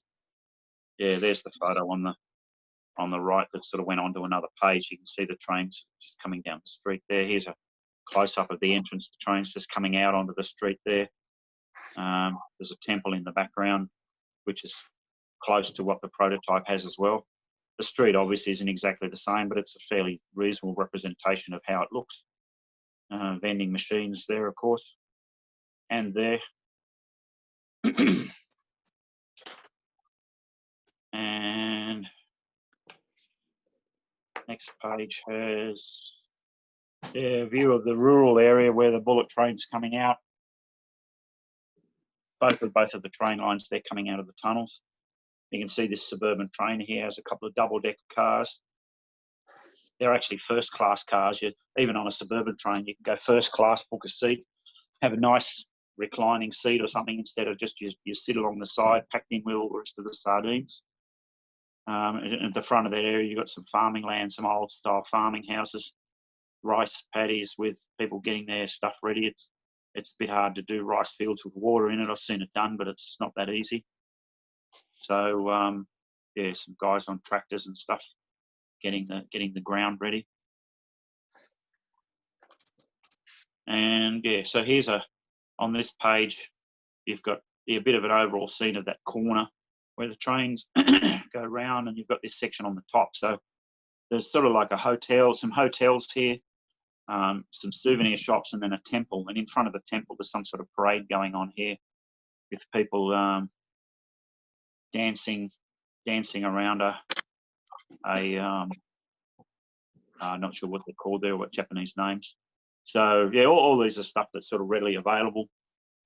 yeah, there's the photo on the right that sort of went onto another page. You can see the trains just coming down the street there. Here's a close-up of the entrance. The trains just coming out onto the street there. There's a temple in the background. which is close to what the prototype has as well. The street obviously isn't exactly the same, but it's a fairly reasonable representation of how it looks. Vending machines there, of course, and there. And next page has a view of the rural area where the bullet train's coming out. Both of the train lines, they're coming out of the tunnels. You can see this suburban train here has a couple of double-decker cars. They're actually first-class cars. Even on a suburban train, you can go first class, book a seat, have a nice reclining seat or something instead of just you sit along the side, packed in with all the rest of the sardines. At the front of that area, you've got some farming land, some old-style farming houses, rice paddies with people getting their stuff ready. It's a bit hard to do rice fields with water in it. I've seen it done, but it's not that easy. So yeah, some guys on tractors and stuff getting the ground ready. And yeah, so here's on this page, you've got a bit of an overall scene of that corner where the trains go round, and you've got this section on the top. So there's sort of like a hotel, some hotels here, some souvenir shops, and then a temple. And in front of the temple, there's some sort of parade going on here with people dancing around I'm not sure what they're called there, what Japanese names. So yeah, all these are stuff that's sort of readily available.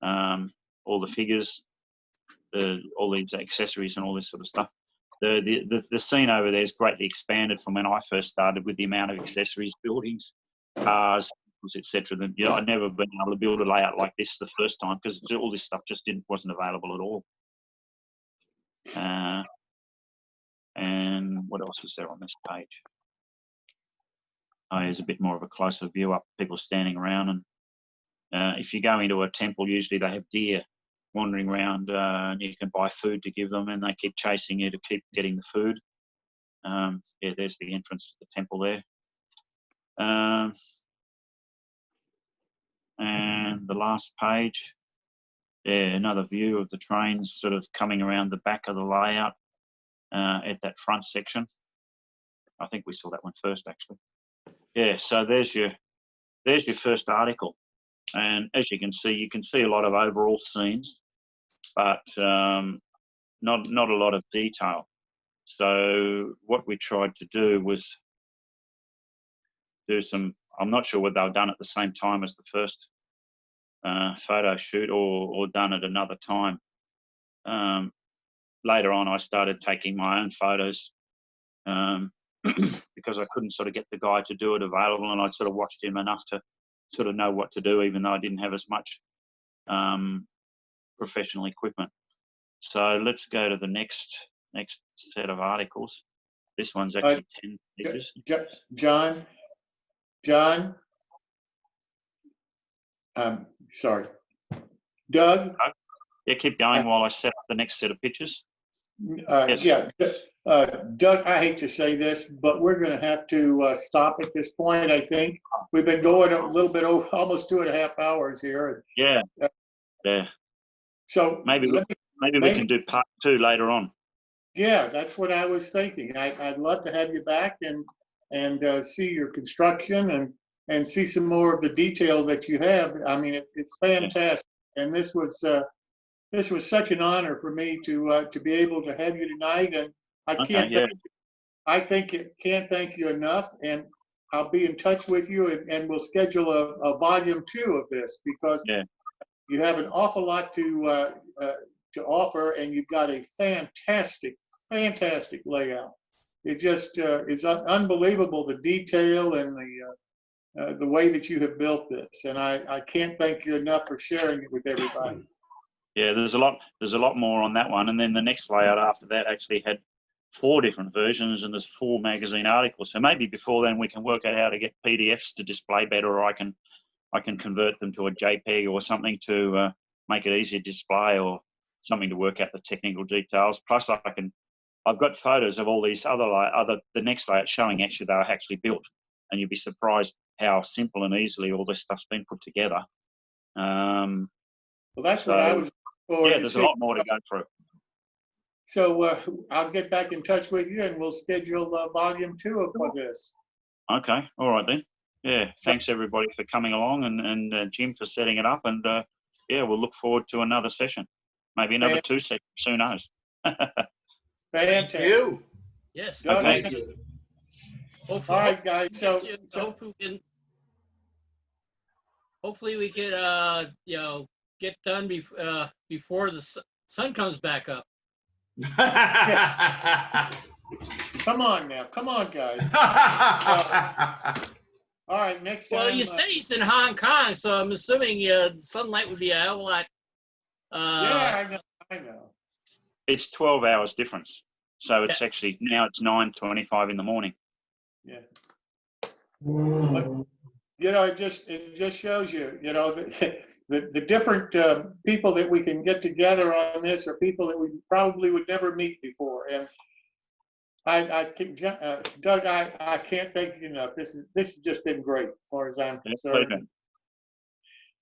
All the figures, all these accessories and all this sort of stuff. The scene over there is greatly expanded from when I first started with the amount of accessories, buildings, cars, etc. I'd never been able to build a layout like this the first time because all this stuff just wasn't available at all. And what else is there on this page? Oh, here's a bit more of a closer view up, people standing around. And if you go into a temple, usually they have deer wandering around, and you can buy food to give them, and they keep chasing you to keep getting the food. Yeah, there's the entrance to the temple there. And the last page, yeah, another view of the trains sort of coming around the back of the layout at that front section. I think we saw that one first, actually. Yeah, so there's your first article, and as you can see a lot of overall scenes, but not a lot of detail. So what we tried to do was do some. I'm not sure whether they were done at the same time as the first photo shoot or done at another time. Later on, I started taking my own photos. Because I couldn't sort of get the guy to do it available, and I'd sort of watched him enough to sort of know what to do, even though I didn't have as much professional equipment. So let's go to the next set of articles. This one's actually 10 pages. John, sorry, Doug. Yeah, keep going while I set up the next set of pictures. Yes. Yeah, Doug, I hate to say this, but we're going to have to stop at this point. I think we've been going a little bit over, almost 2.5 hours here. Yeah. Yeah. So maybe we can do part 2 later on. Yeah, that's what I was thinking. I'd love to have you back and see your construction and see some more of the detail that you have. I mean, it's fantastic, and this was such an honor for me to be able to have you tonight, and I can't thank you enough. And I'll be in touch with you, and we'll schedule a volume 2 of this, because you have an awful lot to offer, and you've got a fantastic layout. It just is unbelievable, the detail and the way that you have built this, and I can't thank you enough for sharing it with everybody. Yeah, there's a lot more on that one, and then the next layout after that actually had 4 different versions, and there's 4 magazine articles. So maybe before then we can work out how to get PDFs to display better, or I can convert them to a JPEG or something to make it easier to display, or something to work out the technical details. Plus, I've got photos of all these the next layout showing actually they are actually built, and you'd be surprised how simple and easily all this stuff's been put together. Well, that's what I was. Yeah, there's a lot more to go through. So I'll get back in touch with you and we'll schedule volume 2 of this. Okay, all right then. Yeah, thanks everybody for coming along and Jim for setting it up. And yeah, we'll look forward to another session. Maybe another 2 sessions, who knows? Fantastic. Thank you. Yes, Doug, Okay. thank you. All right, guys. So hopefully we can, get done before the sun comes back up. come on now. Come on, guys. All right, next time. Well, you say he's in Hong Kong, so I'm assuming sunlight would be a hell of a lot. Yeah, I know. It's 12 hours difference. So it's Yes. actually, now it's 9:25 in the morning. Yeah. But, it just shows you, the different people that we can get together on this are people that we probably would never meet before. And Doug, I can't thank you enough. This has just been great as far as I'm concerned. Pleasure.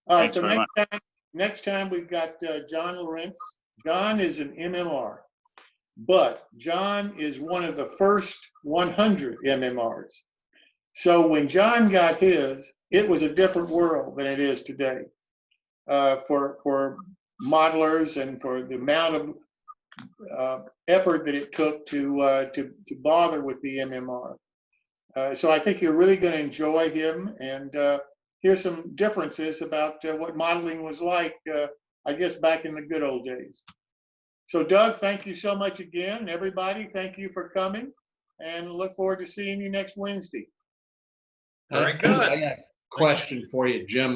All right, Thanks so very next time we've got John Lawrence. John is an MMR, but John is one of the first 100 MMRs. So when John got his, it was a different world than it is today for modelers and for the amount of effort that it took to bother with the MMR. So I think you're really going to enjoy him and hear some differences about what modeling was like, I guess, back in the good old days. So Doug, thank you so much again. Everybody, thank you for coming and look forward to seeing you next Wednesday. Very good. I got a question for you, Jim.